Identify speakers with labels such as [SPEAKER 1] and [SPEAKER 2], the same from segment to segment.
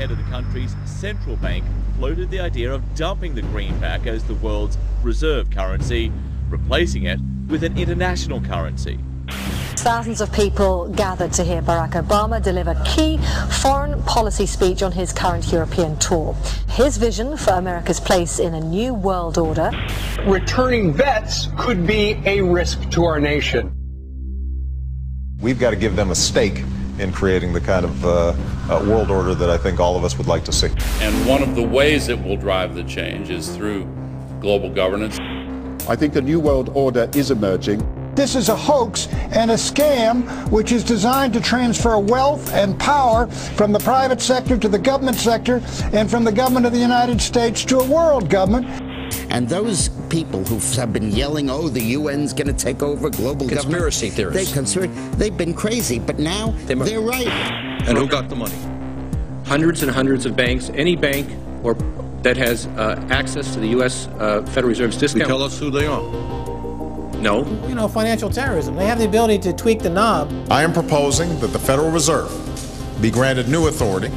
[SPEAKER 1] head of the country's central bank floated the idea of dumping the greenback as the world's reserve currency, replacing it with an international currency.
[SPEAKER 2] Thousands of people gathered to hear Barack Obama deliver key foreign policy speech on his current European tour. His vision for America's place in a new world order.
[SPEAKER 3] Returning vets could be a risk to our nation.
[SPEAKER 4] We've got to give them a stake in creating the kind of world order that I think all of us would like to see.
[SPEAKER 5] And one of the ways it will drive the change is through global governance.
[SPEAKER 6] I think a new world order is emerging.
[SPEAKER 7] This is a hoax and a scam which is designed to transfer wealth and power from the private sector to the government sector and from the government of the United States to a world government.
[SPEAKER 8] And those people who have been yelling, oh, the UN's going to take over global
[SPEAKER 9] conspiracy theorists.
[SPEAKER 8] They've been crazy, but now they're right.
[SPEAKER 9] And who got the money? Hundreds and hundreds of banks. Any bank that has access to the U.S. Federal Reserve's discount.
[SPEAKER 5] Tell us who they are.
[SPEAKER 9] No.
[SPEAKER 10] You know, financial terrorism. They have the ability to tweak the knob.
[SPEAKER 4] I am proposing that the Federal Reserve be granted new authority.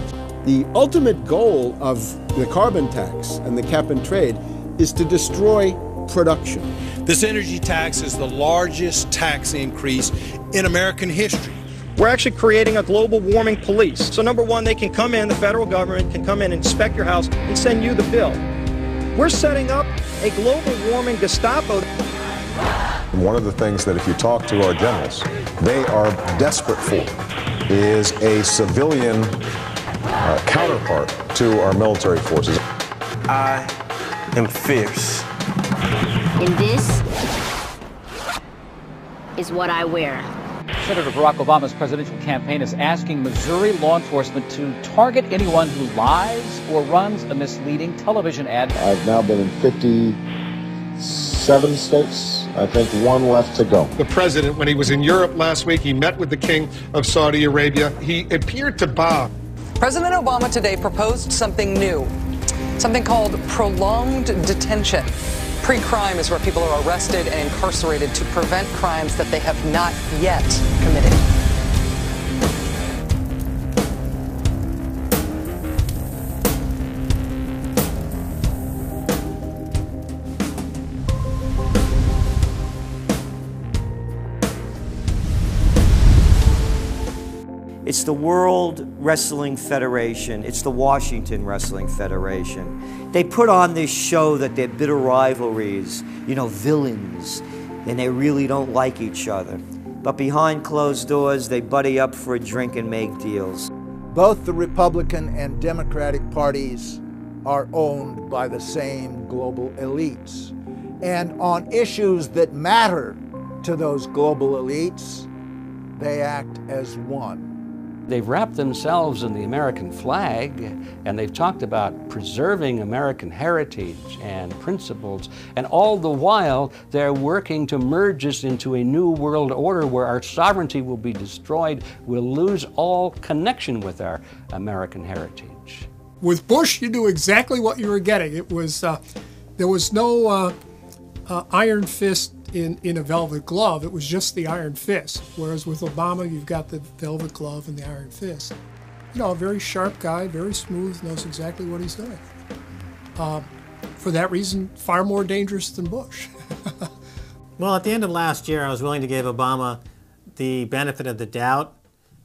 [SPEAKER 6] The ultimate goal of the carbon tax and the cap and trade is to destroy production.
[SPEAKER 11] This energy tax is the largest tax increase in American history.
[SPEAKER 10] We're actually creating a global warming police. So number one, they can come in, the federal government can come in and inspect your house and send you the bill. We're setting up a global warming Gestapo.
[SPEAKER 4] And one of the things that if you talk to our generals, they are desperate for is a civilian counterpart to our military forces.
[SPEAKER 12] I am fierce.
[SPEAKER 13] And this is what I wear.
[SPEAKER 14] Senator Barack Obama's presidential campaign is asking Missouri law enforcement to target anyone who lies or runs a misleading television ad.
[SPEAKER 6] I've now been in 57 states. I think one left to go.
[SPEAKER 3] The president, when he was in Europe last week, he met with the king of Saudi Arabia. He appeared to bow.
[SPEAKER 15] President Obama today proposed something new, something called prolonged detention. Pre-crime is where people are arrested and incarcerated to prevent crimes that they have not yet committed.
[SPEAKER 16] It's the World Wrestling Federation. It's the Washington Wrestling Federation. They put on this show that they're bitter rivalries, you know, villains, and they really don't like each other. But behind closed doors, they buddy up for a drink and make deals.
[SPEAKER 7] Both the Republican and Democratic parties are owned by the same global elites. And on issues that matter to those global elites, they act as one.
[SPEAKER 17] They've wrapped themselves in the American flag, and they've talked about preserving American heritage and principles, and all the while they're working to merge us into a new world order where our sovereignty will be destroyed. We'll lose all connection with our American heritage.
[SPEAKER 18] With Bush, you knew exactly what you were getting. It was there was no iron fist in a velvet glove. It was just the iron fist. Whereas with Obama, you've got the velvet glove and the iron fist. You know, a very sharp guy, very smooth, knows exactly what he's doing. For that reason, far more dangerous than Bush.
[SPEAKER 10] Well, at the end of last year, I was willing to give Obama the benefit of the doubt.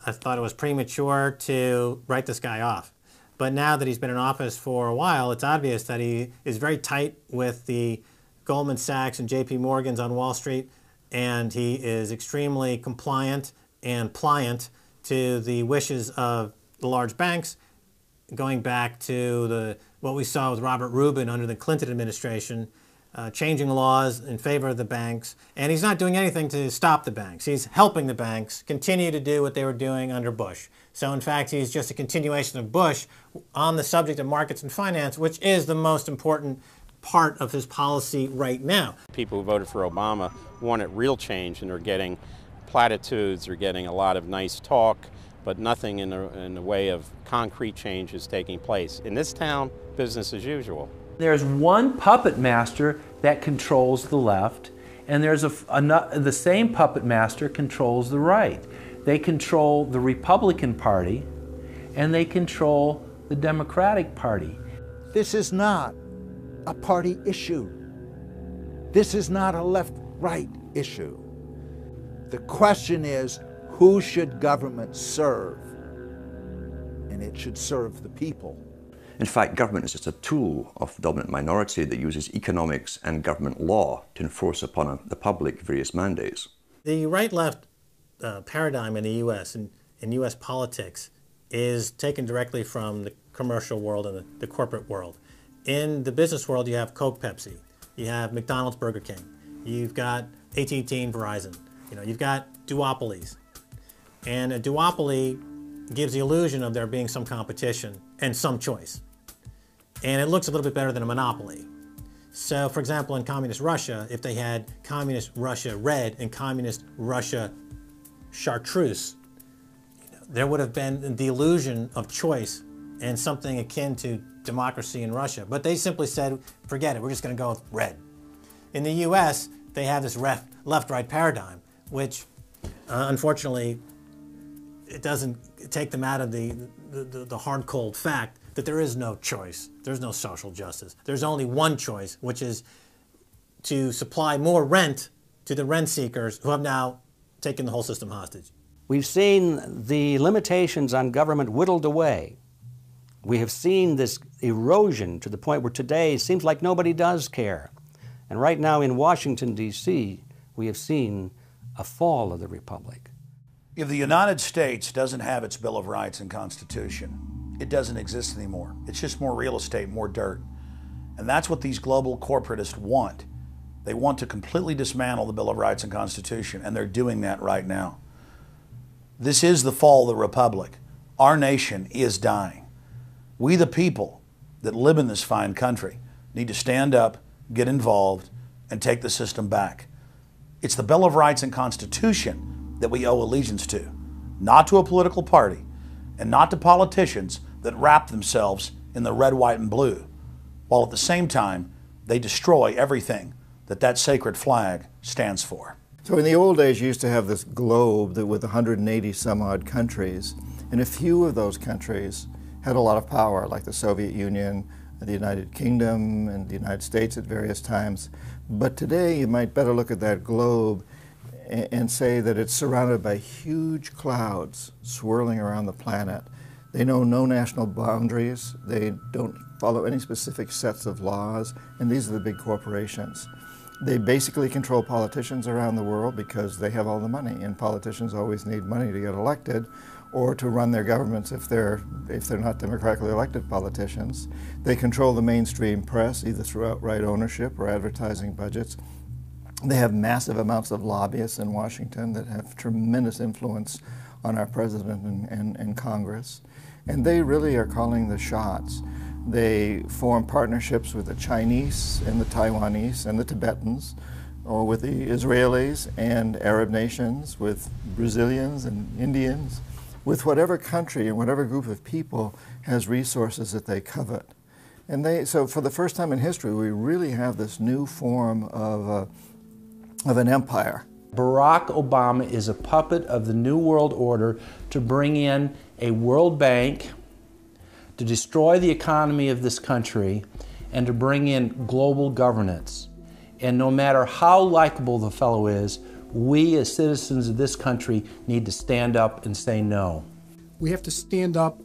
[SPEAKER 10] I thought it was premature to write this guy off. But now that he's been in office for a while, it's obvious that he is very tight with the Goldman Sachs and JP Morgan's on Wall Street, and he is extremely compliant and pliant to the wishes of the large banks, going back to what we saw with Robert Rubin under the Clinton administration, changing laws in favor of the banks. And he's not doing anything to stop the banks. He's helping the banks continue to do what they were doing under Bush. So in fact, he's just a continuation of Bush on the subject of markets and finance, which is the most important part of his policy right now.
[SPEAKER 19] People who voted for Obama wanted real change, and they're getting platitudes, they're getting a lot of nice talk, but nothing in the way of concrete change is taking place. In this town, business as usual.
[SPEAKER 20] There's one puppet master that controls the left, and there's the same puppet master controls the right. They control the Republican Party, and they control the Democratic Party.
[SPEAKER 7] This is not a party issue. This is not a left-right issue. The question is, who should government serve? And it should serve the people.
[SPEAKER 21] In fact, government is just a tool of the dominant minority that uses economics and government law to enforce upon the public various mandates.
[SPEAKER 10] The right-left paradigm in the U.S. and in U.S. politics is taken directly from the commercial world and the corporate world. In the business world, you have Coke, Pepsi. You have McDonald's, Burger King. You've got AT&T and Verizon. You've got duopolies. And a duopoly gives the illusion of there being some competition and some choice. And it looks a little bit better than a monopoly. So, for example, in communist Russia, if they had communist Russia red and communist Russia chartreuse, there would have been the illusion of choice and something akin to democracy in Russia. But they simply said, forget it, we're just going to go with red. In the US, they have this left-right paradigm, which unfortunately, it doesn't take them out of the hard, cold fact that there is no choice. There's no social justice. There's only one choice, which is to supply more rent to the rent seekers who have now taken the whole system hostage.
[SPEAKER 17] We've seen the limitations on government whittled away. We have seen this erosion to the point where today it seems like nobody does care. And right now in Washington, D.C., we have seen a fall of the republic.
[SPEAKER 22] If the United States doesn't have its Bill of Rights and Constitution, it doesn't exist anymore. It's just more real estate, more dirt. And that's what these global corporatists want. They want to completely dismantle the Bill of Rights and Constitution, and they're doing that right now. This is the fall of the republic. Our nation is dying. We, the people that live in this fine country, need to stand up, get involved, and take the system back. It's the Bill of Rights and Constitution that we owe allegiance to, not to a political party, and not to politicians that wrap themselves in the red, white, and blue, while at the same time they destroy everything that sacred flag stands for.
[SPEAKER 6] So in the old days, you used to have this globe that with 180 some odd countries, and a few of those countries had a lot of power, like the Soviet Union, the United Kingdom, and the United States at various times. But today, you might better look at that globe and say that it's surrounded by huge clouds swirling around the planet. They know no national boundaries. They don't follow any specific sets of laws, and these are the big corporations. They basically control politicians around the world because they have all the money, and politicians always need money to get elected or to run their governments if they're not democratically elected politicians. They control the mainstream press, either through outright ownership or advertising budgets. They have massive amounts of lobbyists in Washington that have tremendous influence on our president and Congress. And they really are calling the shots. They form partnerships with the Chinese and the Taiwanese and the Tibetans, or with the Israelis and Arab nations, with Brazilians and Indians, with whatever country and whatever group of people has resources that they covet. And so for the first time in history, we really have this new form of an empire.
[SPEAKER 20] Barack Obama is a puppet of the New World Order to bring in a World Bank, to destroy the economy of this country, and to bring in global governance. And no matter how likable the fellow is, we as citizens of this country need to stand up and say no.
[SPEAKER 18] We have to stand up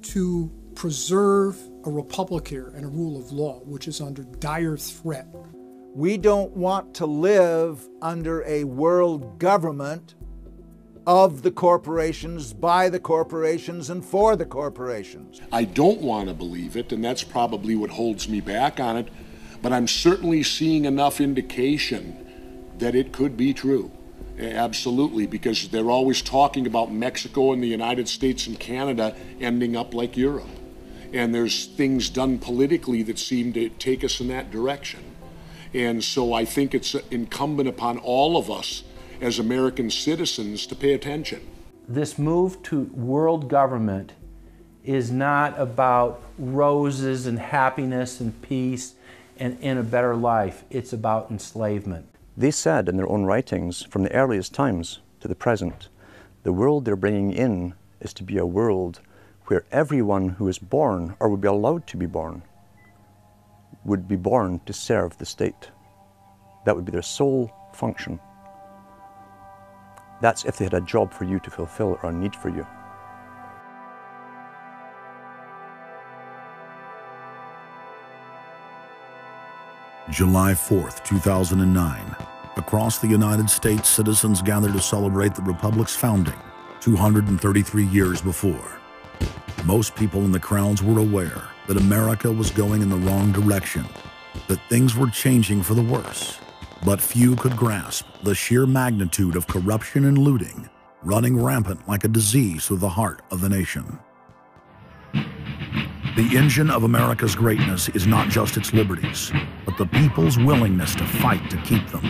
[SPEAKER 18] to preserve a republic here and a rule of law, which is under dire threat.
[SPEAKER 7] We don't want to live under a world government of the corporations, by the corporations, and for the corporations.
[SPEAKER 23] I don't want to believe it, and that's probably what holds me back on it, but I'm certainly seeing enough indication that it could be true. Absolutely, because they're always talking about Mexico and the United States and Canada ending up like Europe. And there's things done politically that seem to take us in that direction. And so I think it's incumbent upon all of us as American citizens to pay attention.
[SPEAKER 20] This move to world government is not about roses and happiness and peace and in a better life. It's about enslavement.
[SPEAKER 21] They said in their own writings, from the earliest times to the present, the world they're bringing in is to be a world where everyone who is born, or would be allowed to be born, would be born to serve the state. That would be their sole function. That's if they had a job for you to fulfill or a need for you.
[SPEAKER 1] July 4th, 2009. Across the United States, citizens gathered to celebrate the Republic's founding 233 years before. Most people in the crowds were aware that America was going in the wrong direction, that things were changing for the worse. But few could grasp the sheer magnitude of corruption and looting running rampant like a disease through the heart of the nation. The engine of America's greatness is not just its liberties, but the people's willingness to fight to keep them.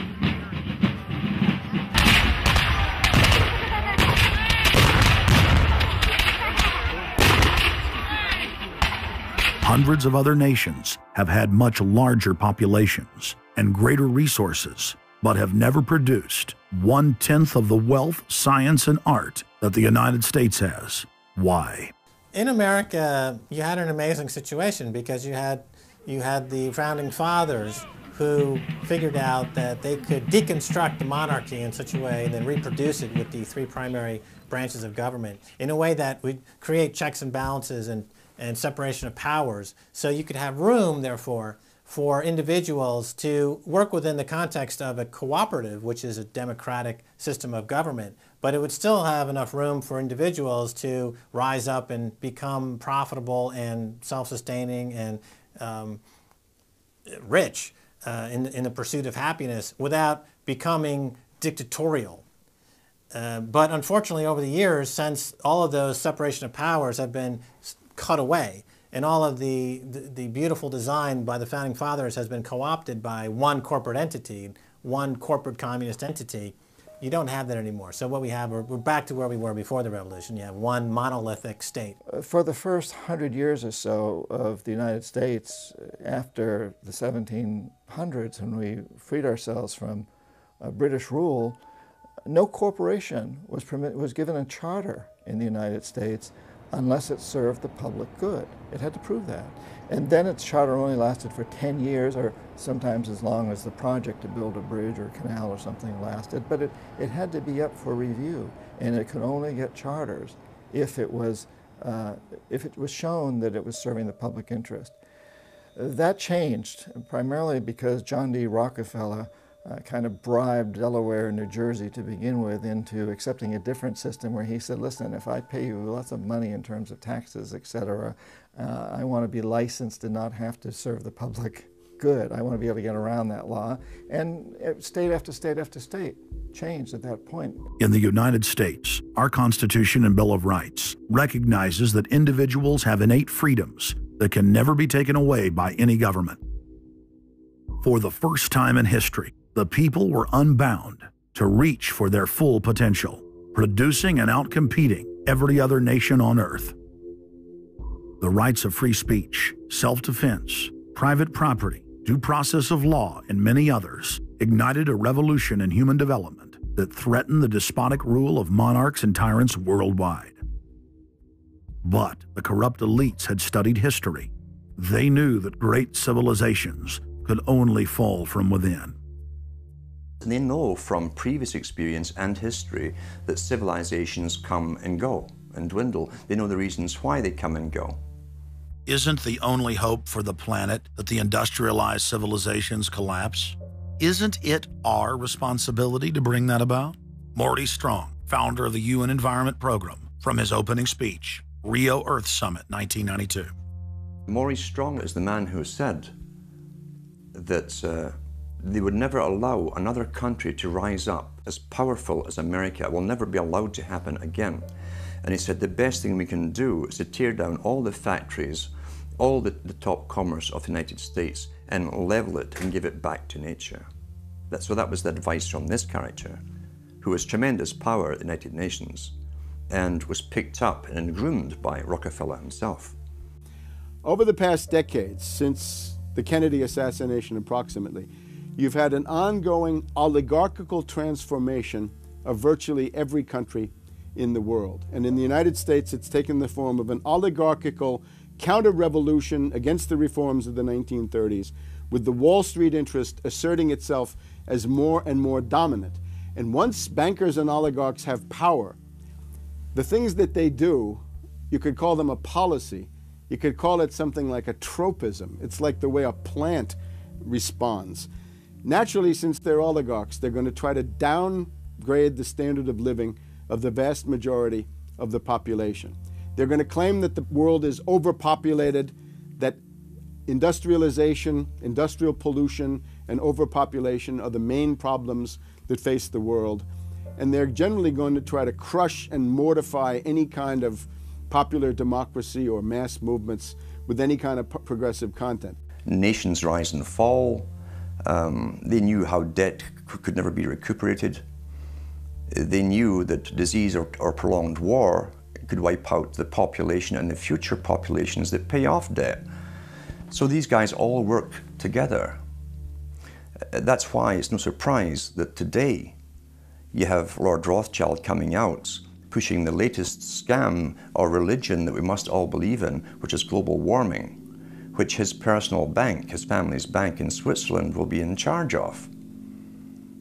[SPEAKER 1] Hundreds of other nations have had much larger populations and greater resources, but have never produced 1/10 of the wealth, science, and art that the United States has. Why?
[SPEAKER 10] In America, you had an amazing situation because you had the founding fathers who figured out that they could deconstruct the monarchy in such a way and then reproduce it with the three primary branches of government in a way that would create checks and balances and separation of powers. So you could have room, therefore, for individuals to work within the context of a cooperative, which is a democratic system of government, but it would still have enough room for individuals to rise up and become profitable and self-sustaining and rich in the pursuit of happiness without becoming dictatorial. But unfortunately, over the years, since all of those separation of powers have been cut away, and all of the beautiful design by the founding fathers has been co-opted by one corporate entity, one corporate communist entity, you don't have that anymore. So what we have, we're back to where we were before the revolution. You have one monolithic state.
[SPEAKER 6] For the first 100 years or so of the United States, after the 1700s, when we freed ourselves from British rule, no corporation was given a charter in the United States unless it served the public good. It had to prove that. And then its charter only lasted for 10 years, or sometimes as long as the project to build a bridge or a canal or something lasted. But it had to be up for review, and it could only get charters if it was shown that it was serving the public interest. That changed, primarily because John D. Rockefeller kind of bribed Delaware and New Jersey to begin with into accepting a different system where he said, listen, if I pay you lots of money in terms of taxes, etc., I want to be licensed and not have to serve the public good. I want to be able to get around that law. And state after state after state changed at that point.
[SPEAKER 1] In the United States, our Constitution and Bill of Rights recognizes that individuals have innate freedoms that can never be taken away by any government. For the first time in history, the people were unbound to reach for their full potential, producing and outcompeting every other nation on earth. The rights of free speech, self-defense, private property, due process of law, and many others ignited a revolution in human development that threatened the despotic rule of monarchs and tyrants worldwide. But the corrupt elites had studied history. They knew that great civilizations could only fall from within.
[SPEAKER 21] They know from previous experience and history that civilizations come and go and dwindle. They know the reasons why they come and go.
[SPEAKER 1] Isn't the only hope for the planet that the industrialized civilizations collapse? Isn't it our responsibility to bring that about? Morty Strong, founder of the UN Environment Program, from his opening speech, Rio Earth Summit, 1992.
[SPEAKER 21] Morty Strong is the man who said that they would never allow another country to rise up as powerful as America. It will never be allowed to happen again. And he said the best thing we can do is to tear down all the factories, all the top commerce of the United States, and level it and give it back to nature. So that was the advice from this character, who has tremendous power at the United Nations and was picked up and groomed by Rockefeller himself.
[SPEAKER 2] Over the past decades, since the Kennedy assassination approximately, you've had an ongoing oligarchical transformation of virtually every country in the world. And in the United States, it's taken the form of an oligarchical counter-revolution against the reforms of the 1930s, with the Wall Street interest asserting itself as more and more dominant. And once bankers and oligarchs have power, the things that they do, you could call them a policy. You could call it something like a tropism. It's like the way a plant responds. Naturally, since they're oligarchs, they're going to try to downgrade the standard of living of the vast majority of the population. They're going to claim that the world is overpopulated, that industrialization, industrial pollution, and overpopulation are the main problems that face the world. And they're generally going to try to crush and mortify any kind of popular democracy or mass movements with any kind of progressive content.
[SPEAKER 21] Nations rise and fall. They knew how debt could never be recuperated. They knew that disease or prolonged war could wipe out the population and the future populations that pay off debt. So these guys all work together. That's why it's no surprise that today you have Lord Rothschild coming out pushing the latest scam or religion that we must all believe in, which is global warming, which his personal bank, his family's bank in Switzerland, will be in charge of.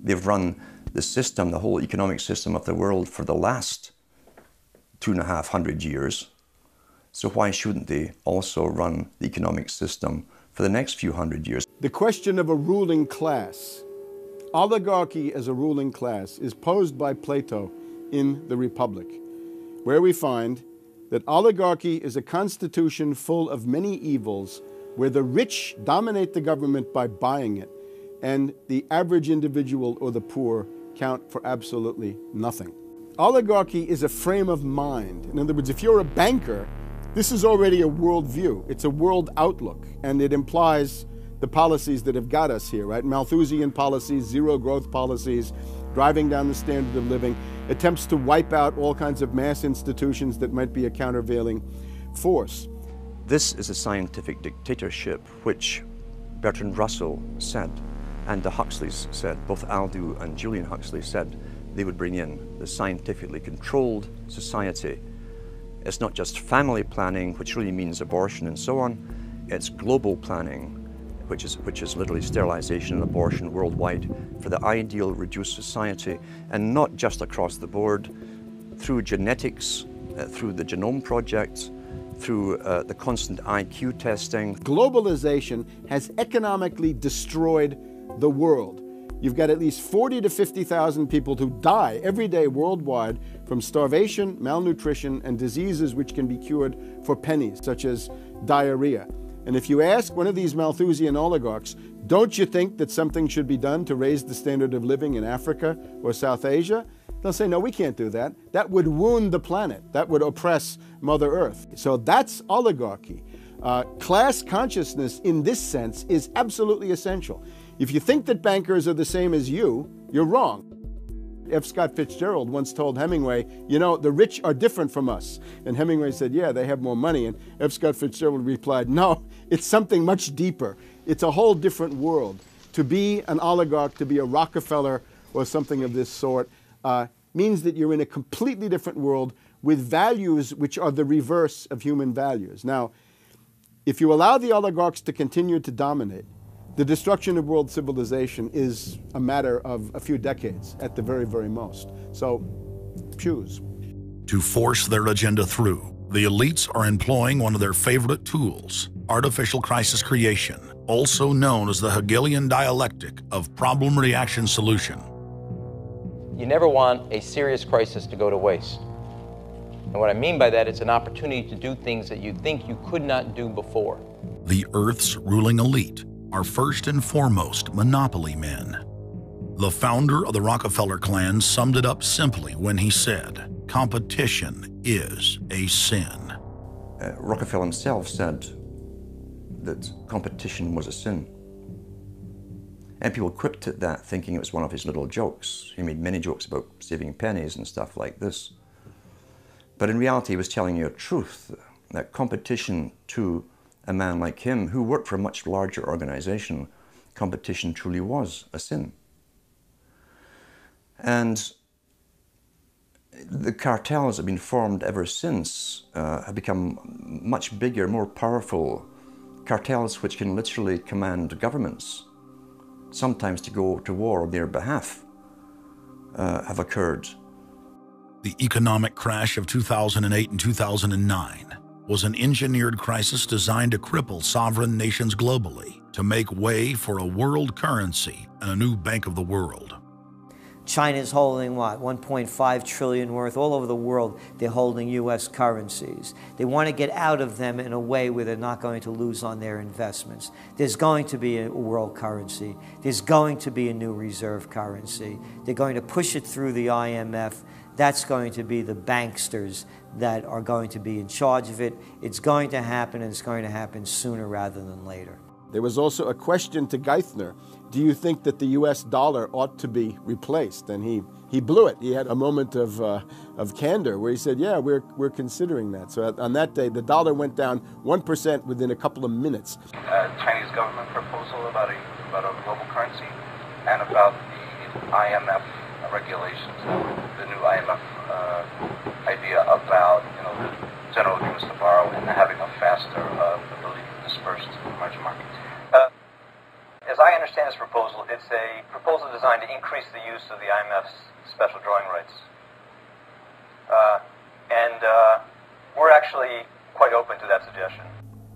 [SPEAKER 21] They've run the system, the whole economic system of the world for the last 250 years. So why shouldn't they also run the economic system for the next few hundred years?
[SPEAKER 2] The question of a ruling class, oligarchy as a ruling class, is posed by Plato in the Republic, where we find that oligarchy is a constitution full of many evils, where the rich dominate the government by buying it, and the average individual or the poor count for absolutely nothing. Oligarchy is a frame of mind. In other words, if you're a banker, this is already a worldview. It's a world outlook, and it implies the policies that have got us here, right? Malthusian policies, zero growth policies, driving down the standard of living, attempts to wipe out all kinds of mass institutions that might be a countervailing force.
[SPEAKER 21] This is a scientific dictatorship, which Bertrand Russell said, and the Huxleys said, both Aldous and Julian Huxley said they would bring in the scientifically controlled society. It's not just family planning, which really means abortion and so on. It's global planning, which is literally sterilization and abortion worldwide for the ideal reduced society, and not just across the board, through genetics, through the Genome Project, through the constant IQ testing.
[SPEAKER 2] Globalization has economically destroyed the world. You've got at least 40 to 50,000 people who die every day worldwide from starvation, malnutrition, and diseases which can be cured for pennies, such as diarrhea. And if you ask one of these Malthusian oligarchs, don't you think that something should be done to raise the standard of living in Africa or South Asia? They'll say, no, we can't do that. That would wound the planet. That would oppress Mother Earth. So that's oligarchy. Class consciousness in this sense is absolutely essential. If you think that bankers are the same as you, you're wrong. F. Scott Fitzgerald once told Hemingway, you know, the rich are different from us. And Hemingway said, yeah, they have more money. And F. Scott Fitzgerald replied, no, it's something much deeper. It's a whole different world. To be an oligarch, to be a Rockefeller or something of this sort, means that you're in a completely different world with values which are the reverse of human values. Now, if you allow the oligarchs to continue to dominate, the destruction of world civilization is a matter of a few decades at the very, very most. So, choose.
[SPEAKER 1] To force their agenda through, the elites are employing one of their favorite tools, artificial crisis creation, also known as the Hegelian dialectic of problem-reaction-solution.
[SPEAKER 5] You never want a serious crisis to go to waste. And what I mean by that, it's an opportunity to do things that you think you could not do before.
[SPEAKER 1] The Earth's ruling elite are first and foremost monopoly men. The founder of the Rockefeller clan summed it up simply when he said, competition is a sin.
[SPEAKER 21] Rockefeller himself said that competition was a sin. And people quipped at that, thinking it was one of his little jokes. He made many jokes about saving pennies and stuff like this. But in reality, he was telling you a truth, that competition to a man like him, who worked for a much larger organization, competition truly was a sin. And The cartels have been formed ever since, have become much bigger, more powerful. Cartels which can literally command governments, sometimes to go to war on their behalf, have occurred.
[SPEAKER 1] The economic crash of 2008 and 2009 was an engineered crisis designed to cripple sovereign nations globally to make way for a world currency and a new bank of the world.
[SPEAKER 16] China's holding what, 1.5 trillion worth all over the world. They're holding U.S. currencies. They want to get out of them in a way where they're not going to lose on their investments. There's going to be a world currency. There's going to be a new reserve currency. They're going to push it through the IMF. That's going to be the banksters that are going to be in charge of it. It's going to happen, and it's going to happen sooner rather than later.
[SPEAKER 2] There was also a question to Geithner. Do you think that the U.S. dollar ought to be replaced? And he blew it. He had a moment of candor where he said, yeah, we're considering that. So on that day, the dollar went down 1% within a couple of minutes.
[SPEAKER 8] Chinese government proposal about a global currency and about the IMF regulations, the new IMF idea about the general agreements to borrow and having a faster ability to disperse to the emerging market. As I understand this proposal, it's a proposal designed to increase the use of the IMF's special drawing rights. We're actually quite open to that suggestion.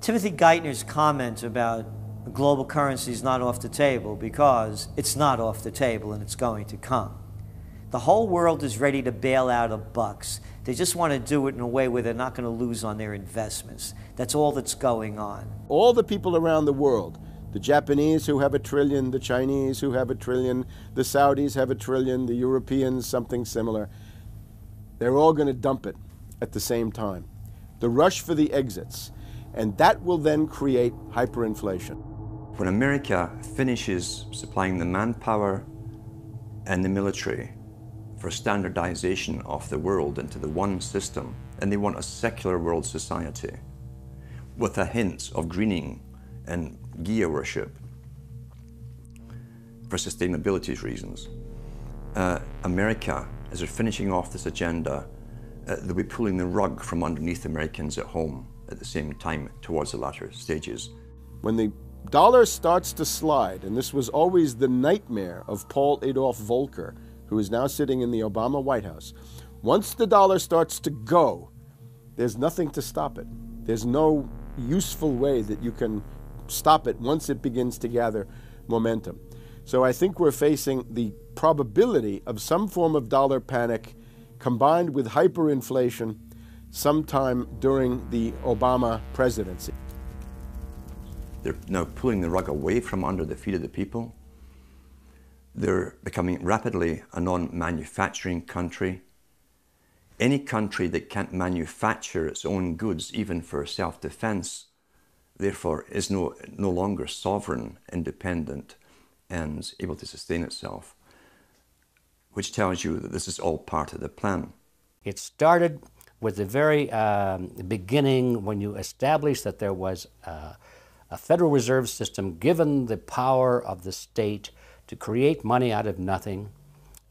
[SPEAKER 16] Timothy Geithner's comment about global currency is not off the table because it's not off the table and it's going to come. The whole world is ready to bail out of bucks. They just want to do it in a way where they're not going to lose on their investments. That's all that's going on.
[SPEAKER 2] All the people around the world, the Japanese who have $1 trillion, the Chinese who have $1 trillion, the Saudis have $1 trillion, the Europeans something similar, they're all going to dump it at the same time. The rush for the exits. And that will then create hyperinflation.
[SPEAKER 21] When America finishes supplying the manpower and the military for standardization of the world into the one system, and they want a secular world society with a hint of greening and Gia worship for sustainability reasons. America, as they're finishing off this agenda, they'll be pulling the rug from underneath Americans at home at the same time towards the latter stages.
[SPEAKER 2] When the dollar starts to slide, and this was always the nightmare of Paul Adolph Volcker, who is now sitting in the Obama White House, once the dollar starts to go, there's nothing to stop it. There's no useful way that you can stop it once it begins to gather momentum. So I think we're facing the probability of some form of dollar panic combined with hyperinflation sometime during the Obama presidency.
[SPEAKER 21] They're now pulling the rug away from under the feet of the people. They're becoming rapidly a non-manufacturing country. Any country that can't manufacture its own goods, even for self-defense, therefore is no longer sovereign, independent, and able to sustain itself, which tells you that this is all part of the plan.
[SPEAKER 17] It started with the very beginning when you established that there was a Federal Reserve System given the power of the state to create money out of nothing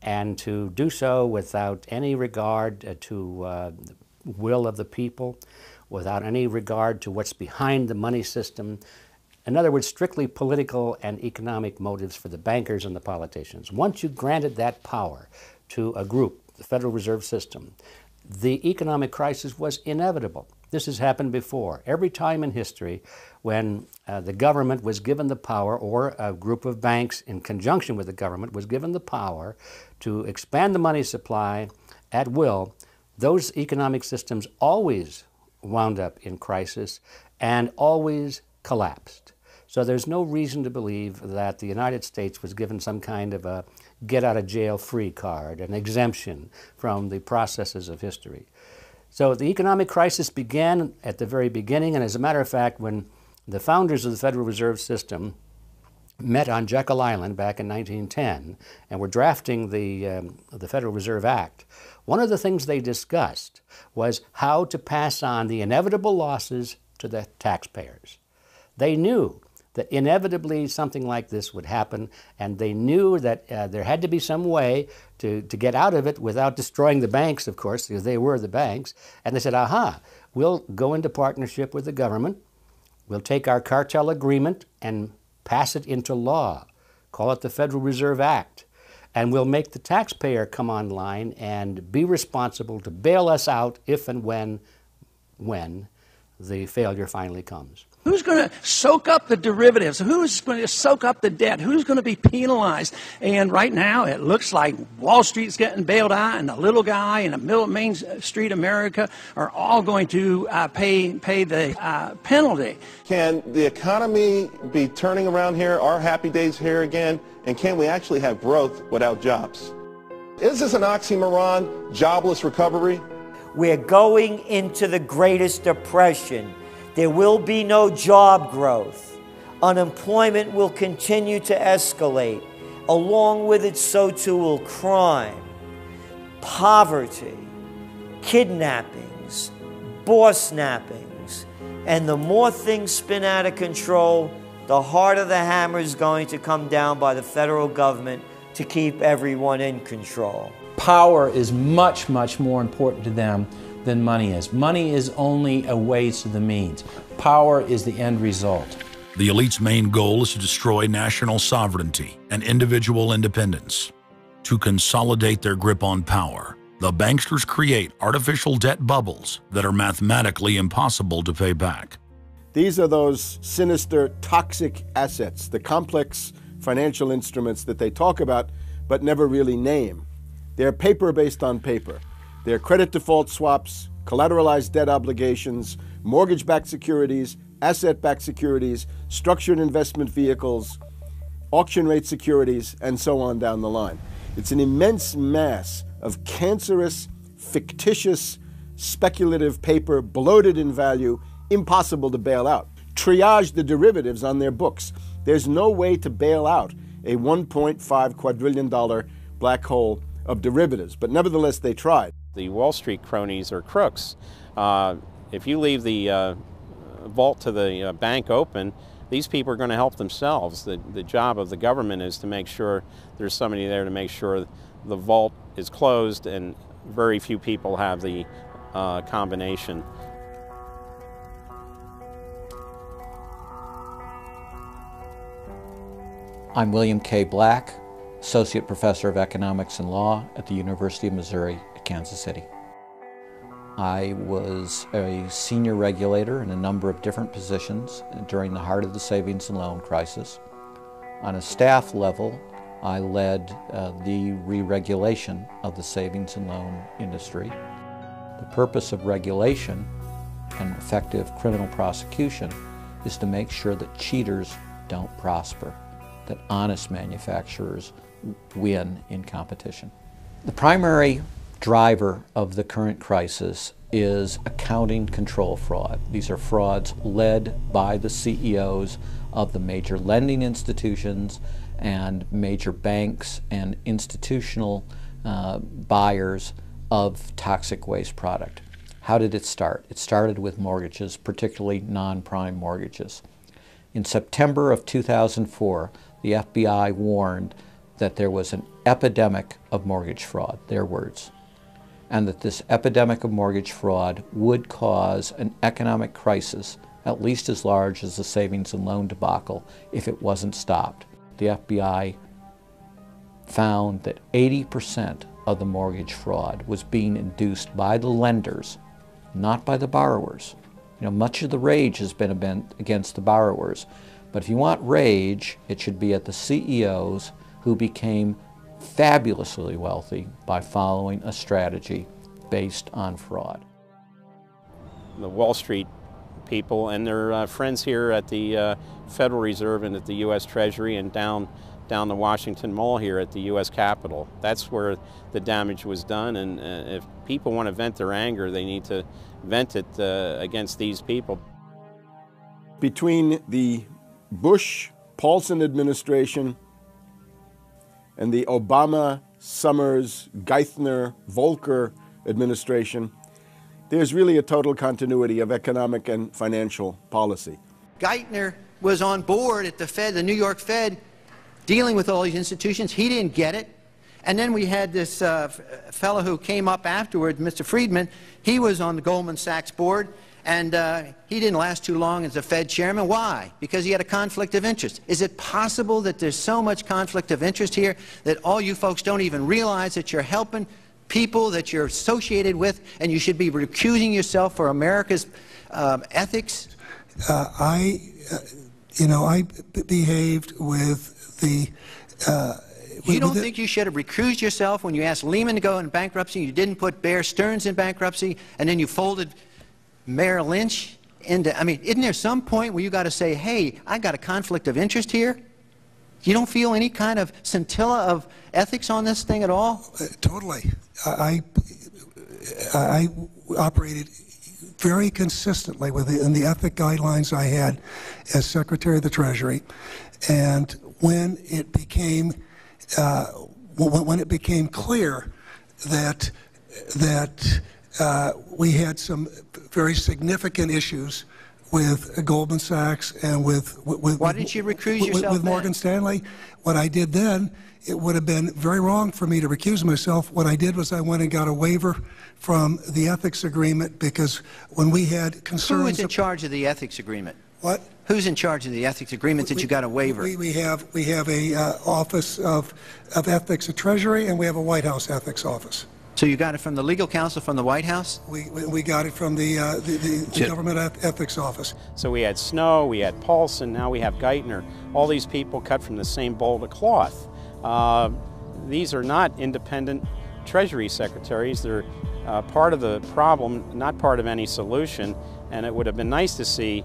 [SPEAKER 17] and to do so without any regard to the will of the people, without any regard to what's behind the money system. In other words, strictly political and economic motives for the bankers and the politicians. Once you granted that power to a group, the Federal Reserve System, the economic crisis was inevitable. This has happened before. Every time in history when the government was given the power, or a group of banks in conjunction with the government was given the power to expand the money supply at will, those economic systems always wound up in crisis and always collapsed. So there's no reason to believe that the United States was given some kind of a get-out-of-jail-free card, an exemption from the processes of history. So the economic crisis began at the very beginning, and as a matter of fact, when the founders of the Federal Reserve System met on Jekyll Island back in 1910 and were drafting the Federal Reserve Act, one of the things they discussed was how to pass on the inevitable losses to the taxpayers. They knew that inevitably something like this would happen, and they knew that there had to be some way to get out of it without destroying the banks, of course, because they were the banks. And they said, aha, we'll go into partnership with the government, we'll take our cartel agreement and pass it into law, call it the Federal Reserve Act, and we'll make the taxpayer come online and be responsible to bail us out if and when the failure finally comes.
[SPEAKER 4] Who's going to soak up the derivatives? Who's going to soak up the debt? Who's going to be penalized? And right now, it looks like Wall Street's getting bailed out, and the little guy in the middle of Main Street America are all going to pay the penalty.
[SPEAKER 12] Can the economy be turning around here? Are happy days here again? And can we actually have growth without jobs? Is this an oxymoron, jobless recovery?
[SPEAKER 16] We're going into the greatest depression. There will be no job growth. Unemployment will continue to escalate. Along with it, so too will crime, poverty, kidnappings, boss snappings. And the more things spin out of control, the harder the hammer is going to come down by the federal government to keep everyone in control.
[SPEAKER 20] Power is much, much more important to them than money is. Money is only a way to the means. Power is the end result.
[SPEAKER 1] The elite's main goal is to destroy national sovereignty and individual independence. To consolidate their grip on power, the banksters create artificial debt bubbles that are mathematically impossible to pay back.
[SPEAKER 2] These are those sinister, toxic assets, the complex financial instruments that they talk about but never really name. They're paper based on paper. They're credit default swaps, collateralized debt obligations, mortgage-backed securities, asset-backed securities, structured investment vehicles, auction rate securities, and so on down the line. It's an immense mass of cancerous, fictitious, speculative paper, bloated in value, impossible to bail out. Triage the derivatives on their books. There's no way to bail out a $1.5 quadrillion black hole of derivatives, but nevertheless they tried.
[SPEAKER 19] The Wall Street cronies are crooks. If you leave the vault to the bank open, these people are going to help themselves. The job of the government is to make sure there's somebody there to make sure the vault is closed, and very few people have the combination.
[SPEAKER 14] I'm William K. Black, Associate Professor of Economics and Law at the University of Missouri at Kansas City. I was a senior regulator in a number of different positions during the heart of the savings and loan crisis. On a staff level, I led the re-regulation of the savings and loan industry. The purpose of regulation and effective criminal prosecution is to make sure that cheaters don't prosper, that honest manufacturers win in competition. The primary driver of the current crisis is accounting control fraud. These are frauds led by the CEOs of the major lending institutions and major banks and institutional buyers of toxic waste product. How did it start? It started with mortgages, particularly non-prime mortgages. In September of 2004, the FBI warned that there was an epidemic of mortgage fraud, their words, and that this epidemic of mortgage fraud would cause an economic crisis at least as large as the savings and loan debacle if it wasn't stopped. The FBI found that 80% of the mortgage fraud was being induced by the lenders, not by the borrowers. You know, much of the rage has been against the borrowers, but if you want rage, it should be at the CEOs who became fabulously wealthy by following a strategy based on fraud.
[SPEAKER 19] The Wall Street people and their friends here at the Federal Reserve and at the U.S. Treasury and down the Washington Mall here at the U.S. Capitol. That's where the damage was done, and if people want to vent their anger, they need to vent it against these people.
[SPEAKER 2] Between the Bush-Paulson administration and the Obama, Summers, Geithner, Volcker administration, there's really a total continuity of economic and financial policy.
[SPEAKER 9] Geithner was on board at the Fed, the New York Fed, dealing with all these institutions. He didn't get it. And then we had this fellow who came up afterward, Mr. Friedman. He was on the Goldman Sachs board, and he didn't last too long as a Fed chairman. Why? Because he had a conflict of interest. Is it possible that there's so much conflict of interest here that all you folks don't even realize that you're helping people that you're associated with, and you should be recusing yourself for America's ethics?
[SPEAKER 11] I behaved with the...
[SPEAKER 9] You don't think you should have recused yourself when you asked Lehman to go in bankruptcy, you didn't put Bear Stearns in bankruptcy, and then you folded Merrill Lynch into... I mean, isn't there some point where you got to say, hey, I got a conflict of interest here? You don't feel any kind of scintilla of ethics on this thing at all?
[SPEAKER 11] Totally. I operated very consistently within the ethic guidelines I had as Secretary of the Treasury, and when it became clear that we had some very significant issues with Goldman Sachs and with
[SPEAKER 9] why didn't you recuse yourself
[SPEAKER 11] with Morgan Stanley, what I did then, it would have been very wrong for me to recuse myself. What I did was I went and got a waiver from the ethics agreement, because when we had concerns...
[SPEAKER 9] Who is in charge of the ethics agreement?
[SPEAKER 11] What?
[SPEAKER 9] Who's in charge of the ethics agreement that you got a waiver?
[SPEAKER 11] We have a Office of Ethics at Treasury, and we have a White House ethics office.
[SPEAKER 9] So you got it from the legal counsel from the White House?
[SPEAKER 11] We got it from the government ethics office.
[SPEAKER 19] So we had Snow, we had Paulson, now we have Geithner. All these people cut from the same bowl of cloth. These are not independent Treasury secretaries. They're part of the problem, not part of any solution. And it would have been nice to see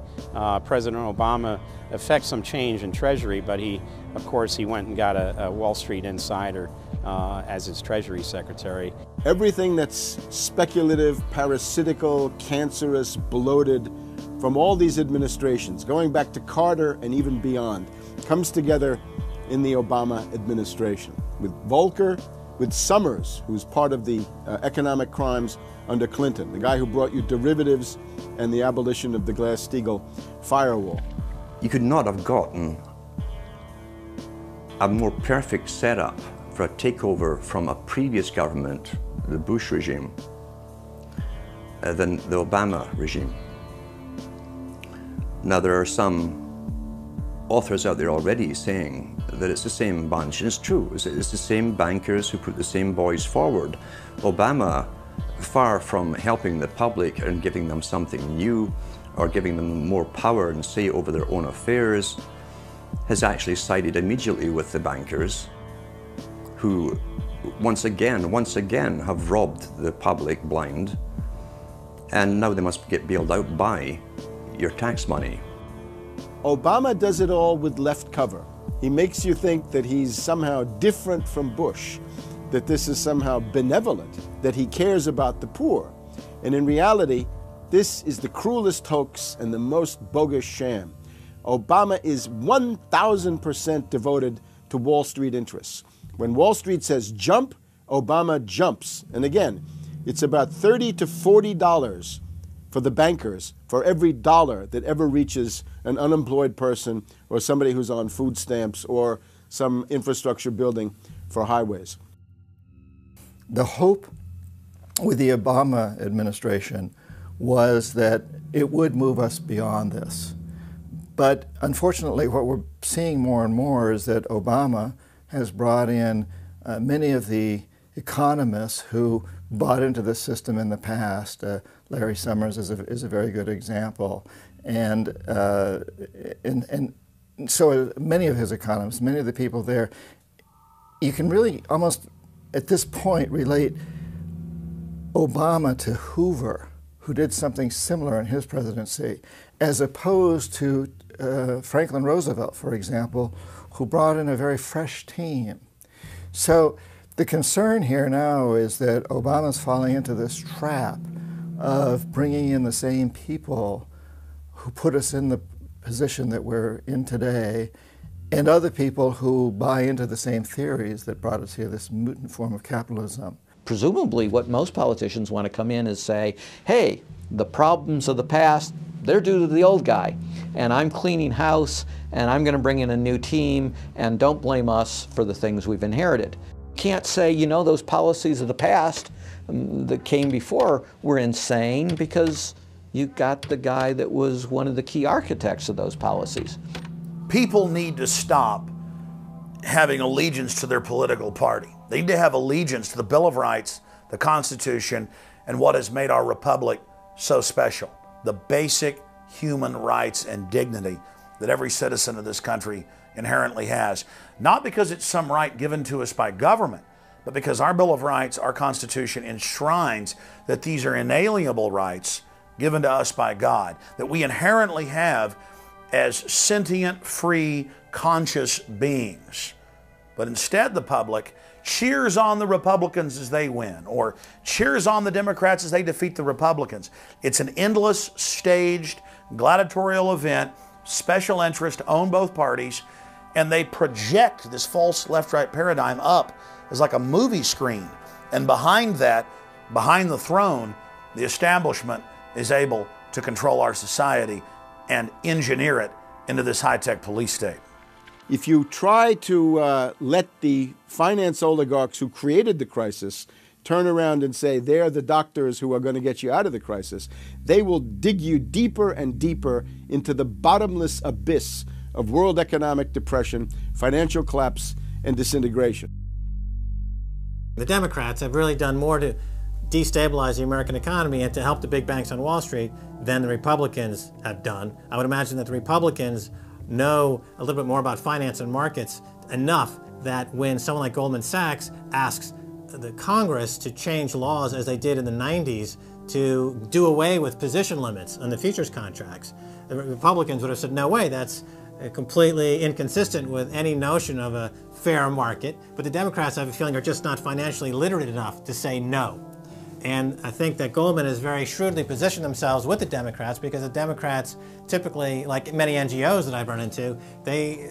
[SPEAKER 19] President Obama effect some change in Treasury, but of course, he went and got a Wall Street insider as his Treasury Secretary.
[SPEAKER 2] Everything that's speculative, parasitical, cancerous, bloated from all these administrations, going back to Carter and even beyond, comes together in the Obama administration. With Volcker, with Summers, who's part of the economic crimes under Clinton, the guy who brought you derivatives and the abolition of the Glass-Steagall firewall.
[SPEAKER 21] You could not have gotten a more perfect setup for a takeover from a previous government, the Bush regime, than the Obama regime. Now, there are some authors out there already saying that it's the same bunch, and it's true. It's the same bankers who put the same boys forward. Obama, far from helping the public and giving them something new or giving them more power and say over their own affairs, has actually sided immediately with the bankers who once again have robbed the public blind, and now they must get bailed out by your tax money.
[SPEAKER 2] Obama does it all with left cover. He makes you think that he's somehow different from Bush, that this is somehow benevolent, that he cares about the poor. And in reality, this is the cruelest hoax and the most bogus sham. Obama is 1,000% devoted to Wall Street interests. When Wall Street says jump, Obama jumps. And again, it's about $30 to $40 for the bankers for every dollar that ever reaches an unemployed person or somebody who's on food stamps or some infrastructure building for highways.
[SPEAKER 6] The hope with the Obama administration was that it would move us beyond this. But unfortunately, what we're seeing more and more is that Obama has brought in many of the economists who bought into the system in the past. Larry Summers is a very good example. And so many of his economists, many of the people there, you can really almost at this point relate Obama to Hoover, who did something similar in his presidency, as opposed to Franklin Roosevelt, for example, who brought in a very fresh team. So the concern here now is that Obama's falling into this trap of bringing in the same people who put us in the position that we're in today, and other people who buy into the same theories that brought us here, this mutant form of capitalism.
[SPEAKER 14] Presumably what most politicians want to come in is say, hey, the problems of the past, they're due to the old guy. And I'm cleaning house, and I'm going to bring in a new team, and don't blame us for the things we've inherited. Can't say, you know, those policies of the past that came before were insane, because you got the guy that was one of the key architects of those policies.
[SPEAKER 22] People need to stop having allegiance to their political party. They need to have allegiance to the Bill of Rights, the Constitution, and what has made our republic so special. The basic human rights and dignity that every citizen of this country inherently has. Not because it's some right given to us by government, but because our Bill of Rights, our Constitution, enshrines that these are inalienable rights given to us by God, that we inherently have as sentient, free, conscious beings. But instead, the public cheers on the Republicans as they win, or cheers on the Democrats as they defeat the Republicans. It's an endless, staged, gladiatorial event, special interest own both parties, and they project this false left-right paradigm up as like a movie screen. And behind that, behind the throne, the establishment is able to control our society and engineer it into this high-tech police state.
[SPEAKER 2] If you try to let the finance oligarchs who created the crisis turn around and say they're the doctors who are going to get you out of the crisis, they will dig you deeper and deeper into the bottomless abyss of world economic depression, financial collapse, and disintegration.
[SPEAKER 10] The Democrats have really done more to destabilize the American economy and to help the big banks on Wall Street than the Republicans have done. I would imagine that the Republicans know a little bit more about finance and markets enough that when someone like Goldman Sachs asks the Congress to change laws as they did in the 90s to do away with position limits on the futures contracts, the Republicans would have said, no way, that's completely inconsistent with any notion of a fair market. But the Democrats, I have a feeling, are just not financially literate enough to say no. And I think that Goldman has very shrewdly positioned themselves with the Democrats, because the Democrats typically, like many NGOs that I've run into, they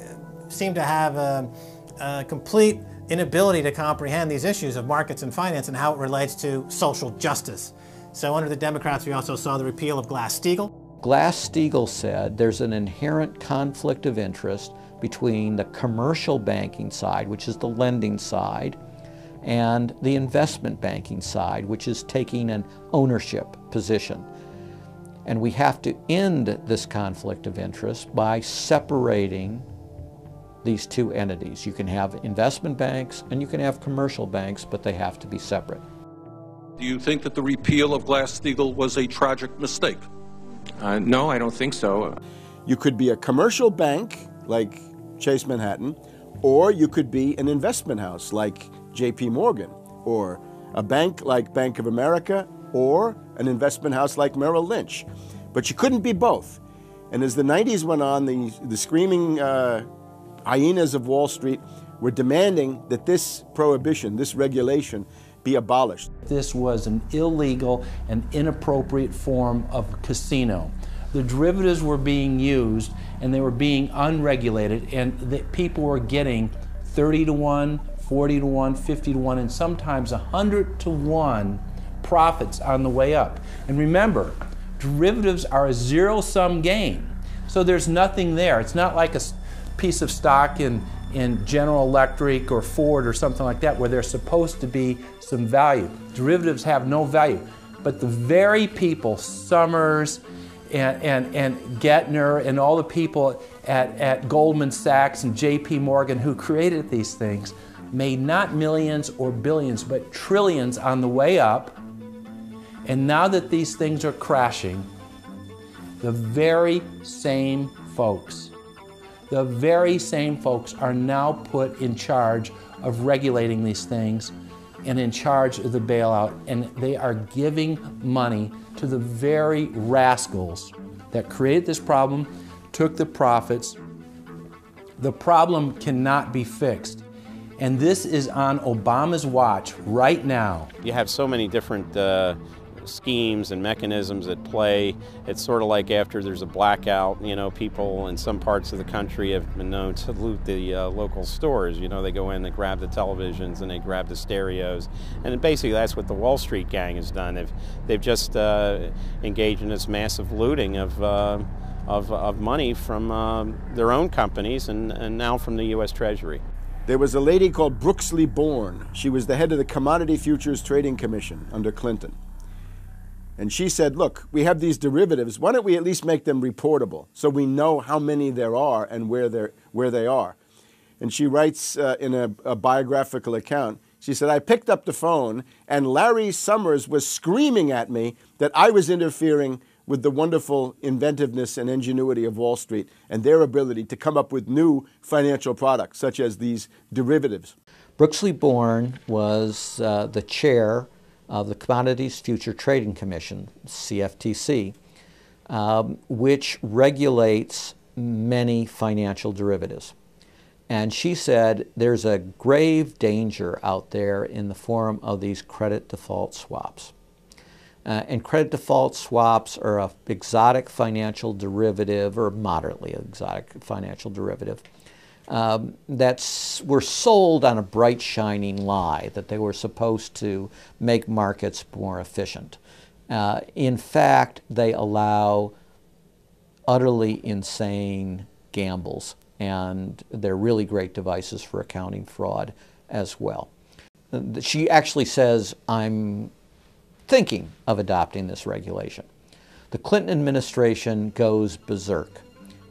[SPEAKER 10] seem to have a complete inability to comprehend these issues of markets and finance and how it relates to social justice. So under the Democrats, we also saw the repeal of Glass-Steagall.
[SPEAKER 14] Glass-Steagall said there's an inherent conflict of interest between the commercial banking side, which is the lending side, and the investment banking side, which is taking an ownership position. And we have to end this conflict of interest by separating these two entities. You can have investment banks and you can have commercial banks, but they have to be separate.
[SPEAKER 3] Do you think that the repeal of Glass-Steagall was a tragic mistake?
[SPEAKER 13] No, I don't think so.
[SPEAKER 2] You could be a commercial bank like Chase Manhattan, or you could be an investment house like J.P. Morgan, or a bank like Bank of America, or an investment house like Merrill Lynch. But you couldn't be both. And as the 90s went on, the screaming hyenas of Wall Street were demanding that this prohibition, this regulation, be abolished.
[SPEAKER 20] This was an illegal and inappropriate form of casino. The derivatives were being used and they were being unregulated, and the people were getting 30 to 1, 40 to 1, 50 to 1, and sometimes 100 to 1 profits on the way up. And remember, derivatives are a zero-sum game. So there's nothing there. It's not like a piece of stock in General Electric or Ford or something like that where there's supposed to be some value. Derivatives have no value. But the very people, Summers and Gettner and all the people at Goldman Sachs and J.P. Morgan who created these things, made not millions or billions, but trillions on the way up. And now that these things are crashing, the very same folks are now put in charge of regulating these things and in charge of the bailout, and they are giving money to the very rascals that created this problem, took the profits. The problem cannot be fixed. And this is on Obama's watch right now.
[SPEAKER 19] You have so many different schemes and mechanisms at play. It's sort of like after there's a blackout, you know, people in some parts of the country have been known to loot the local stores. You know, they go in, they grab the televisions and they grab the stereos. And basically that's what the Wall Street gang has done. They've just engaged in this massive looting of money from their own companies and now from the U.S. Treasury.
[SPEAKER 2] There was a lady called Brooksley Born. She was the head of the Commodity Futures Trading Commission under Clinton. And she said, look, we have these derivatives. Why don't we at least make them reportable so we know how many there are and where they are? And she writes in a biographical account, she said, I picked up the phone and Larry Summers was screaming at me that I was interfering with the wonderful inventiveness and ingenuity of Wall Street and their ability to come up with new financial products, such as these derivatives.
[SPEAKER 14] Brooksley Born was the chair of the Commodities Future Trading Commission, CFTC, which regulates many financial derivatives. And she said there's a grave danger out there in the form of these credit default swaps. And credit default swaps are an exotic financial derivative, or moderately exotic financial derivative, that were sold on a bright, shining lie that they were supposed to make markets more efficient. In fact, they allow utterly insane gambles, and they're really great devices for accounting fraud as well. She actually says, I'm thinking of adopting this regulation. The Clinton administration goes berserk,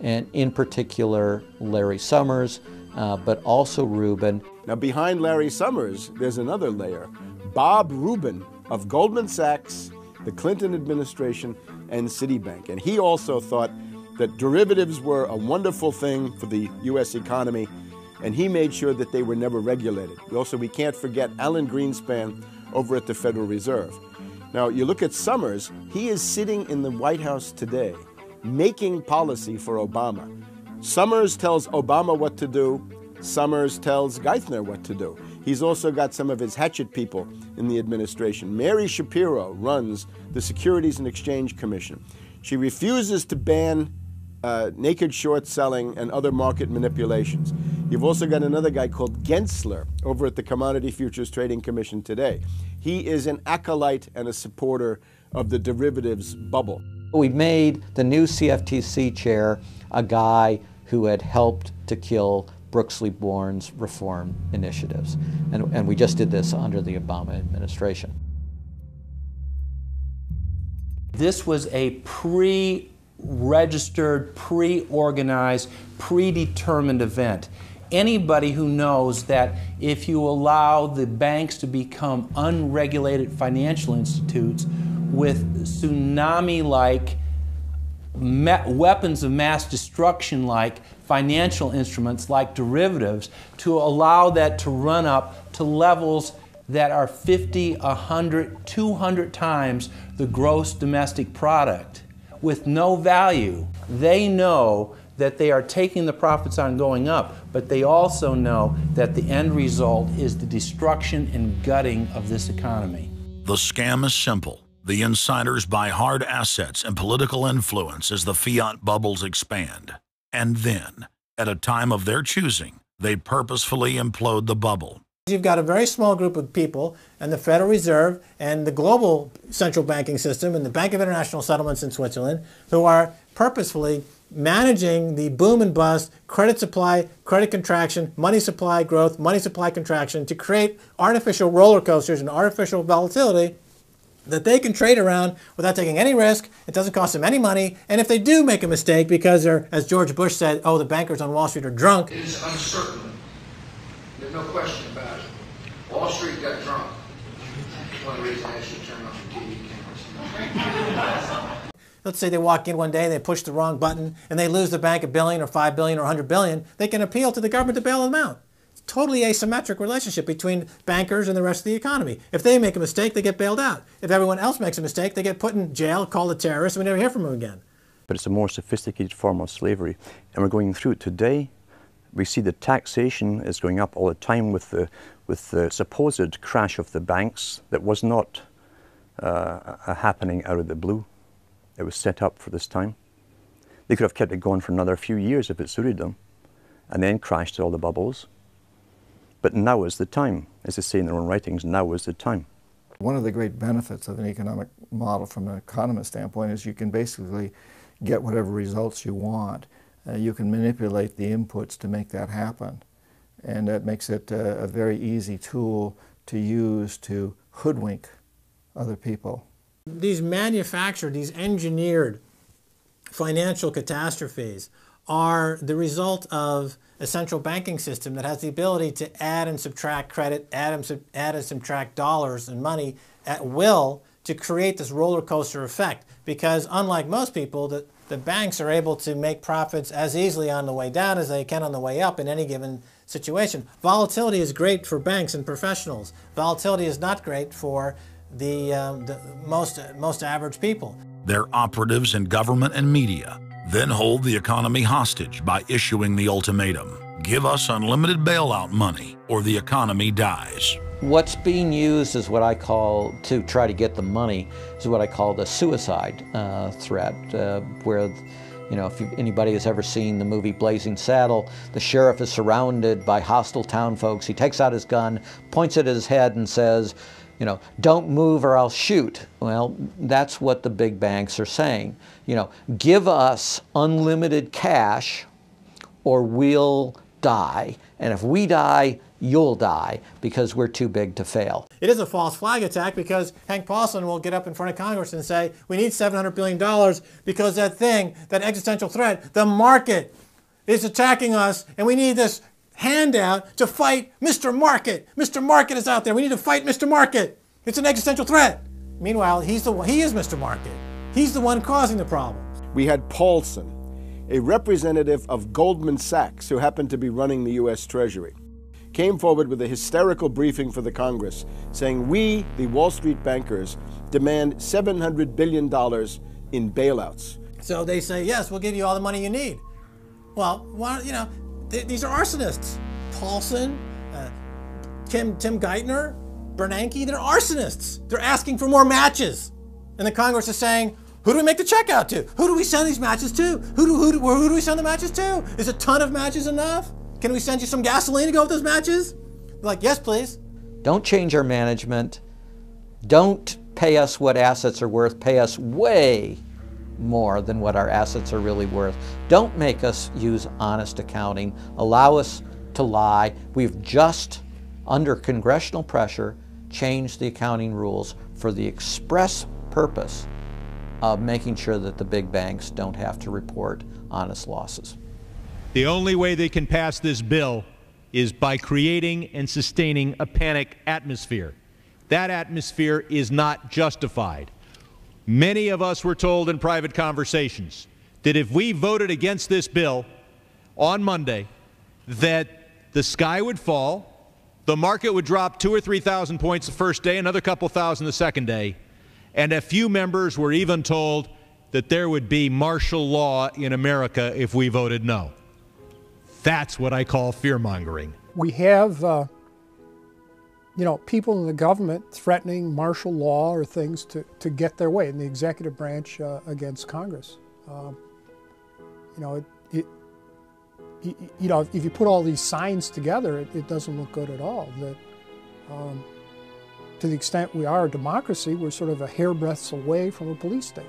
[SPEAKER 14] and in particular Larry Summers, but also Rubin.
[SPEAKER 2] Now behind Larry Summers, there's another layer. Bob Rubin of Goldman Sachs, the Clinton administration, and Citibank. And he also thought that derivatives were a wonderful thing for the U.S. economy, and he made sure that they were never regulated. Also, we can't forget Alan Greenspan over at the Federal Reserve. Now, you look at Summers, he is sitting in the White House today, making policy for Obama. Summers tells Obama what to do. Summers tells Geithner what to do. He's also got some of his hatchet people in the administration. Mary Shapiro runs the Securities and Exchange Commission. She refuses to ban naked short selling and other market manipulations. You've also got another guy called Gensler over at the Commodity Futures Trading Commission today. He is an acolyte and a supporter of the derivatives bubble.
[SPEAKER 14] We made the new CFTC chair a guy who had helped to kill Brooksley Born's reform initiatives. And we just did this under the Obama administration.
[SPEAKER 20] This was a pre-registered, pre-organized, predetermined event. Anybody who knows that if you allow the banks to become unregulated financial institutes with tsunami-like, weapons of mass destruction-like financial instruments like derivatives, to allow that to run up to levels that are 50, 100, 200 times the gross domestic product with no value. They know that they are taking the profits on going up, but they also know that the end result is the destruction and gutting of this economy.
[SPEAKER 1] The scam is simple. The insiders buy hard assets and political influence as the fiat bubbles expand. And then, at a time of their choosing, they purposefully implode the bubble.
[SPEAKER 10] You've got a very small group of people, and the Federal Reserve and the global central banking system and the Bank of International Settlements in Switzerland, who are purposefully managing the boom and bust, credit supply, credit contraction, money supply growth, money supply contraction to create artificial roller coasters and artificial volatility that they can trade around without taking any risk. It doesn't cost them any money. And if they do make a mistake because they're, as George Bush said, oh, the bankers on Wall Street are drunk.
[SPEAKER 7] It is uncertain. There's no question about it. Wall Street got drunk. That's one reason I should turn off the TV cameras.
[SPEAKER 10] Let's say they walk in one day, they push the wrong button, and they lose the bank $1 billion or $5 billion or $100 billion. They can appeal to the government to bail them out. It's a totally asymmetric relationship between bankers and the rest of the economy. If they make a mistake, they get bailed out. If everyone else makes a mistake, they get put in jail, called a terrorist, and we never hear from them again.
[SPEAKER 21] But it's a more sophisticated form of slavery, and we're going through it today. We see the taxation is going up all the time with the supposed crash of the banks that was not a happening out of the blue. It was set up for this time. They could have kept it going for another few years if it suited them, and then crashed all the bubbles. But now is the time. As they say in their own writings, now is the time.
[SPEAKER 6] One of the great benefits of an economic model from an economist standpoint is you can basically get whatever results you want. You can manipulate the inputs to make that happen. And that makes it a very easy tool to use to hoodwink other people.
[SPEAKER 10] These manufactured, these engineered financial catastrophes are the result of a central banking system that has the ability to add and subtract credit, add and subtract dollars and money at will to create this roller coaster effect. Because unlike most people, the banks are able to make profits as easily on the way down as they can on the way up in any given situation. Volatility is great for banks and professionals. Volatility is not great for the most average people.
[SPEAKER 1] Their operatives in government and media then hold the economy hostage by issuing the ultimatum: give us unlimited bailout money or the economy dies.
[SPEAKER 14] What's being used is what I call, to try to get the money, is what I call the suicide threat, where, you know, if anybody has ever seen the movie Blazing Saddle, the sheriff is surrounded by hostile town folks. He takes out his gun, points it at his head and says, you know, don't move or I'll shoot. Well, that's what the big banks are saying. You know, give us unlimited cash or we'll die. And if we die, you'll die because we're too big to fail.
[SPEAKER 10] It is a false flag attack because Hank Paulson will get up in front of Congress and say, we need $700 billion because that thing, that existential threat, the market is attacking us and we need this handout to fight Mr. Market. Mr. Market is out there. We need to fight Mr. Market. It's an existential threat. Meanwhile, he is Mr. Market. He's the one causing the problems.
[SPEAKER 2] We had Paulson, a representative of Goldman Sachs who happened to be running the U.S. Treasury, came forward with a hysterical briefing for the Congress saying, we, the Wall Street bankers, demand $700 billion in bailouts.
[SPEAKER 10] So they say, yes, we'll give you all the money you need. Well, you know, these are arsonists. Paulson, Tim Geithner, Bernanke, they're arsonists. They're asking for more matches. And the Congress is saying, who do we make the check out to? Who do we send these matches to? Who do we send the matches to? Is a ton of matches enough? Can we send you some gasoline to go with those matches? They're like, yes, please.
[SPEAKER 14] Don't change our management. Don't pay us what assets are worth. Pay us way more than what our assets are really worth. Don't make us use honest accounting. Allow us to lie. We've just, under congressional pressure, changed the accounting rules for the express purpose of making sure that the big banks don't have to report honest losses.
[SPEAKER 15] The only way they can pass this bill is by creating and sustaining a panic atmosphere. That atmosphere is not justified. Many of us were told in private conversations that if we voted against this bill on Monday, that the sky would fall, the market would drop 2,000 or 3,000 points the first day, another couple thousand the second day, and a few members were even told that there would be martial law in America if we voted no. That's what I call fear-mongering.
[SPEAKER 18] We have, you know, people in the government threatening martial law or things to get their way in the executive branch against Congress. You know, if you put all these signs together, it doesn't look good at all. That, to the extent we are a democracy, we're sort of a hairbreadth away from a police state.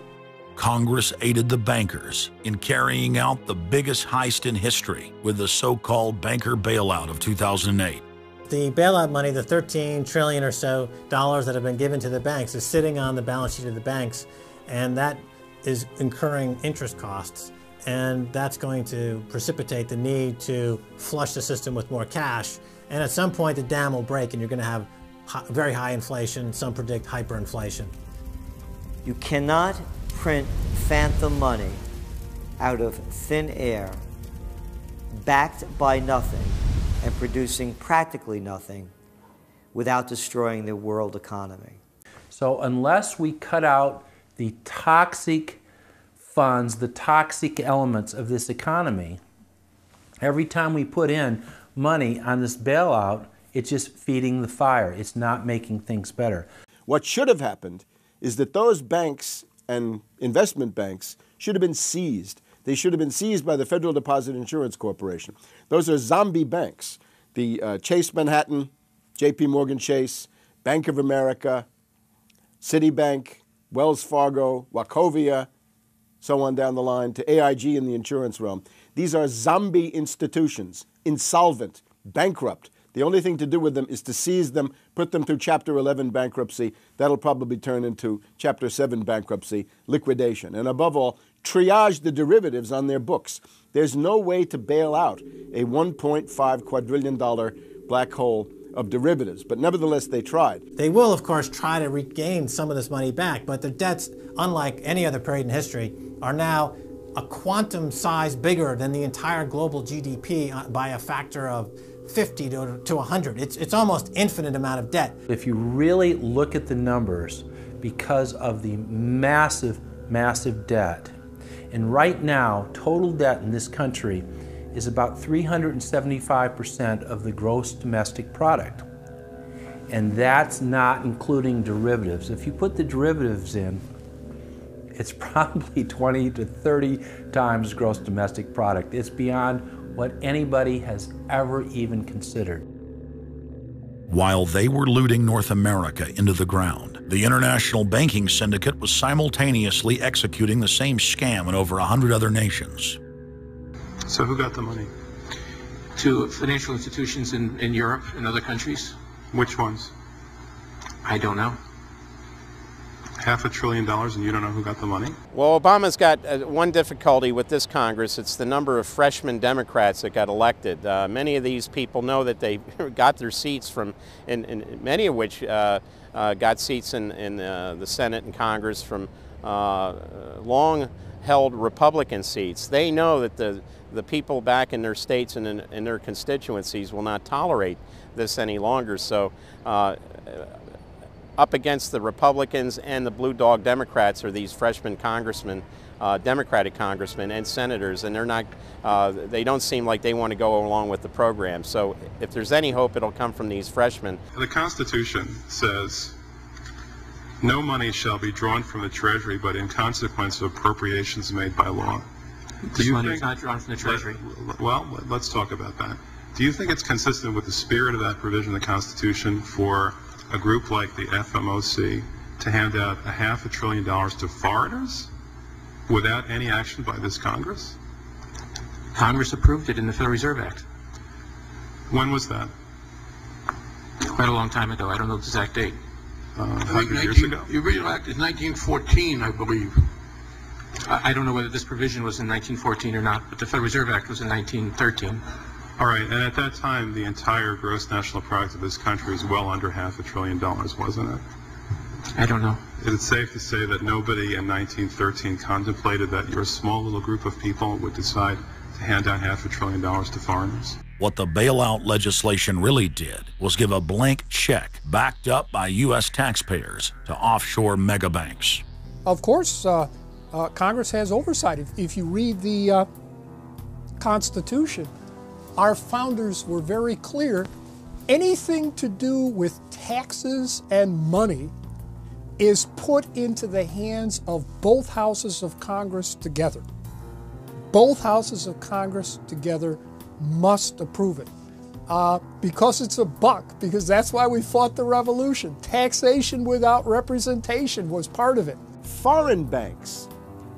[SPEAKER 1] Congress aided the bankers in carrying out the biggest heist in history with the so-called banker bailout of 2008.
[SPEAKER 10] The bailout money, the $13 trillion or so dollars that have been given to the banks, is sitting on the balance sheet of the banks, and that is incurring interest costs. And that's going to precipitate the need to flush the system with more cash. And at some point, the dam will break, and you're going to have very high inflation. Some predict hyperinflation.
[SPEAKER 16] You cannot print phantom money out of thin air, backed by nothing and producing practically nothing without destroying the world economy.
[SPEAKER 20] So unless we cut out the toxic funds, the toxic elements of this economy, every time we put in money on this bailout, it's just feeding the fire. It's not making things better.
[SPEAKER 2] What should have happened is that those banks and investment banks should have been seized. They should have been seized by the Federal Deposit Insurance Corporation. Those are zombie banks. The Chase Manhattan, JP Morgan Chase, Bank of America, Citibank, Wells Fargo, Wachovia, so on down the line, to AIG in the insurance realm. These are zombie institutions, insolvent, bankrupt. The only thing to do with them is to seize them, put them through Chapter 11 bankruptcy. That'll probably turn into Chapter 7 bankruptcy, liquidation. And above all, triage the derivatives on their books. There's no way to bail out a $1.5 quadrillion black hole of derivatives, but nevertheless they tried.
[SPEAKER 10] They will, of course, try to regain some of this money back, but their debts, unlike any other period in history, are now a quantum size bigger than the entire global GDP by a factor of 50 to 100. It's almost infinite amount of debt.
[SPEAKER 20] If you really look at the numbers, because of the massive, massive debt, and right now, total debt in this country is about 375% of the gross domestic product. And that's not including derivatives. If you put the derivatives in, it's probably 20 to 30 times gross domestic product. It's beyond what anybody has ever even considered.
[SPEAKER 1] While they were looting North America into the ground, the international banking syndicate was simultaneously executing the same scam in over 100 other nations.
[SPEAKER 13] So who got the money? To financial institutions in Europe and other countries.
[SPEAKER 12] Which ones?
[SPEAKER 13] I don't know.
[SPEAKER 12] $500 billion and you don't know who got the money?
[SPEAKER 19] Well, Obama's got one difficulty with this Congress. It's the number of freshman Democrats that got elected. Many of these people know that they got their seats from, and many of which got seats in the Senate and Congress from long-held Republican seats. They know that the people back in their states and in their constituencies will not tolerate this any longer. So up against the Republicans and the blue dog Democrats are these freshman congressmen, Democratic congressmen and senators, and they're not, they don't seem like they want to go along with the program. So if there's any hope, it'll come from these freshmen.
[SPEAKER 12] The Constitution says no money shall be drawn from the Treasury but in consequence of appropriations made by law.
[SPEAKER 13] This money is not drawn from the Treasury.
[SPEAKER 12] Well, let's talk about that. Do you think it's consistent with the spirit of that provision of the Constitution for a group like the FMOC to hand out $500 billion to foreigners without any action by this Congress?
[SPEAKER 13] Congress approved it in the Federal Reserve Act.
[SPEAKER 12] When was that?
[SPEAKER 13] Quite a long time ago. I don't know the exact date.
[SPEAKER 12] 100 years ago?
[SPEAKER 13] The original act is 1914, I believe. I don't know whether this provision was in 1914 or not, but the Federal Reserve Act was in 1913.
[SPEAKER 12] All right, and at that time, the entire gross national product of this country was well under $500 billion, wasn't it?
[SPEAKER 13] I don't know.
[SPEAKER 12] Is it safe to say that nobody in 1913 contemplated that your small little group of people would decide to hand out $500 billion to foreigners?
[SPEAKER 1] What the bailout legislation really did was give a blank check backed up by U.S. taxpayers to offshore megabanks.
[SPEAKER 18] Of course, Congress has oversight. If you read the Constitution, our founders were very clear. Anything to do with taxes and money is put into the hands of both houses of Congress together. Both houses of Congress together must approve it. Because it's a buck, because that's why we fought the revolution. Taxation without representation was part of it.
[SPEAKER 2] Foreign banks,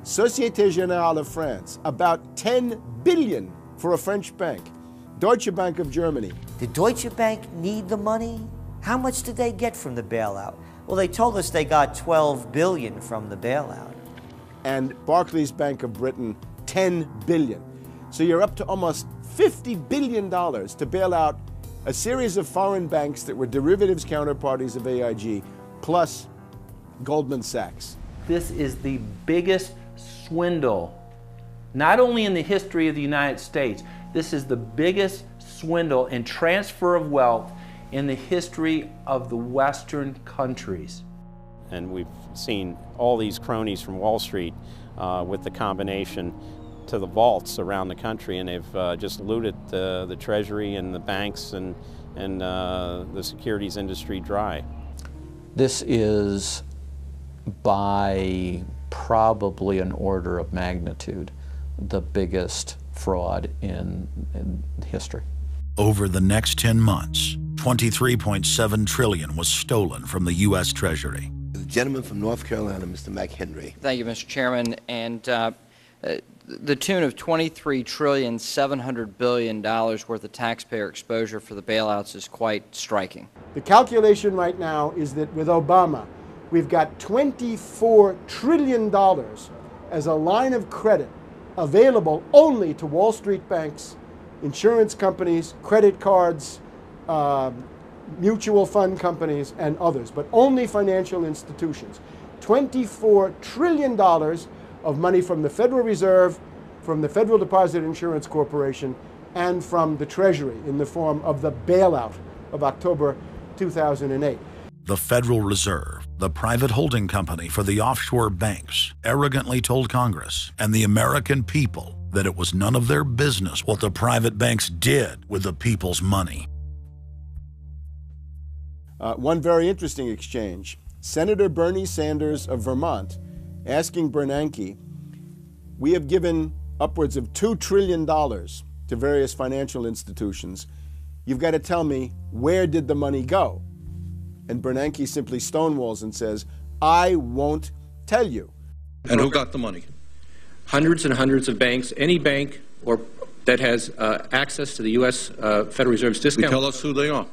[SPEAKER 2] Société Générale of France, about 10 billion for a French bank. Deutsche Bank of Germany.
[SPEAKER 16] Did Deutsche Bank need the money? How much did they get from the bailout? Well, they told us they got $12 billion from the bailout.
[SPEAKER 2] And Barclays Bank of Britain, $10 billion. So you're up to almost $50 billion to bail out a series of foreign banks that were derivatives counterparties of AIG, plus Goldman Sachs.
[SPEAKER 20] This is the biggest swindle, not only in the history of the United States, this is the biggest swindle and transfer of wealth in the history of the Western countries.
[SPEAKER 19] And we've seen all these cronies from Wall Street with the combination to the vaults around the country, and they've just looted the Treasury and the banks and the securities industry dry.
[SPEAKER 14] This is by probably an order of magnitude the biggest fraud in history.
[SPEAKER 1] Over the next 10 months, $23.7 trillion was stolen from the U.S. Treasury.
[SPEAKER 5] The gentleman from North Carolina, Mr. McHenry.
[SPEAKER 8] Thank you, Mr. Chairman. And the tune of $23.7 trillion worth of taxpayer exposure for the bailouts is quite striking.
[SPEAKER 2] The calculation right now is that with Obama, we've got $24 trillion as a line of credit available only to Wall Street banks, insurance companies, credit cards, mutual fund companies, and others, but only financial institutions. $24 trillion of money from the Federal Reserve, from the Federal Deposit Insurance Corporation, and from the Treasury in the form of the bailout of October 2008.
[SPEAKER 1] The Federal Reserve, the private holding company for the offshore banks, arrogantly told Congress and the American people that it was none of their business what the private banks did with the people's money.
[SPEAKER 2] One very interesting exchange. Senator Bernie Sanders of Vermont asking Bernanke, we have given upwards of $2 trillion to various financial institutions. You've got to tell me, where did the money go? And Bernanke simply stonewalls and says, I won't tell you.
[SPEAKER 3] And who got the money?
[SPEAKER 13] Hundreds and hundreds of banks. Any bank or that has access to the U.S. Federal Reserve's discount.
[SPEAKER 3] You tell us who they are.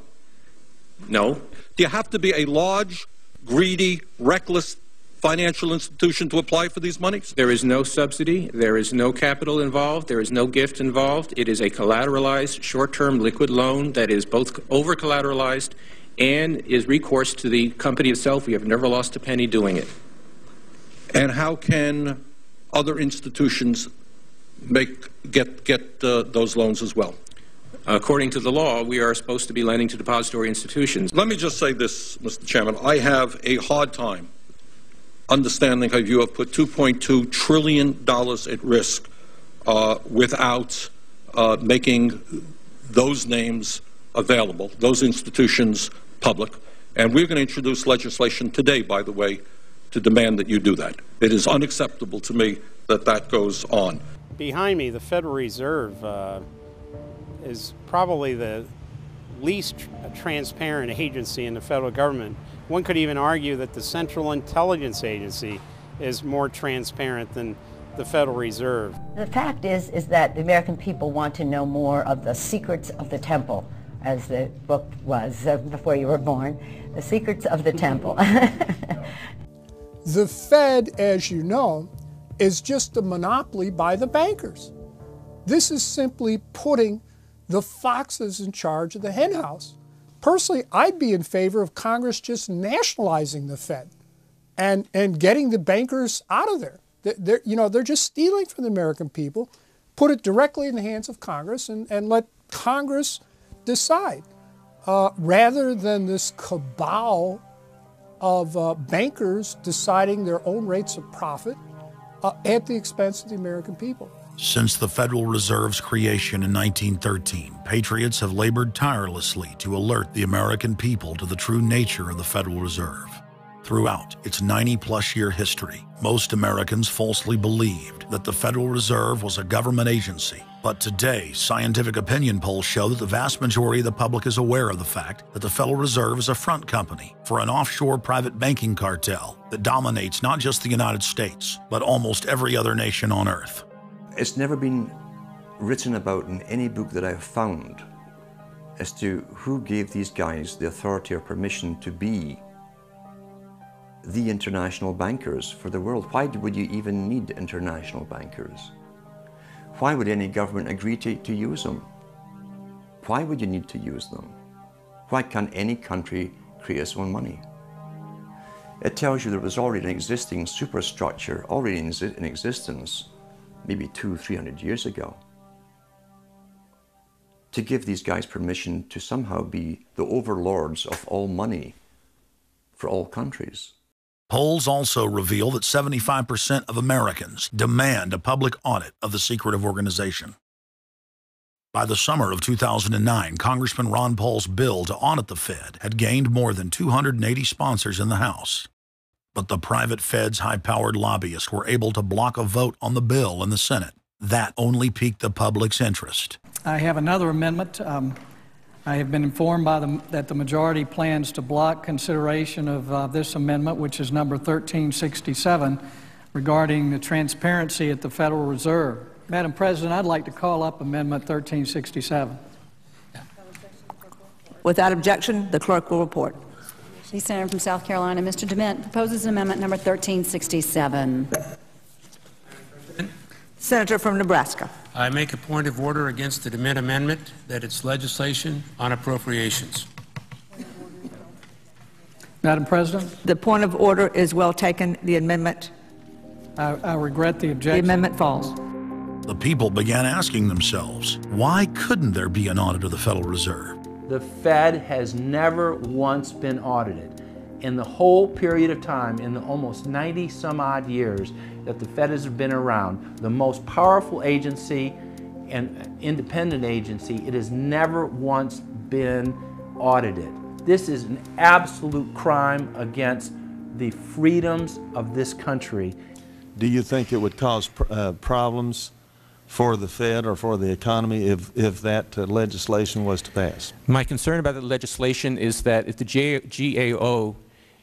[SPEAKER 13] No.
[SPEAKER 3] Do you have to be a large, greedy, reckless financial institution to apply for these monies?
[SPEAKER 13] There is no subsidy. There is no capital involved. There is no gift involved. It is a collateralized, short-term liquid loan that is both over-collateralized and is recourse to the company itself. We have never lost a penny doing it.
[SPEAKER 3] And how can other institutions get those loans as well?
[SPEAKER 13] According to the law, we are supposed to be lending to depository institutions.
[SPEAKER 3] Let me just say this, Mr. Chairman. I have a hard time understanding how you have put $2.2 trillion at risk without making those names available, those institutions public. And we're going to introduce legislation today, by the way, to demand that you do that. It is unacceptable to me that that goes on.
[SPEAKER 19] Behind me, the Federal Reserve is probably the least transparent agency in the federal government. One could even argue that the Central Intelligence Agency is more transparent than the Federal Reserve.
[SPEAKER 23] The fact is that the American people want to know more of the secrets of the temple, as the book was before you were born, The Secrets of the Temple.
[SPEAKER 18] The Fed, as you know, is just a monopoly by the bankers. This is simply putting the foxes in charge of the henhouse. Personally, I'd be in favor of Congress just nationalizing the Fed and getting the bankers out of there. They're just stealing from the American people. Put it directly in the hands of Congress and let Congress decide, rather than this cabal of bankers deciding their own rates of profit at the expense of the American people.
[SPEAKER 1] Since the Federal Reserve's creation in 1913, patriots have labored tirelessly to alert the American people to the true nature of the Federal Reserve. Throughout its 90-plus-year history, most Americans falsely believed that the Federal Reserve was a government agency. But today, scientific opinion polls show that the vast majority of the public is aware of the fact that the Federal Reserve is a front company for an offshore private banking cartel that dominates not just the United States, but almost every other nation on Earth.
[SPEAKER 21] It's never been written about in any book that I've found as to who gave these guys the authority or permission to be the international bankers for the world. Why would you even need international bankers? Why would any government agree to use them? Why would you need to use them? Why can't any country create its own money? It tells you there was already an existing superstructure, already in existence, maybe 200-300 years ago, to give these guys permission to somehow be the overlords of all money for all countries.
[SPEAKER 1] Polls also reveal that 75% of Americans demand a public audit of the secretive organization. By the summer of 2009, Congressman Ron Paul's bill to audit the Fed had gained more than 280 sponsors in the House. But the private Fed's high-powered lobbyists were able to block a vote on the bill in the Senate. That only piqued the public's interest.
[SPEAKER 4] I have another amendment. I have been informed that the majority plans to block consideration of this amendment, which is number 1367, regarding the transparency at the Federal Reserve. Madam President, I'd like to call up Amendment 1367.
[SPEAKER 9] Without objection, the clerk will report.
[SPEAKER 17] The Senator from South Carolina, Mr. DeMint, proposes amendment number 1367.
[SPEAKER 9] Senator from Nebraska.
[SPEAKER 24] I make a point of order against the DeMint amendment that it's legislation on appropriations.
[SPEAKER 4] Madam President?
[SPEAKER 9] The point of order is well taken. The amendment.
[SPEAKER 4] I regret the objection.
[SPEAKER 9] The amendment falls.
[SPEAKER 1] The people began asking themselves, why couldn't there be an audit of the Federal Reserve?
[SPEAKER 20] The Fed has never once been audited. In the whole period of time, in the almost 90 some odd years that the Fed has been around, the most powerful agency and independent agency, it has never once been audited. This is an absolute crime against the freedoms of this country.
[SPEAKER 25] Do you think it would cause problems for the Fed or for the economy if that legislation was to pass?
[SPEAKER 13] My concern about the legislation is that if the GAO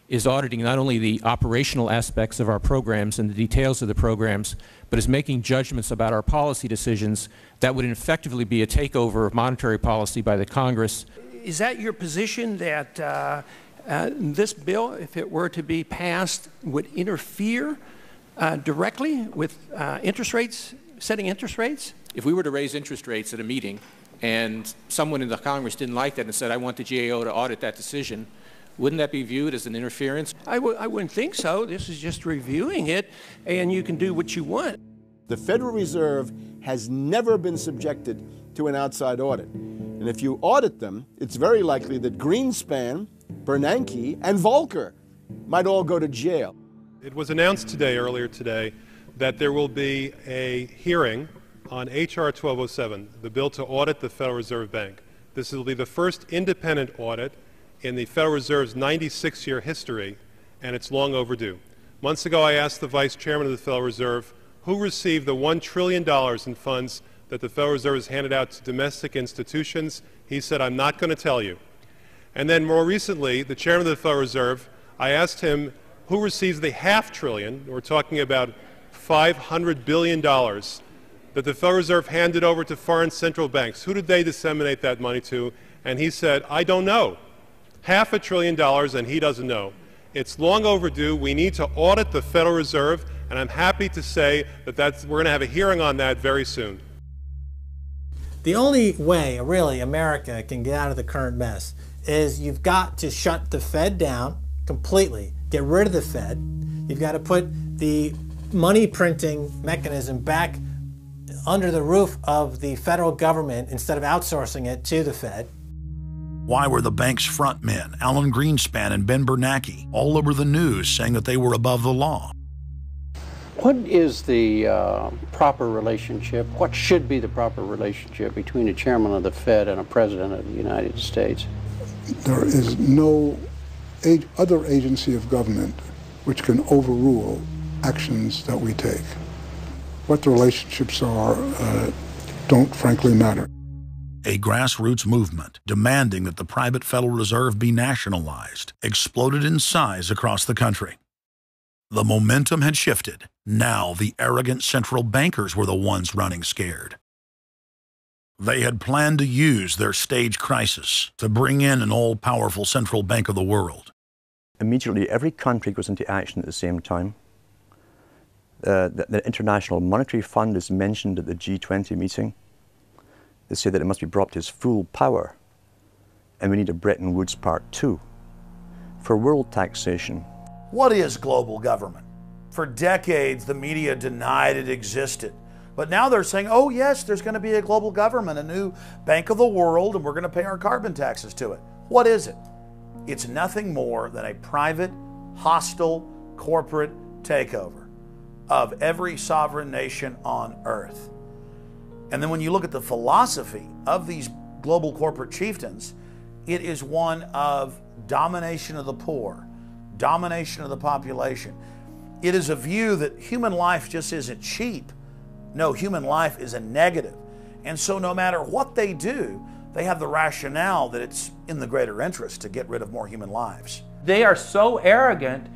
[SPEAKER 13] is auditing not only the operational aspects of our programs and the details of the programs, but is making judgments about our policy decisions, that would effectively be a takeover of monetary policy by the Congress.
[SPEAKER 26] Is that your position, that this bill, if it were to be passed, would interfere directly with interest rates, setting interest rates?
[SPEAKER 13] If we were to raise interest rates at a meeting and someone in the Congress didn't like that and said, I want the GAO to audit that decision, wouldn't that be viewed as an interference?
[SPEAKER 26] I wouldn't think so. This is just reviewing it, and you can do what you want.
[SPEAKER 2] The Federal Reserve has never been subjected to an outside audit. And if you audit them, it's very likely that Greenspan, Bernanke, and Volcker might all go to jail.
[SPEAKER 12] It was announced earlier today, that there will be a hearing on H.R. 1207, the bill to audit the Federal Reserve Bank. This will be the first independent audit in the Federal Reserve's 96-year history, and it's long overdue. Months ago, I asked the Vice Chairman of the Federal Reserve who received the $1 trillion in funds that the Federal Reserve has handed out to domestic institutions. He said, I'm not going to tell you. And then more recently, the Chairman of the Federal Reserve, I asked him who receives the $500 billion, we're talking about $500 billion, that the Federal Reserve handed over to foreign central banks. Who did they disseminate that money to? And he said, I don't know. $500 billion, and he doesn't know. It's long overdue. We need to audit the Federal Reserve, and I'm happy to say that we're going to have a hearing on that very soon.
[SPEAKER 10] The only way, really, America can get out of the current mess is you've got to shut the Fed down completely, get rid of the Fed. You've got to put the money printing mechanism back under the roof of the federal government instead of outsourcing it to the Fed.
[SPEAKER 1] Why were the bank's front men, Alan Greenspan and Ben Bernanke, all over the news saying that they were above the law?
[SPEAKER 27] What is the proper relationship, what should be the proper relationship between a chairman of the Fed and a president of the United States?
[SPEAKER 28] There is no other agency of government which can overrule actions that we take. What the relationships are don't frankly matter.
[SPEAKER 1] A grassroots movement demanding that the private Federal Reserve be nationalized exploded in size across the country. The momentum had shifted. Now the arrogant central bankers were the ones running scared. They had planned to use their stage crisis to bring in an all-powerful central bank of the world.
[SPEAKER 21] Immediately, every country goes into action at the same time. The International Monetary Fund is mentioned at the G20 meeting. They say that it must be brought to its full power, and we need a Bretton Woods Part 2 for world taxation.
[SPEAKER 22] What is global government? For decades, the media denied it existed. But now they're saying, oh yes, there's going to be a global government, a new bank of the world, and we're going to pay our carbon taxes to it. What is it? It's nothing more than a private, hostile, corporate takeover of every sovereign nation on earth. And then when you look at the philosophy of these global corporate chieftains, it is one of domination of the poor, domination of the population. It is a view that human life just isn't cheap. No, human life is a negative. And so no matter what they do, they have the rationale that it's in the greater interest to get rid of more human lives.
[SPEAKER 20] They are so arrogant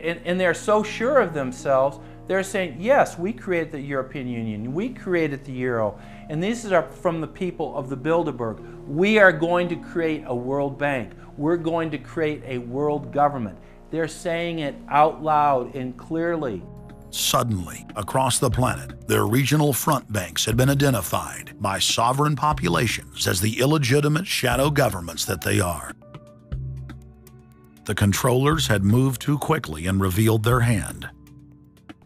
[SPEAKER 20] and they're so sure of themselves, they're saying, yes, we created the European Union, we created the Euro, and these are from the people of the Bilderberg. We are going to create a world bank. We're going to create a world government. They're saying it out loud and clearly.
[SPEAKER 1] Suddenly, across the planet, their regional front banks had been identified by sovereign populations as the illegitimate shadow governments that they are. The controllers had moved too quickly and revealed their hand.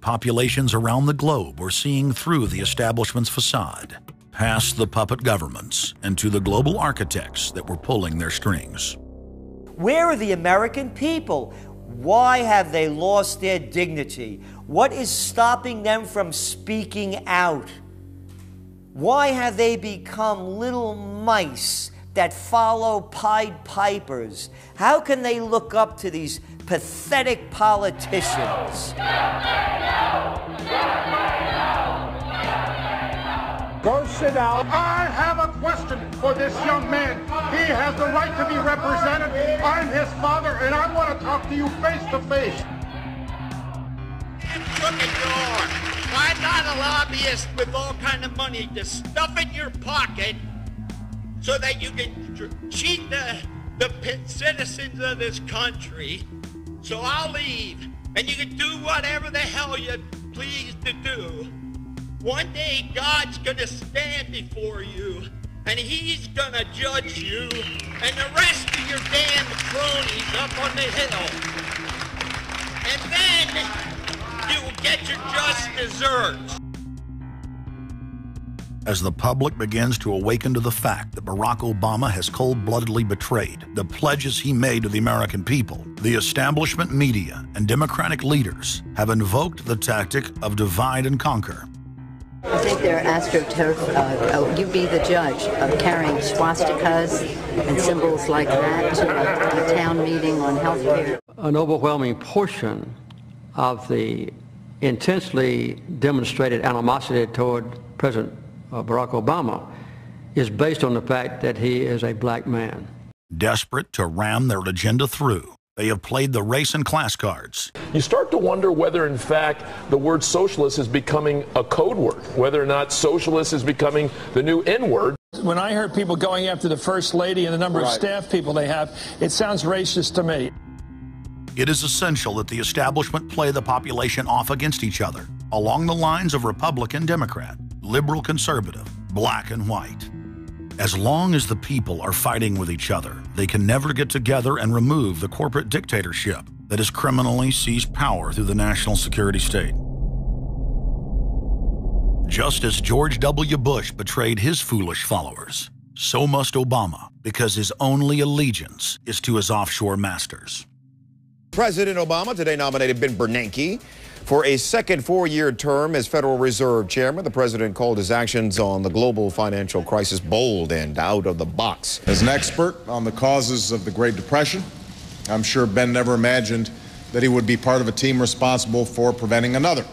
[SPEAKER 1] Populations around the globe were seeing through the establishment's facade, past the puppet governments, and to the global architects that were pulling their strings.
[SPEAKER 5] Where are the American people? Why have they lost their dignity? What is stopping them from speaking out? Why have they become little mice that follow Pied Pipers? How can they look up to these pathetic politicians?
[SPEAKER 6] Go sit down. I have a question for this young man. He has the right to be represented. I'm his father, and I want to talk to you face to face.
[SPEAKER 7] I'm not a lobbyist with all kind of money to stuff in your pocket so that you can cheat the citizens of this country. So I'll leave, and you can do whatever the hell you please to do. One day God's gonna stand before you, and he's gonna judge you and the rest of your damn cronies up on the hill. And then you will get your just desserts.
[SPEAKER 1] As the public begins to awaken to the fact that Barack Obama has cold-bloodedly betrayed the pledges he made to the American people, the establishment media and Democratic leaders have invoked the tactic of divide and conquer.
[SPEAKER 23] I think they're astroturf. You be the judge of carrying swastikas and symbols like that to a town meeting on health care.
[SPEAKER 27] An overwhelming portion of the intensely demonstrated animosity toward President Barack Obama is based on the fact that he is a black man.
[SPEAKER 1] Desperate to ram their agenda through, they have played the race and class cards.
[SPEAKER 8] You start to wonder whether, in fact, the word socialist is becoming a code word, whether or not socialist is becoming the new N-word.
[SPEAKER 26] When I heard people going after the First Lady and the number of staff people they have, it sounds racist to me.
[SPEAKER 1] It is essential that the establishment play the population off against each other, along the lines of Republican, Democrat, liberal, conservative, black and white. As long as the people are fighting with each other, they can never get together and remove the corporate dictatorship that has criminally seized power through the national security state. Just as George W. Bush betrayed his foolish followers, so must Obama, because his only allegiance is to his offshore masters.
[SPEAKER 11] President Obama today nominated Ben Bernanke for a second four-year term as Federal Reserve Chairman. The president called his actions on the global financial crisis bold and out of the box.
[SPEAKER 14] As an expert on the causes of the Great Depression, I'm sure Ben never imagined that he would be part of a team responsible for preventing another.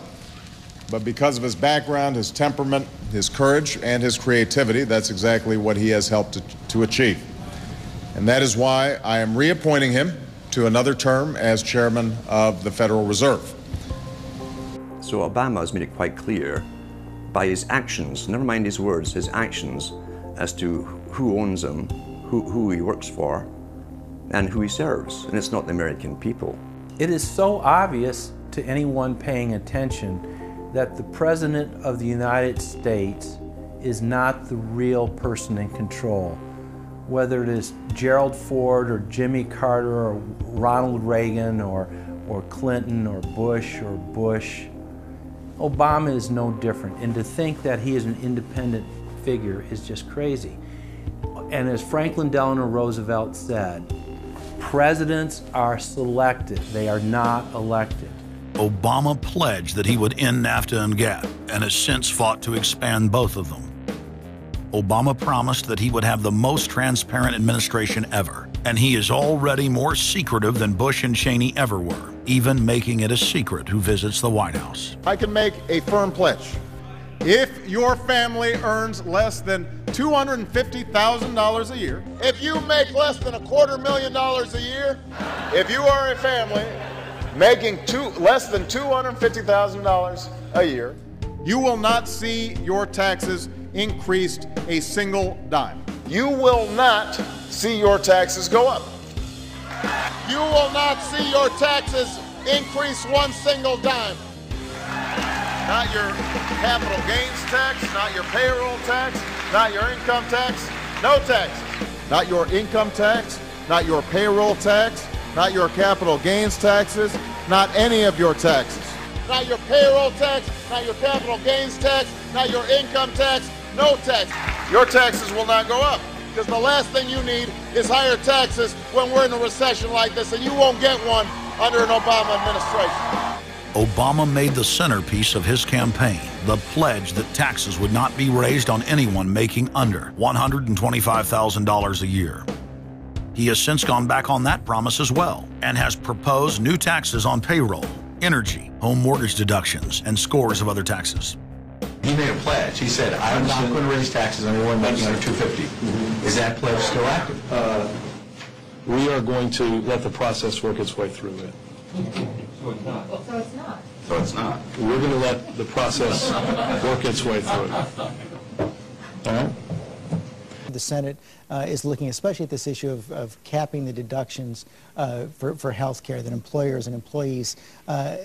[SPEAKER 14] But because of his background, his temperament, his courage, and his creativity, that's exactly what he has helped to achieve. And that is why I am reappointing him to another term as chairman of the Federal Reserve.
[SPEAKER 21] So Obama has made it quite clear by his actions, never mind his words, his actions, as to who owns him, who he works for, and who he serves. And it's not the American people.
[SPEAKER 20] It is so obvious to anyone paying attention that the President of the United States is not the real person in control. Whether it is Gerald Ford or Jimmy Carter or Ronald Reagan or Clinton or Bush, Obama is no different. And to think that he is an independent figure is just crazy. And as Franklin Delano Roosevelt said, presidents are selected, they are not elected.
[SPEAKER 1] Obama pledged that he would end NAFTA and GATT, and has since fought to expand both of them. Obama promised that he would have the most transparent administration ever, and he is already more secretive than Bush and Cheney ever were, even making it a secret who visits the White House.
[SPEAKER 14] I can make a firm pledge. If your family earns less than $250,000 a year,
[SPEAKER 6] If you make less than $250,000 a year,
[SPEAKER 14] if you are a family making less than $250,000 a year, you will not see your taxes increased a single dime.
[SPEAKER 6] you will not see your taxes go up. You will not see your taxes increase one single dime.
[SPEAKER 14] Not your capital gains tax, not your payroll tax, not your income tax, no taxes. Not your income tax, not your payroll tax, not your capital gains taxes, not any of your taxes.
[SPEAKER 6] Not your payroll tax, not your capital gains tax, not your income tax, no tax.
[SPEAKER 14] Your taxes will not go up.
[SPEAKER 6] Because the last thing you need is higher taxes when we're in a recession like this, and you won't get one under an Obama administration.
[SPEAKER 1] Obama made the centerpiece of his campaign the pledge that taxes would not be raised on anyone making under $125,000 a year. He has since gone back on that promise as well and has proposed new taxes on payroll, energy, home mortgage deductions, and scores of other taxes.
[SPEAKER 3] He made a pledge. He said, I'm not going to raise taxes on anyone making under $250,000. Is that pledge still active?
[SPEAKER 8] We are going to let the process work its way through it.
[SPEAKER 3] So it's not. So it's not. So it's not.
[SPEAKER 8] We're going to let the process work its way through it. All right?
[SPEAKER 4] The Senate is looking especially at this issue of capping the deductions for health care that employers and employees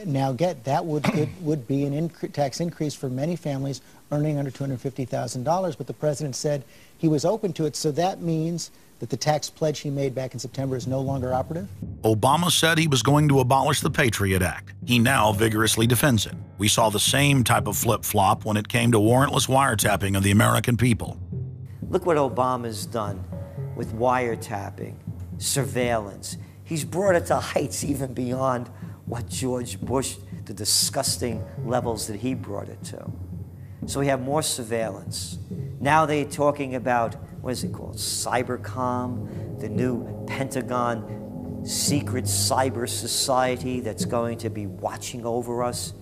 [SPEAKER 4] now get. That would be an tax increase for many families earning under $250,000, but the president said he was open to it, so that means that the tax pledge he made back in September is no longer operative?
[SPEAKER 1] Obama said he was going to abolish the Patriot Act. He now vigorously defends it. We saw the same type of flip-flop when it came to warrantless wiretapping of the American people.
[SPEAKER 5] Look what Obama's done with wiretapping, surveillance. He's brought it to heights even beyond what George Bush, the disgusting levels that he brought it to. So we have more surveillance. Now they're talking about, what is it called, Cybercom, the new Pentagon secret cyber society that's going to be watching over us.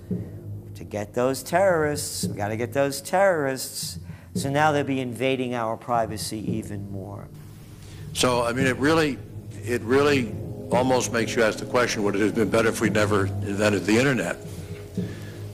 [SPEAKER 5] To get those terrorists, we got to get those terrorists. So now they'll be invading our privacy even more.
[SPEAKER 3] So, I mean, it really almost makes you ask the question, would it have been better if we never invented the internet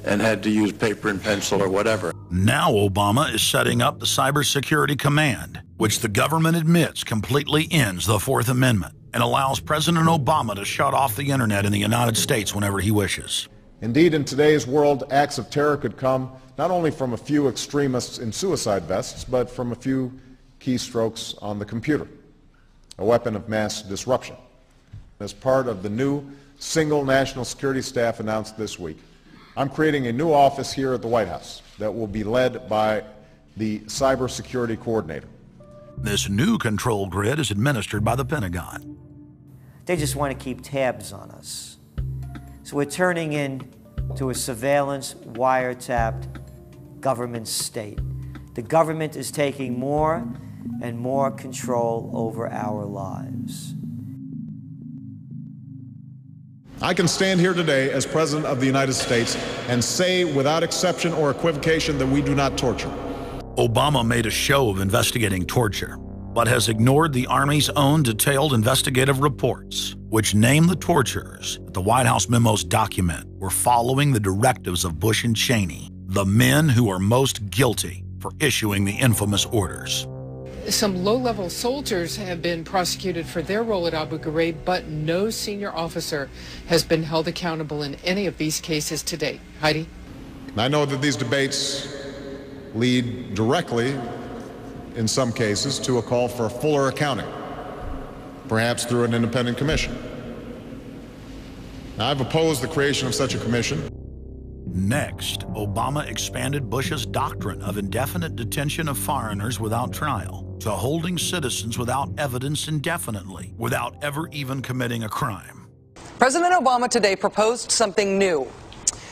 [SPEAKER 3] and had to use paper and pencil or whatever?
[SPEAKER 1] Now Obama is setting up the Cybersecurity Command, which the government admits completely ends the Fourth Amendment and allows President Obama to shut off the internet in the United States whenever he wishes.
[SPEAKER 14] Indeed, in today's world, acts of terror could come not only from a few extremists in suicide vests, but from a few keystrokes on the computer, a weapon of mass disruption. As part of the new single national security staff announced this week, I'm creating a new office here at the White House that will be led by the cybersecurity coordinator.
[SPEAKER 1] This new control grid is administered by the Pentagon.
[SPEAKER 5] They just want to keep tabs on us. So we're turning into a surveillance, wiretapped government state. The government is taking more and more control over our lives.
[SPEAKER 14] I can stand here today as President of the United States and say without exception or equivocation that we do not torture.
[SPEAKER 1] Obama made a show of investigating torture, but has ignored the Army's own detailed investigative reports, which name the torturers that the White House memos document were following the directives of Bush and Cheney, the men who are most guilty for issuing the infamous orders.
[SPEAKER 15] Some low-level soldiers have been prosecuted for their role at Abu Ghraib, but no senior officer has been held accountable in any of these cases to date. Heidi?
[SPEAKER 14] I know that these debates lead directly, in some cases, to a call for fuller accounting, perhaps through an independent commission. Now, I've opposed the creation of such a commission.
[SPEAKER 1] Next, Obama expanded Bush's doctrine of indefinite detention of foreigners without trial to holding citizens without evidence indefinitely, without ever even committing a crime.
[SPEAKER 16] President Obama today proposed something new,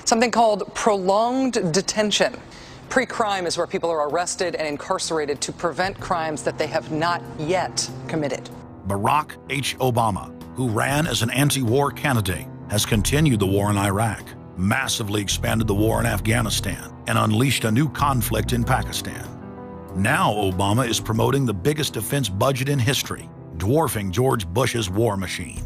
[SPEAKER 16] something called prolonged detention.
[SPEAKER 9] Pre-crime is where people are arrested and incarcerated to prevent crimes that they have not yet committed.
[SPEAKER 1] Barack H. Obama, who ran as an anti-war candidate, has continued the war in Iraq, massively expanded the war in Afghanistan, and unleashed a new conflict in Pakistan. Now Obama is promoting the biggest defense budget in history, dwarfing George Bush's war machine.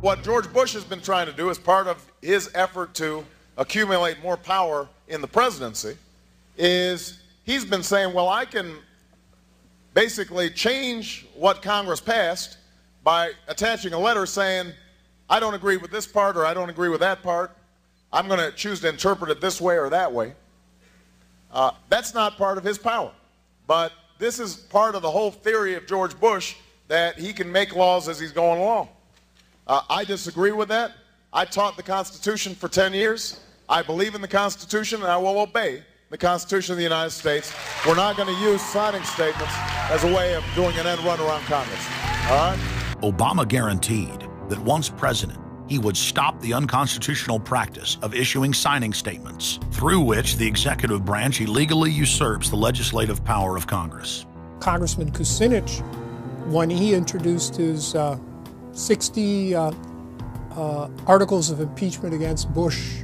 [SPEAKER 13] What George Bush has been trying to do as part of his effort to accumulate more power in the presidency is he's been saying, well, I can basically change what Congress passed by attaching a letter saying, I don't agree with this part or I don't agree with that part. I'm going to choose to interpret it this way or that way. That's not part of his power. But this is part of the whole theory of George Bush, that he can make laws as he's going along. I disagree with that. I taught the Constitution for 10 years. I believe in the Constitution, and I will obey the Constitution of the United States. We're not going to use signing statements as a way of doing an end run around Congress. All right?
[SPEAKER 1] Obama guaranteed that once president, he would stop the unconstitutional practice of issuing signing statements, through which the executive branch illegally usurps the legislative power of Congress.
[SPEAKER 16] Congressman Kucinich, when he introduced his 60 articles of impeachment against Bush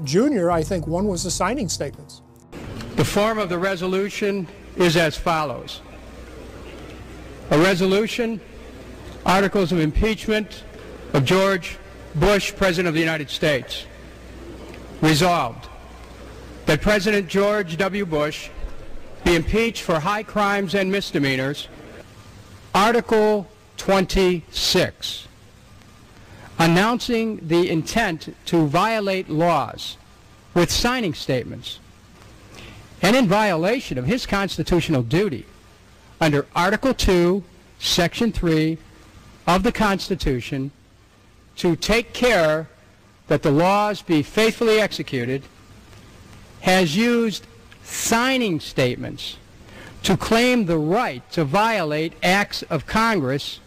[SPEAKER 16] Jr., I think one was the signing statements.
[SPEAKER 26] The form of the resolution is as follows. A resolution, articles of impeachment of George Bush, President of the United States. Resolved, that President George W. Bush be impeached for high crimes and misdemeanors. Article 26, announcing the intent to violate laws with signing statements, and in violation of his constitutional duty under Article 2, Section 3 of the Constitution, to take care that the laws be faithfully executed, has used signing statements to claim the right to violate acts of Congress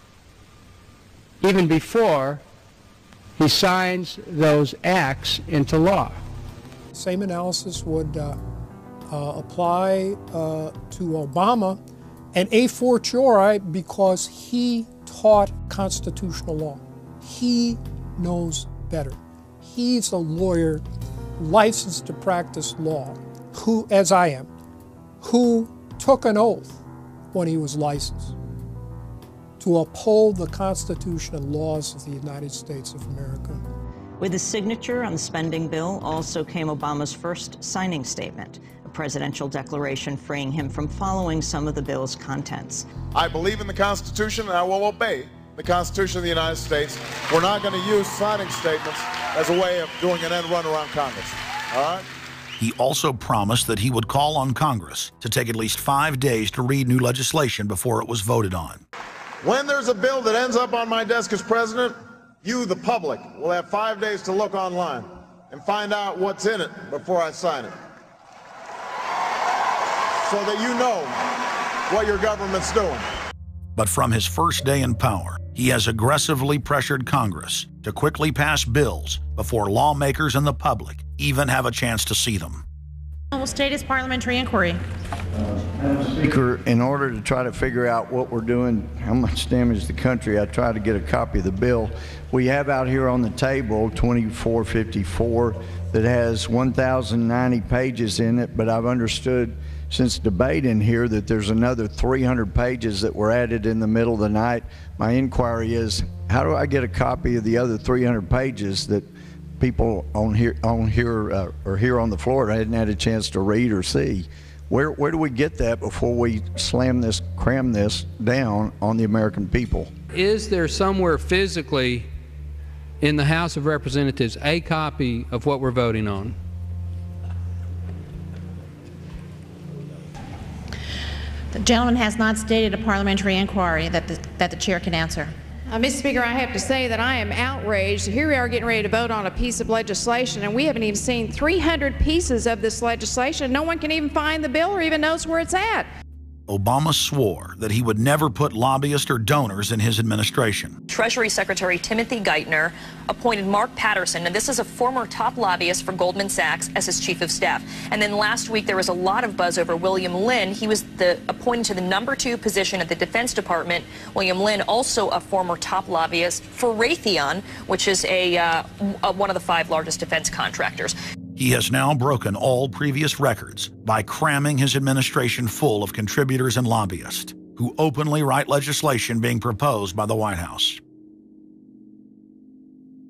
[SPEAKER 26] even before he signs those acts into law.
[SPEAKER 16] Same analysis would apply to Obama, and a fortiori because he taught constitutional law. He knows better. He's a lawyer licensed to practice law, who, as I am, who took an oath when he was licensed to uphold the Constitution and laws of the United States of America.
[SPEAKER 17] With his signature on the spending bill also came Obama's first signing statement, a presidential declaration freeing him from following some of the bill's contents.
[SPEAKER 13] I believe in the Constitution, and I will obey the Constitution of the United States. We're not going to use signing statements as a way of doing an end run around Congress. All right?
[SPEAKER 1] He also promised that he would call on Congress to take at least 5 days to read new legislation before it was voted on.
[SPEAKER 13] When there's a bill that ends up on my desk as president, you, the public, will have 5 days to look online and find out what's in it before I sign it, so that you know what your government's doing.
[SPEAKER 1] But from his first day in power, he has aggressively pressured Congress to quickly pass bills before lawmakers and the public even have a chance to see them.
[SPEAKER 18] Will state his parliamentary inquiry.
[SPEAKER 19] Speaker, in order to try to figure out what we're doing, how much damage to the country, I tried to get a copy of the bill. We have out here on the table 2454 that has 1,090 pages in it, but I've understood since debate in here that there's another 300 pages that were added in the middle of the night. My inquiry is, how do I get a copy of the other 300 pages that people on here or here on the floor hadn't had a chance to read or see? Where do we get that before we cram this down on the American people?
[SPEAKER 27] Is there somewhere physically in the House of Representatives a copy of what we're voting on?
[SPEAKER 18] The gentleman has not stated a parliamentary inquiry that the chair can answer.
[SPEAKER 24] Mr. Speaker, I have to say that I am outraged. Here we are getting ready to vote on a piece of legislation, and we haven't even seen 300 pieces of this legislation. No one can even find the bill or even knows where it's at.
[SPEAKER 1] Obama swore that he would never put lobbyists or donors in his administration.
[SPEAKER 2] Treasury Secretary Timothy Geithner appointed Mark Patterson, and this is a former top lobbyist for Goldman Sachs, as his chief of staff. And then last week there was a lot of buzz over William Lynn. He was appointed to the #2 position at the Defense Department. William Lynn, also a former top lobbyist for Raytheon, which is one of the 5 largest defense contractors.
[SPEAKER 1] He has now broken all previous records by cramming his administration full of contributors and lobbyists who openly write legislation being proposed by the White House.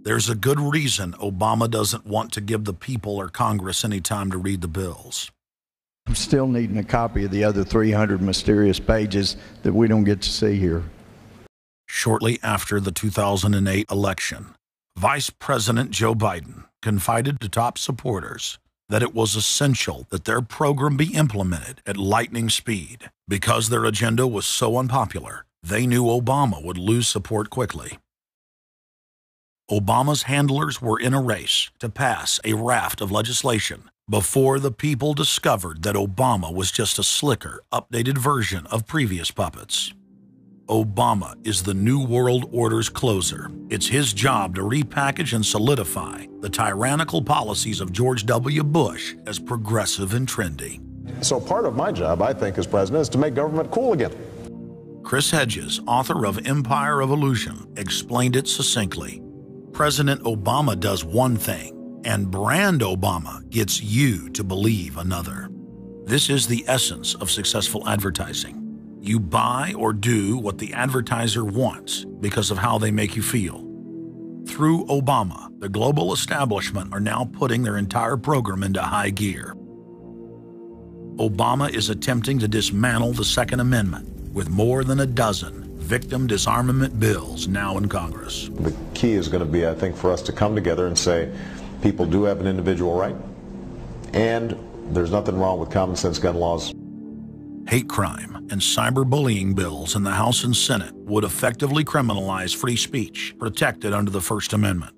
[SPEAKER 1] There's a good reason Obama doesn't want to give the people or Congress any time to read the bills.
[SPEAKER 19] I'm still needing a copy of the other 300 mysterious pages that we don't get to see here.
[SPEAKER 1] Shortly after the 2008 election, Vice President Joe Biden confided to top supporters that it was essential that their program be implemented at lightning speed. Because their agenda was so unpopular, they knew Obama would lose support quickly. Obama's handlers were in a race to pass a raft of legislation before the people discovered that Obama was just a slicker, updated version of previous puppets. Obama is the New World Order's closer. It's his job to repackage and solidify the tyrannical policies of George W. Bush as progressive and trendy.
[SPEAKER 7] So part of my job, I think, as president, is to make government cool again.
[SPEAKER 1] Chris Hedges, author of Empire of Illusion, explained it succinctly. President Obama does one thing, and brand Obama gets you to believe another. This is the essence of successful advertising. You buy or do what the advertiser wants because of how they make you feel. Through Obama, the global establishment are now putting their entire program into high gear. Obama is attempting to dismantle the Second Amendment with more than a dozen victim disarmament bills now in Congress.
[SPEAKER 7] The key is going to be, I think, for us to come together and say people do have an individual right, and there's nothing wrong with common sense gun laws.
[SPEAKER 1] Hate crime and cyberbullying bills in the House and Senate would effectively criminalize free speech protected under the First Amendment.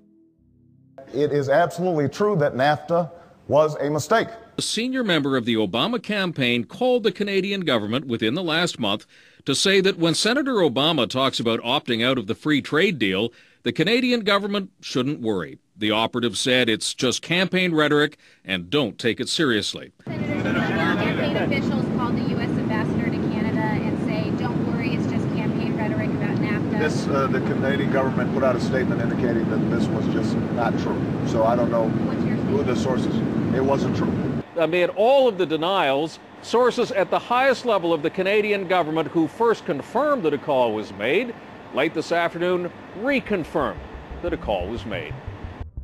[SPEAKER 7] It is absolutely true that NAFTA was a mistake.
[SPEAKER 10] A senior member of the Obama campaign called the Canadian government within the last month to say that when Senator Obama talks about opting out of the free trade deal, the Canadian government shouldn't worry. The operative said it's just campaign rhetoric and don't take it seriously.
[SPEAKER 12] Campaign officials called the U.S. ambassador to Canada and say, don't worry, it's just campaign rhetoric about NAFTA.
[SPEAKER 7] The Canadian government put out a statement indicating that this was just not true. So I don't know who the sources. It wasn't true.
[SPEAKER 10] Amid all of the denials, sources at the highest level of the Canadian government who first confirmed that a call was made, late this afternoon reconfirmed that a call was made.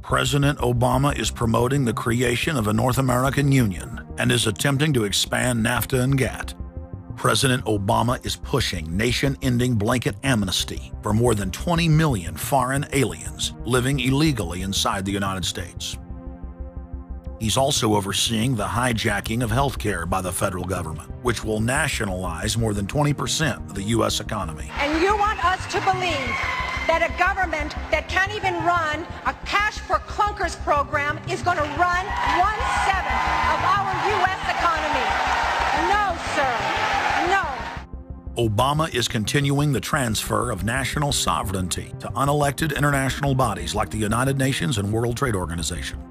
[SPEAKER 1] President Obama is promoting the creation of a North American Union and is attempting to expand NAFTA and GATT. President Obama is pushing nation-ending blanket amnesty for more than 20 million foreign aliens living illegally inside the United States. He's also overseeing the hijacking of health care by the federal government, which will nationalize more than 20% of the U.S. economy.
[SPEAKER 22] And you want us to believe that a government that can't even run a cash for clunkers program is going to run 1/7 of our U.S. economy. No, sir. No.
[SPEAKER 1] Obama is continuing the transfer of national sovereignty to unelected international bodies like the United Nations and World Trade Organization.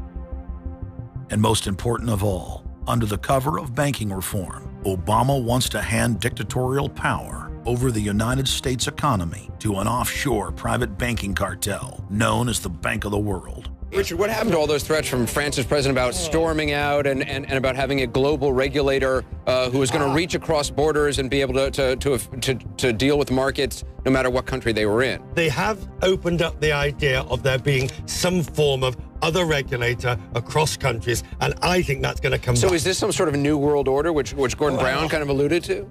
[SPEAKER 1] And most important of all, under the cover of banking reform, Obama wants to hand dictatorial power over the United States economy to an offshore private banking cartel known as the Bank of the World.
[SPEAKER 23] Richard, what happened to all those threats from France's president about storming out and about having a global regulator who was going to reach across borders and be able to deal with markets no matter what country they were in?
[SPEAKER 25] They have opened up the idea of there being some form of other regulator across countries, and I think that's going to come back.
[SPEAKER 23] So is this some sort of new world order, which Gordon Brown kind of alluded to?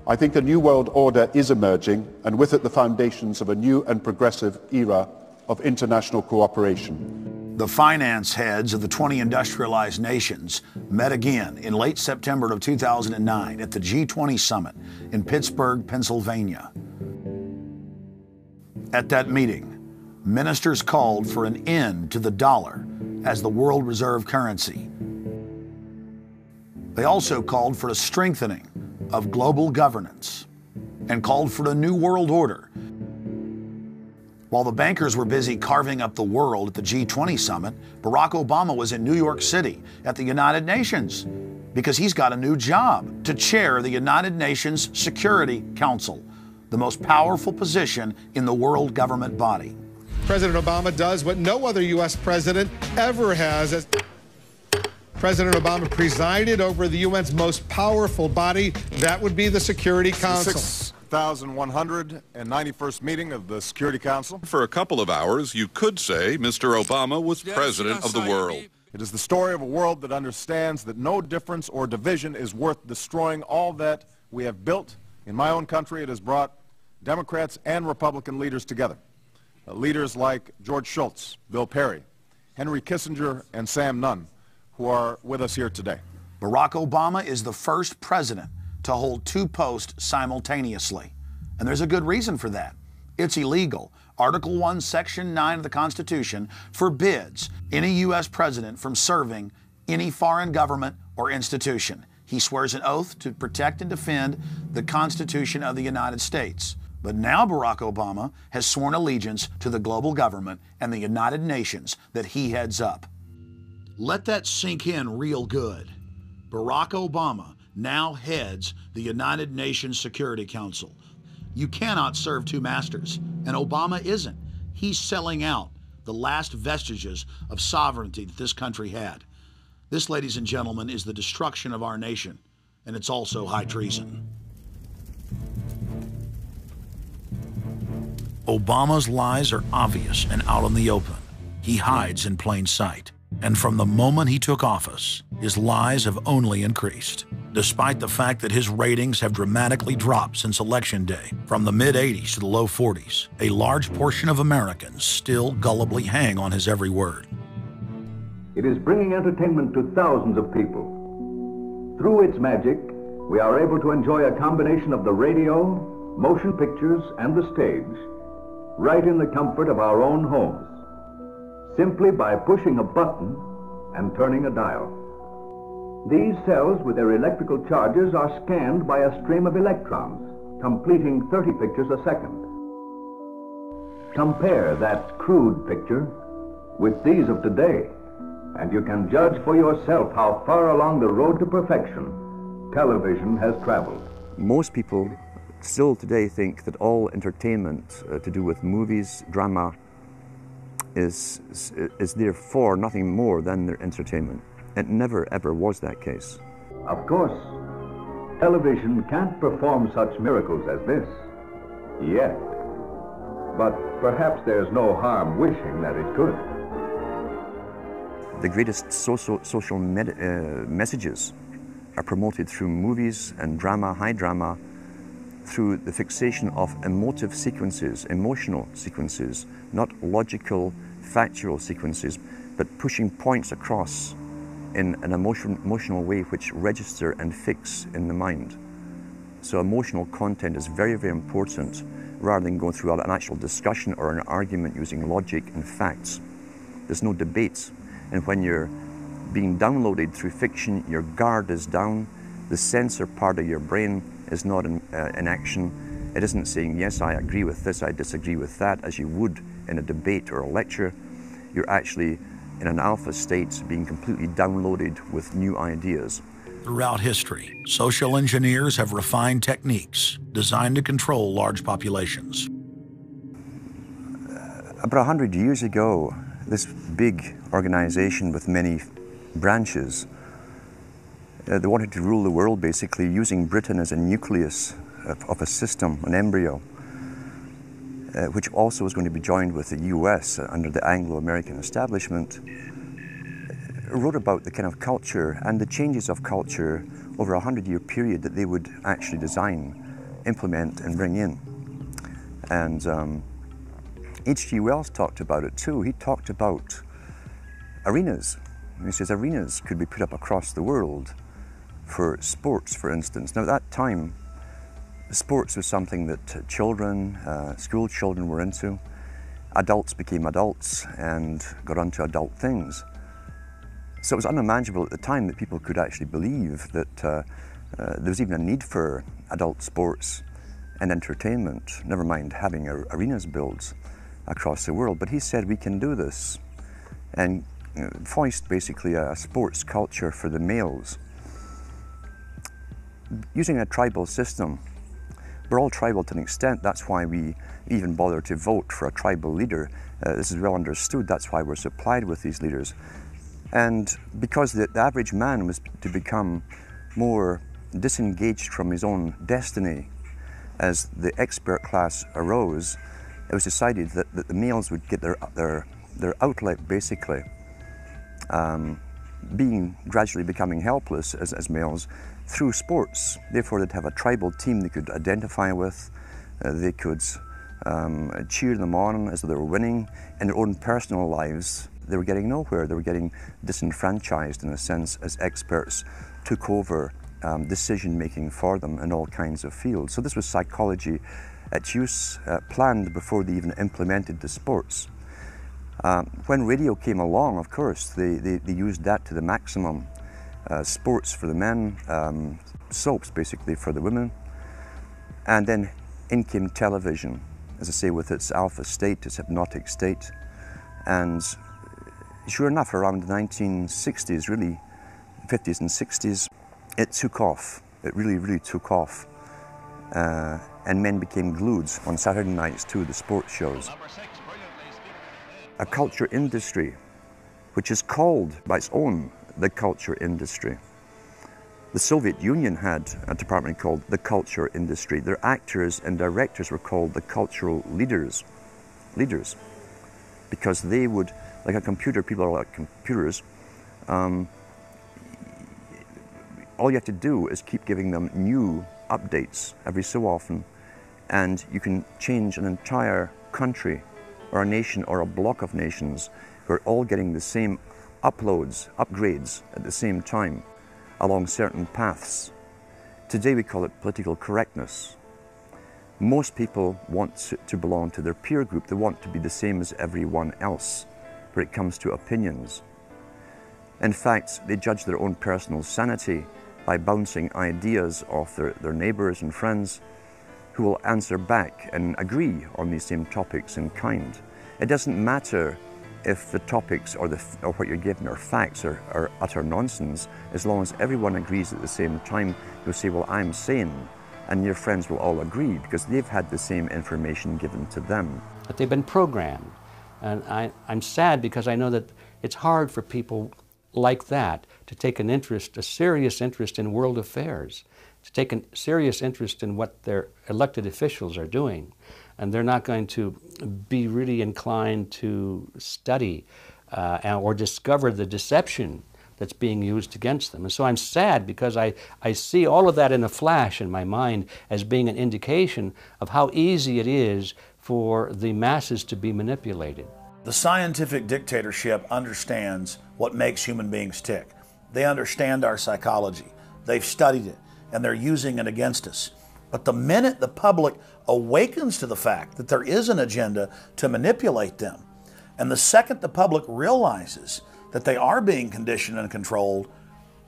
[SPEAKER 28] I think a new world order is emerging, and with it the foundations of a new and progressive era of international cooperation.
[SPEAKER 1] The finance heads of the 20 industrialized nations met again in late September of 2009 at the G20 summit in Pittsburgh, Pennsylvania. At that meeting, ministers called for an end to the dollar as the world reserve currency. They also called for a strengthening of global governance and called for a new world order. While the bankers were busy carving up the world at the G20 summit, Barack Obama was in New York City at the United Nations because he's got a new job to chair the United Nations Security Council, the most powerful position in the world government body.
[SPEAKER 3] President Obama does what no other U.S. president ever has. As President Obama presided over the UN's most powerful body, that would be the Security Council.
[SPEAKER 14] 6,191st meeting of the Security Council.
[SPEAKER 4] For a couple of hours, you could say Mr. Obama was president of the world.
[SPEAKER 14] It is the story of a world that understands that no difference or division is worth destroying all that we have built. In my own country, it has brought Democrats and Republican leaders together. Leaders like George Shultz, Bill Perry, Henry Kissinger, and Sam Nunn, who are with us here today.
[SPEAKER 1] Barack Obama is the first president to hold two posts simultaneously. And there's a good reason for that. It's illegal. Article 1, Section 9 of the Constitution forbids any U.S. president from serving any foreign government or institution. He swears an oath to protect and defend the Constitution of the United States. But now Barack Obama has sworn allegiance to the global government and the United Nations that he heads up. Let that sink in real good. Barack Obama now heads the United Nations Security Council. You cannot serve two masters, and Obama isn't. He's selling out the last vestiges of sovereignty that this country had. This, ladies and gentlemen, is the destruction of our nation, and it's also high treason. Obama's lies are obvious and out in the open. He hides in plain sight. And from the moment he took office, his lies have only increased, despite the fact that his ratings have dramatically dropped since Election Day. From the mid-80s to the low 40s, a large portion of Americans still gullibly hang on his every word.
[SPEAKER 5] It is bringing entertainment to thousands of people. Through its magic, we are able to enjoy a combination of the radio, motion pictures, and the stage, right in the comfort of our own homes, simply by pushing a button and turning a dial. These cells with their electrical charges are scanned by a stream of electrons, completing 30 pictures a second. Compare that crude picture with these of today, and you can judge for yourself how far along the road to perfection television has traveled.
[SPEAKER 6] Most people still today think that all entertainment to do with movies, drama, is therefore nothing more than their entertainment. It never ever was that case.
[SPEAKER 5] Of course, television can't perform such miracles as this, yet. But perhaps there's no harm wishing that it could.
[SPEAKER 6] The greatest social messages are promoted through movies and drama, high drama, through the fixation of emotive sequences, emotional sequences, not logical, factual sequences, but pushing points across in an emotional way which register and fix in the mind. So emotional content is very, very important, rather than going through an actual discussion or an argument using logic and facts. There's no debate. And when you're being downloaded through fiction, your guard is down, the censor part of your brain is not in action. It isn't saying, yes, I agree with this, I disagree with that, as you would in a debate or a lecture. You're actually in an alpha state, being completely downloaded with new ideas.
[SPEAKER 1] Throughout history, social engineers have refined techniques designed to control large populations.
[SPEAKER 6] About 100 years ago, this big organization with many branches, they wanted to rule the world basically using Britain as a nucleus of a system, an embryo, which also was going to be joined with the US under the Anglo-American establishment, wrote about the kind of culture and the changes of culture over a 100-year period that they would actually design, implement, and bring in. And H.G. Wells talked about it too. He talked about arenas. He says arenas could be put up across the world for sports, for instance. Now at that time, sports was something that children, school children were into. Adults became adults and got onto adult things. So it was unimaginable at the time that people could actually believe that There was even a need for adult sports and entertainment, never mind having arenas built across the world. But he said we can do this and foist basically a sports culture for the males. Using a tribal system, we're all tribal to an extent. That's why we even bother to vote for a tribal leader. This is well understood. That's why we're supplied with these leaders. And because the average man was to become more disengaged from his own destiny, as the expert class arose, it was decided that the males would get their outlet, basically, gradually becoming helpless as males through sports. Therefore, they'd have a tribal team they could identify with. They could cheer them on as they were winning. In their own personal lives, they were getting nowhere. They were getting disenfranchised, in a sense, as experts took over decision-making for them in all kinds of fields. So this was psychology at use, planned before they even implemented the sports. When radio came along, of course, they used that to the maximum. Sports for the men, soaps basically for the women, and then in came television, as I say, with its alpha state, its hypnotic state. And sure enough, around the 1960s, really, 50s and 60s, it took off. It really, really took off. And men became glued on Saturday nights to the sports shows. A culture industry, which is called by its own the culture industry. The Soviet Union had a department called the culture industry. Their actors and directors were called the cultural leaders, because they would, like a computer, people are like computers, all you have to do is keep giving them new updates every so often, and you can change an entire country or a nation or a block of nations who are all getting the same upgrades at the same time along certain paths. Today we call it political correctness. Most people want to belong to their peer group. They want to be the same as everyone else when it comes to opinions. In fact, they judge their own personal sanity by bouncing ideas off their neighbours and friends who will answer back and agree on these same topics in kind. It doesn't matter if the topics or what you're given are facts or utter nonsense, as long as everyone agrees at the same time. You'll say, well, I'm sane, and your friends will all agree because they've had the same information given to them.
[SPEAKER 8] But they've been programmed, and I'm sad because I know that it's hard for people like that to take an interest, a serious interest in world affairs, to take a serious interest in what their elected officials are doing. And they're not going to be really inclined to study or discover the deception that's being used against them. And so I'm sad because I see all of that in a flash in my mind as being an indication of how easy it is for the masses to be manipulated.
[SPEAKER 1] The scientific dictatorship understands what makes human beings tick. They understand our psychology. They've studied it, and they're using it against us. But the minute the public awakens to the fact that there is an agenda to manipulate them, and the second the public realizes that they are being conditioned and controlled,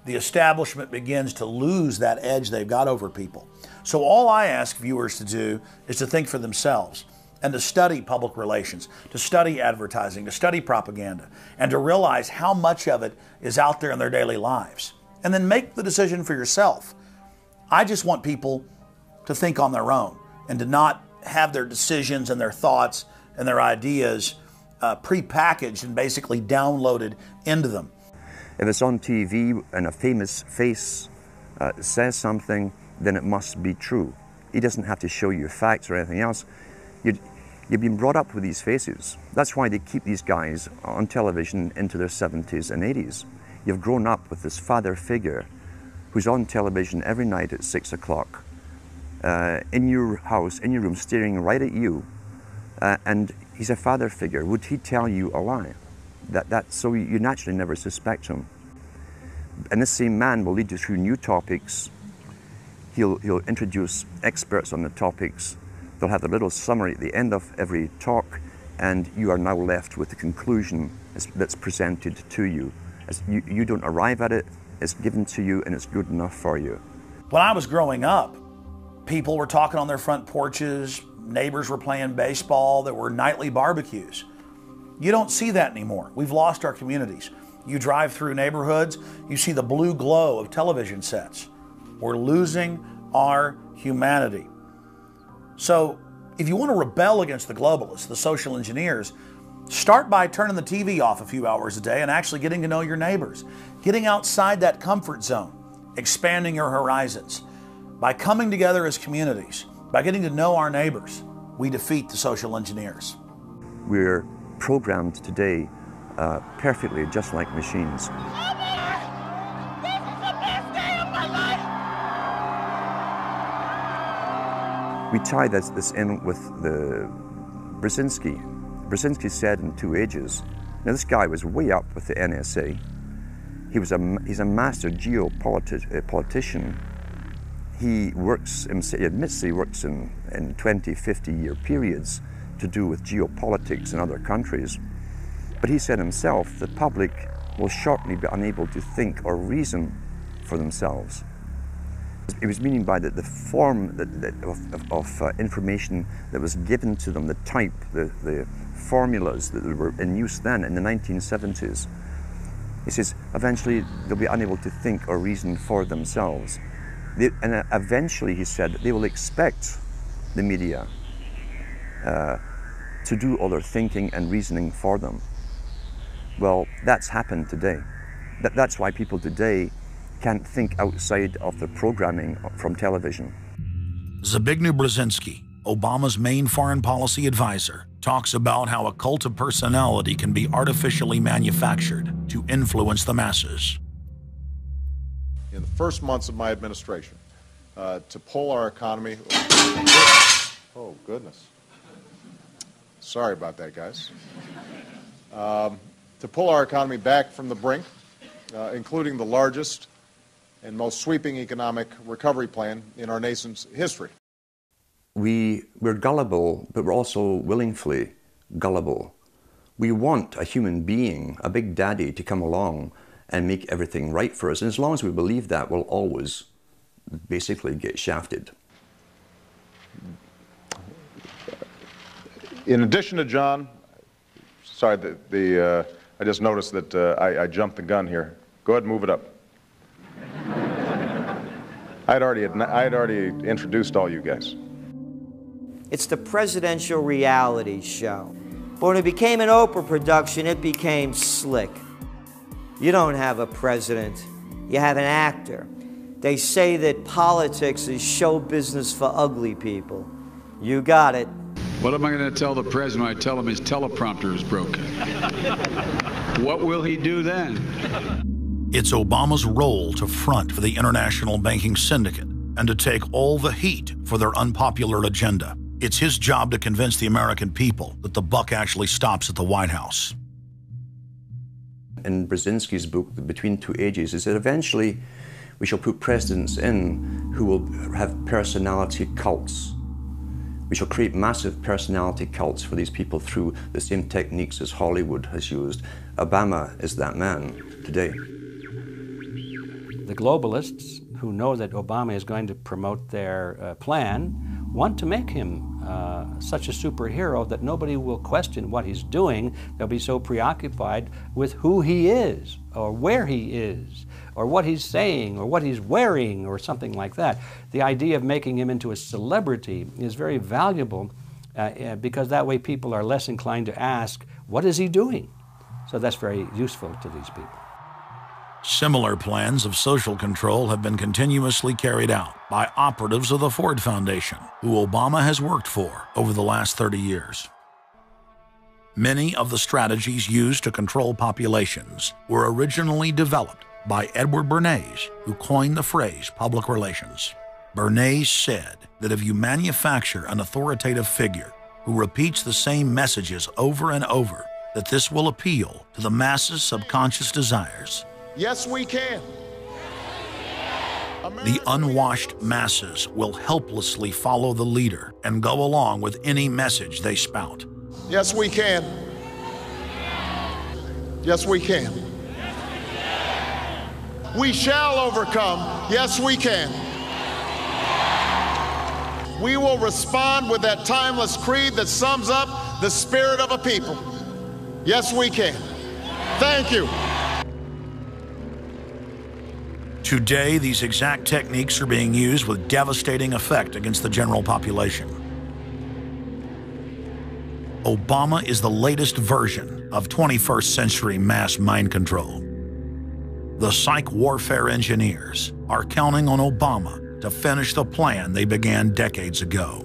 [SPEAKER 1] the establishment begins to lose that edge they've got over people. So all I ask viewers to do is to think for themselves and to study public relations, to study advertising, to study propaganda, and to realize how much of it is out there in their daily lives. And then make the decision for yourself. I just want people to think on their own and to not have their decisions and their thoughts and their ideas pre-packaged and basically downloaded into them.
[SPEAKER 6] If it's on TV and a famous face says something, then it must be true. He doesn't have to show you facts or anything else. You've been brought up with these faces. That's why they keep these guys on television into their 70s and 80s. You've grown up with this father figure who's on television every night at 6 o'clock, in your house, in your room, staring right at you, and he's a father figure. Would he tell you a lie? So you naturally never suspect him. And this same man will lead you through new topics. He'll introduce experts on the topics. They'll have a little summary at the end of every talk, and you are now left with the conclusion that's presented to you. You don't arrive at it, it's given to you, and it's good enough for you.
[SPEAKER 1] When I was growing up, people were talking on their front porches, neighbors were playing baseball, there were nightly barbecues. You don't see that anymore. We've lost our communities. You drive through neighborhoods, you see the blue glow of television sets. We're losing our humanity. So if you want to rebel against the globalists, the social engineers, start by turning the TV off a few hours a day and actually getting to know your neighbors, getting outside that comfort zone, expanding your horizons. By coming together as communities, by getting to know our neighbors, we defeat the social engineers.
[SPEAKER 6] We're programmed today perfectly, just like machines. We tie this in with the Brzezinski. Brzezinski said in 2 Ages, now this guy was way up with the NSA. He's a master geopolitician. He admits he works in 20, 50-year periods to do with geopolitics in other countries. But he said himself, the public will shortly be unable to think or reason for themselves. He was meaning by the form of information that was given to them, the type, the formulas that were in use then in the 1970s. He says, eventually they'll be unable to think or reason for themselves. And eventually, he said, they will expect the media to do all their thinking and reasoning for them. Well, that's happened today. That's why people today can't think outside of the programming from television.
[SPEAKER 1] Zbigniew Brzezinski, Obama's main foreign policy advisor, talks about how a cult of personality can be artificially manufactured to influence the masses.
[SPEAKER 14] In the first months of my administration, to pull our economy... Oh, goodness. Sorry about that, guys. To pull our economy back from the brink, including the largest and most sweeping economic recovery plan in our nation's history.
[SPEAKER 6] We're gullible, but we're also willingly gullible. We want a human being, a big daddy, to come along and make everything right for us. And as long as we believe that, we'll always basically get shafted.
[SPEAKER 14] In addition to John, sorry, I just noticed that I jumped the gun here. Go ahead and move it up. I had already introduced all you guys.
[SPEAKER 9] It's the presidential reality show. But when it became an Oprah production, it became slick. You don't have a president, you have an actor. They say that politics is show business for ugly people. You got it.
[SPEAKER 11] What am I going to tell the president when I tell him his teleprompter is broken? What will he do then?
[SPEAKER 1] It's Obama's role to front for the international banking syndicate and to take all the heat for their unpopular agenda. It's his job to convince the American people that the buck actually stops at the White House.
[SPEAKER 6] In Brzezinski's book, Between Two Ages, is that eventually we shall put presidents in who will have personality cults. We shall create massive personality cults for these people through the same techniques as Hollywood has used. Obama is that man today.
[SPEAKER 8] The globalists, who know that Obama is going to promote their plan, want to make him such a superhero that nobody will question what he's doing. They'll be so preoccupied with who he is, or where he is, or what he's saying, or what he's wearing, or something like that. The idea of making him into a celebrity is very valuable because that way people are less inclined to ask, what is he doing? So that's very useful to these people.
[SPEAKER 1] Similar plans of social control have been continuously carried out by operatives of the Ford Foundation, who Obama has worked for over the last 30 years. Many of the strategies used to control populations were originally developed by Edward Bernays, who coined the phrase public relations. Bernays said that if you manufacture an authoritative figure who repeats the same messages over and over, that this will appeal to the masses' subconscious desires.
[SPEAKER 14] Yes, we can.
[SPEAKER 1] The unwashed masses will helplessly follow the leader and go along with any message they spout.
[SPEAKER 14] Yes, we can. Yes, we can. We shall overcome. Yes, we can. we will respond with that timeless creed that sums up the spirit of a people. Yes, we can. Thank you.
[SPEAKER 1] Today, these exact techniques are being used with devastating effect against the general population. Obama is the latest version of 21st century mass mind control. The psych warfare engineers are counting on Obama to finish the plan they began decades ago.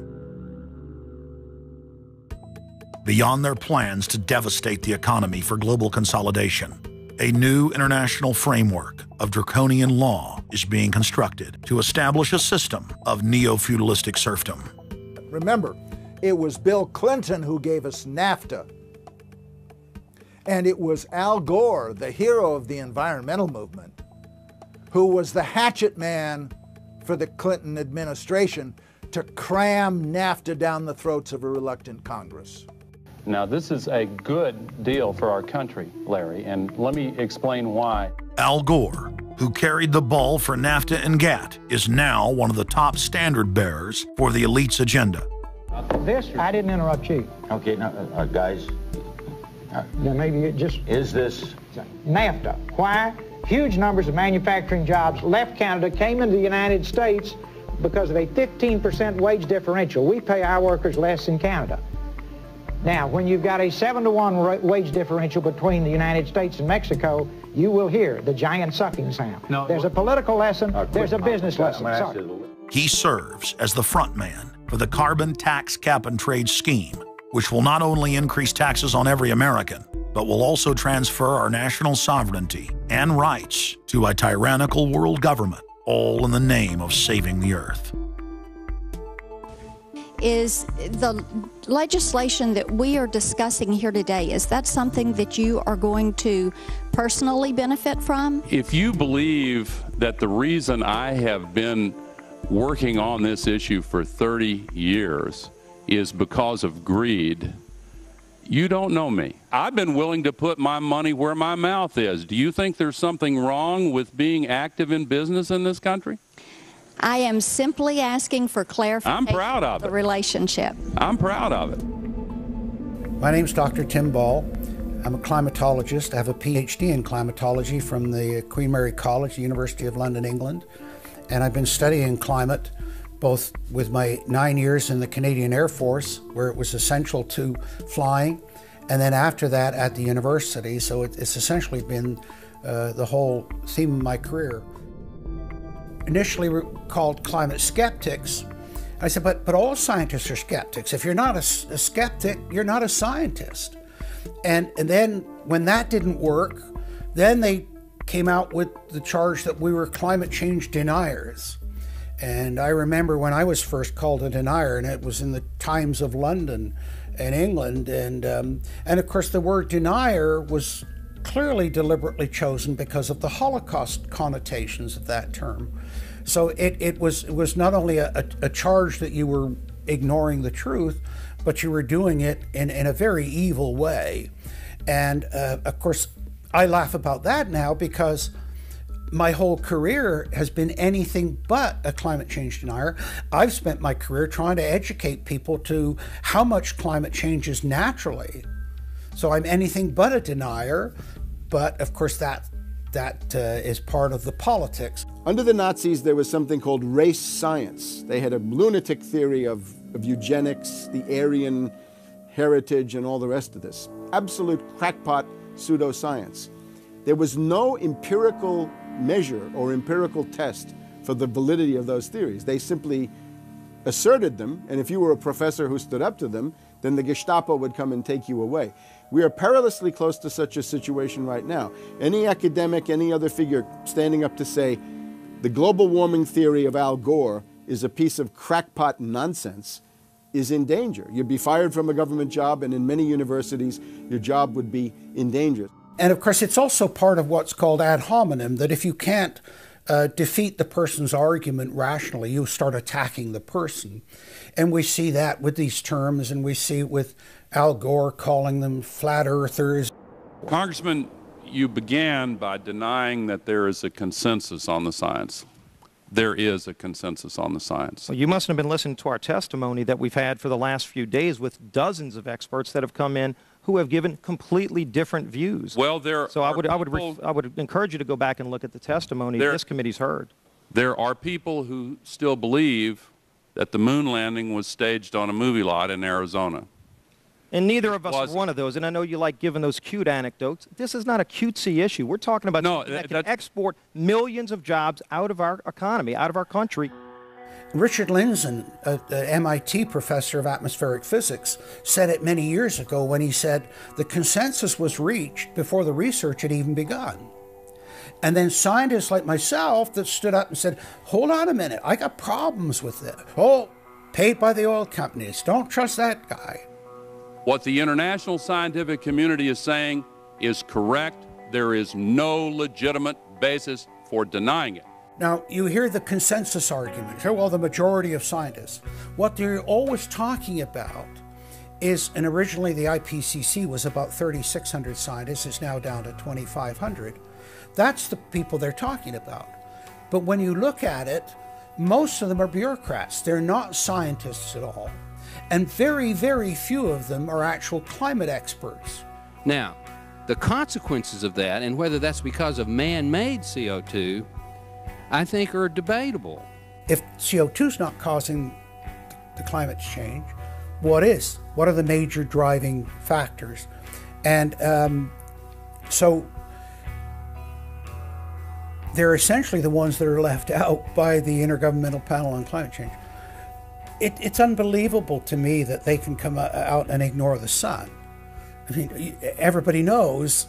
[SPEAKER 1] Beyond their plans to devastate the economy for global consolidation, a new international framework of draconian law is being constructed to establish a system of neo-feudalistic serfdom.
[SPEAKER 13] Remember, it was Bill Clinton who gave us NAFTA. And it was Al Gore, the hero of the environmental movement, who was the hatchet man for the Clinton administration to cram NAFTA down the throats of a reluctant Congress.
[SPEAKER 15] Now, this is a good deal for our country, Larry, and let me explain why.
[SPEAKER 1] Al Gore, who carried the ball for NAFTA and GATT, is now one of the top standard bearers for the elite's agenda.
[SPEAKER 16] I didn't interrupt you.
[SPEAKER 17] Okay, now, guys.
[SPEAKER 16] Then maybe it just...
[SPEAKER 17] Is this...
[SPEAKER 16] NAFTA. Why? Huge numbers of manufacturing jobs left Canada, came into the United States because of a 15% wage differential. We pay our workers less in Canada. Now, when you've got a 7-to-1 wage differential between the United States and Mexico, you will hear the giant sucking sound. No, there's a political lesson, there's a business lesson. Sorry.
[SPEAKER 1] He serves as the front man for the carbon tax cap and trade scheme, which will not only increase taxes on every American, but will also transfer our national sovereignty and rights to a tyrannical world government, all in the name of saving the earth.
[SPEAKER 20] Is the legislation that we are discussing here today, is that something that you are going to personally benefit from?
[SPEAKER 15] If you believe that the reason I have been working on this issue for 30 years is because of greed, you don't know me. I've been willing to put my money where my mouth is. Do you think there's something wrong with being active in business in this country?
[SPEAKER 20] I am simply asking for clarification.
[SPEAKER 15] I'm proud of
[SPEAKER 20] the relationship.
[SPEAKER 15] I'm proud of it.
[SPEAKER 21] My name's Dr. Tim Ball. I'm a climatologist. I have a PhD in climatology from the Queen Mary College, the University of London, England. And I've been studying climate both with my 9 years in the Canadian Air Force, where it was essential to flying, and then after that at the university. So it's essentially been the whole theme of my career. Initially called climate skeptics. I said, but all scientists are skeptics. If you're not a skeptic, you're not a scientist. And then when that didn't work, then they came out with the charge that we were climate change deniers. And I remember when I was first called a denier, and it was in the Times of London and England. And of course, the word denier was clearly deliberately chosen because of the Holocaust connotations of that term. So it was not only a charge that you were ignoring the truth, but you were doing it in a very evil way. And of course, I laugh about that now because my whole career has been anything but a climate change denier. I've spent my career trying to educate people to how much climate changes naturally. So I'm anything but a denier, but of course that is part of the politics.
[SPEAKER 26] Under the Nazis, there was something called race science. They had a lunatic theory of eugenics, the Aryan heritage, and all the rest of this. Absolute crackpot pseudoscience. There was no empirical measure or empirical test for the validity of those theories. They simply asserted them, and if you were a professor who stood up to them, then the Gestapo would come and take you away. We are perilously close to such a situation right now. Any academic, any other figure standing up to say the global warming theory of Al Gore is a piece of crackpot nonsense is in danger. You'd be fired from a government job, and in many universities, your job would be in danger.
[SPEAKER 21] And of course, it's also part of what's called ad hominem, that if you can't defeat the person's argument rationally, you start attacking the person. And we see that with these terms, and we see it with Al Gore calling them flat earthers.
[SPEAKER 15] Congressman, you began by denying that there is a consensus on the science. there is a consensus on the science.
[SPEAKER 2] Well, you mustn't have been listening to our testimony that we've had for the last few days with dozens of experts that have come in who have given completely different views.
[SPEAKER 15] Well,
[SPEAKER 2] I would encourage you to go back and look at the testimony this committee's heard.
[SPEAKER 15] There are people who still believe that the moon landing was staged on a movie lot in Arizona.
[SPEAKER 2] And neither of us are one of those. And I know you like giving those cute anecdotes. This is not a cutesy issue. We're talking about something that can export millions of jobs out of our economy, out of our country.
[SPEAKER 21] Richard Lindzen, an MIT professor of atmospheric physics, said it many years ago when he said the consensus was reached before the research had even begun. And then scientists like myself that stood up and said, hold on a minute, I got problems with it. Oh, paid by the oil companies, don't trust that guy.
[SPEAKER 15] What the international scientific community is saying is correct. There is no legitimate basis for denying it.
[SPEAKER 21] Now, you hear the consensus argument. Well, the majority of scientists. What they're always talking about is, and originally the IPCC was about 3,600 scientists, it's now down to 2,500. That's the people they're talking about. But when you look at it, most of them are bureaucrats. They're not scientists at all. And very, very few of them are actual climate experts.
[SPEAKER 8] Now, the consequences of that, and whether that's because of man-made CO2, I think are debatable.
[SPEAKER 21] If CO2 is not causing the climate change, what is? What are the major driving factors? And so they're essentially the ones that are left out by the Intergovernmental Panel on Climate Change. It's unbelievable to me that they can come out and ignore the sun. I mean, everybody knows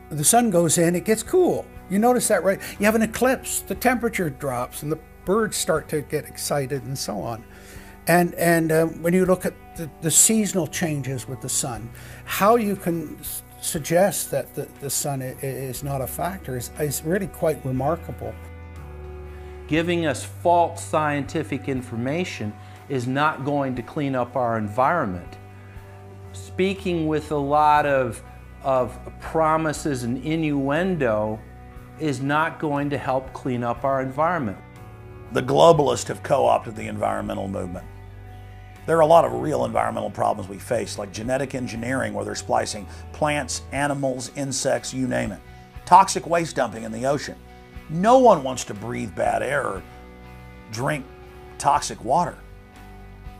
[SPEAKER 21] the sun goes in, it gets cool. You notice that, right? You have an eclipse, the temperature drops, and the birds start to get excited and so on. And when you look at the seasonal changes with the sun, how you can suggest that the sun is not a factor is really quite remarkable.
[SPEAKER 7] Giving us false scientific information is not going to clean up our environment. Speaking with a lot of promises and innuendo is not going to help clean up our environment.
[SPEAKER 1] The globalists have co-opted the environmental movement. There are a lot of real environmental problems we face, like genetic engineering, where they're splicing plants, animals, insects, you name it. Toxic waste dumping in the ocean. No one wants to breathe bad air or drink toxic water.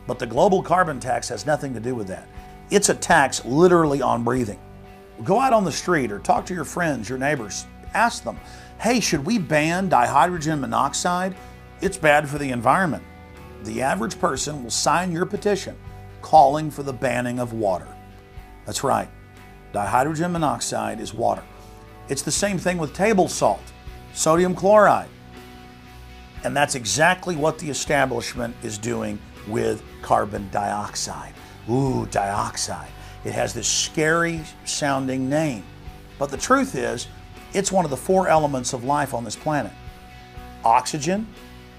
[SPEAKER 1] But the global carbon tax has nothing to do with that. It's a tax literally on breathing. Go out on the street or talk to your friends, your neighbors. Ask them, hey, should we ban dihydrogen monoxide? It's bad for the environment. The average person will sign your petition calling for the banning of water. That's right. Dihydrogen monoxide is water. It's the same thing with table salt, sodium chloride. And that's exactly what the establishment is doing with carbon dioxide. Ooh, dioxide. It has this scary sounding name. But the truth is, it's one of the 4 elements of life on this planet. Oxygen,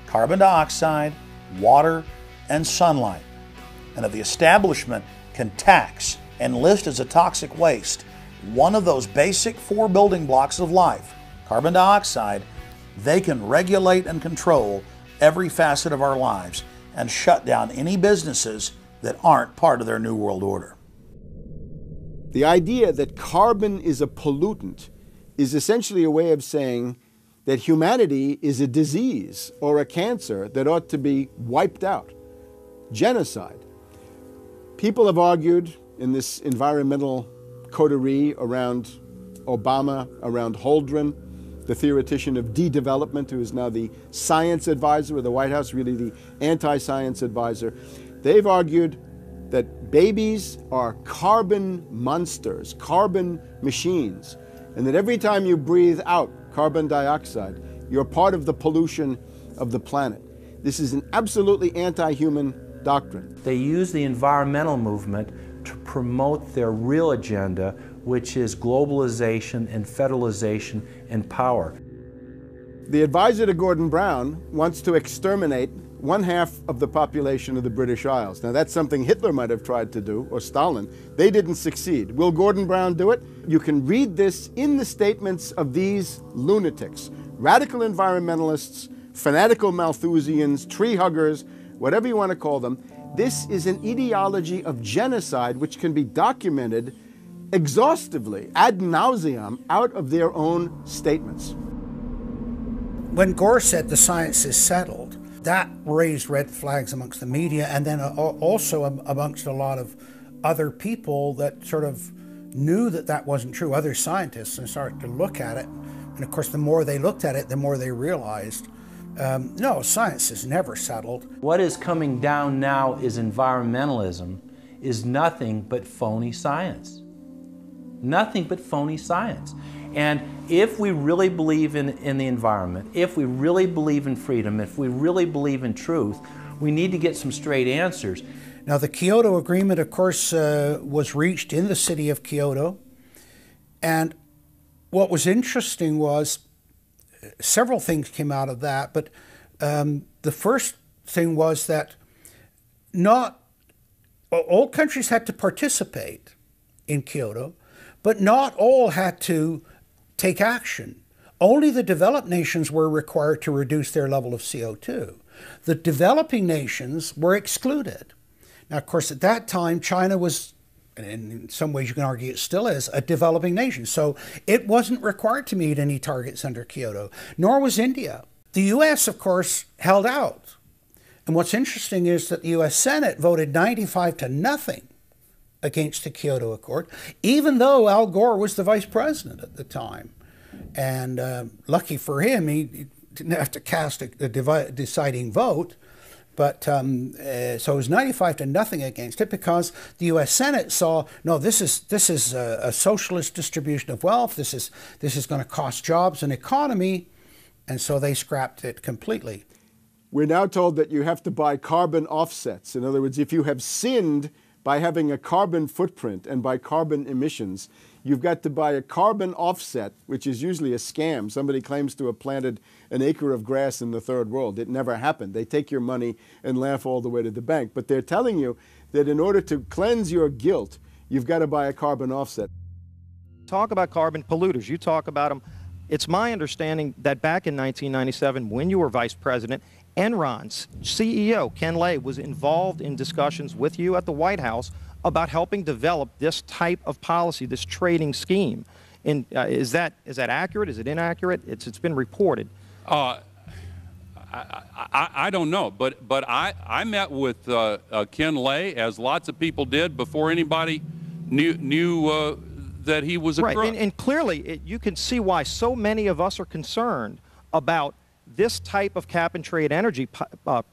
[SPEAKER 1] carbon dioxide, water, and sunlight. And if the establishment can tax and list as a toxic waste one of those basic 4 building blocks of life, carbon dioxide, they can regulate and control every facet of our lives and shut down any businesses that aren't part of their New World Order.
[SPEAKER 26] The idea that carbon is a pollutant is essentially a way of saying that humanity is a disease or a cancer that ought to be wiped out. Genocide. People have argued in this environmental coterie around Obama, around Holdren, the theoretician of de-development, who is now the science advisor of the White House, really the anti-science advisor. They've argued that babies are carbon monsters, carbon machines, and that every time you breathe out carbon dioxide, you're part of the pollution of the planet. This is an absolutely anti-human doctrine.
[SPEAKER 7] They use the environmental movement to promote their real agenda, which is globalization and federalization and power.
[SPEAKER 26] The advisor to Gordon Brown wants to exterminate 1/2 of the population of the British Isles. Now that's something Hitler might have tried to do, or Stalin. They didn't succeed. Will Gordon Brown do it? You can read this in the statements of these lunatics, radical environmentalists fanatical Malthusians, tree huggers, whatever you want to call them. This is an ideology of genocide which can be documented exhaustively, ad nauseum, out of their own statements.
[SPEAKER 21] When Gore said the science is settled, that raised red flags amongst the media, and then also amongst a lot of other people that sort of knew that that wasn't true, other scientists, and started to look at it. And of course, the more they looked at it, the more they realized, no, science is never settled.
[SPEAKER 7] What is coming down now is environmentalism is nothing but phony science. Nothing but phony science. And if we really believe in the environment, if we really believe in freedom, if we really believe in truth, we need to get some straight answers.
[SPEAKER 21] Now, the Kyoto Agreement, of course, was reached in the city of Kyoto. And what was interesting was several things came out of that. But the first thing was that not all countries had to participate in Kyoto, but not all had to take action. Only the developed nations were required to reduce their level of CO2. The developing nations were excluded. Now, of course, at that time, China was, and in some ways you can argue it still is, a developing nation. So it wasn't required to meet any targets under Kyoto, nor was India. The U.S., of course, held out. And what's interesting is that the U.S. Senate voted 95-0 against the Kyoto Accord, even though Al Gore was the vice president at the time. And lucky for him, he didn't have to cast a deciding vote. But so it was 95-0 against it, because the U.S. Senate saw, no, this is a socialist distribution of wealth. This is going to cost jobs and economy, and so they scrapped it completely.
[SPEAKER 26] We're now told that you have to buy carbon offsets. In other words, if you have sinned by having a carbon footprint and by carbon emissions, you've got to buy a carbon offset, which is usually a scam. Somebody claims to have planted an acre of grass in the third world. It never happened. They take your money and laugh all the way to the bank. But they're telling you that in order to cleanse your guilt, you've got to buy a carbon offset.
[SPEAKER 2] Talk about carbon polluters. You talk about them. It's my understanding that back in 1997, when you were vice president, Enron's CEO, Ken Lay, was involved in discussions with you at the White House about helping develop this type of policy, this trading scheme. And is that accurate? Is it inaccurate? It's been reported.
[SPEAKER 15] I don't know, but I met with Ken Lay, as lots of people did, before anybody knew that he was a crook.
[SPEAKER 2] Right, and clearly you can see why so many of us are concerned about this type of cap-and-trade energy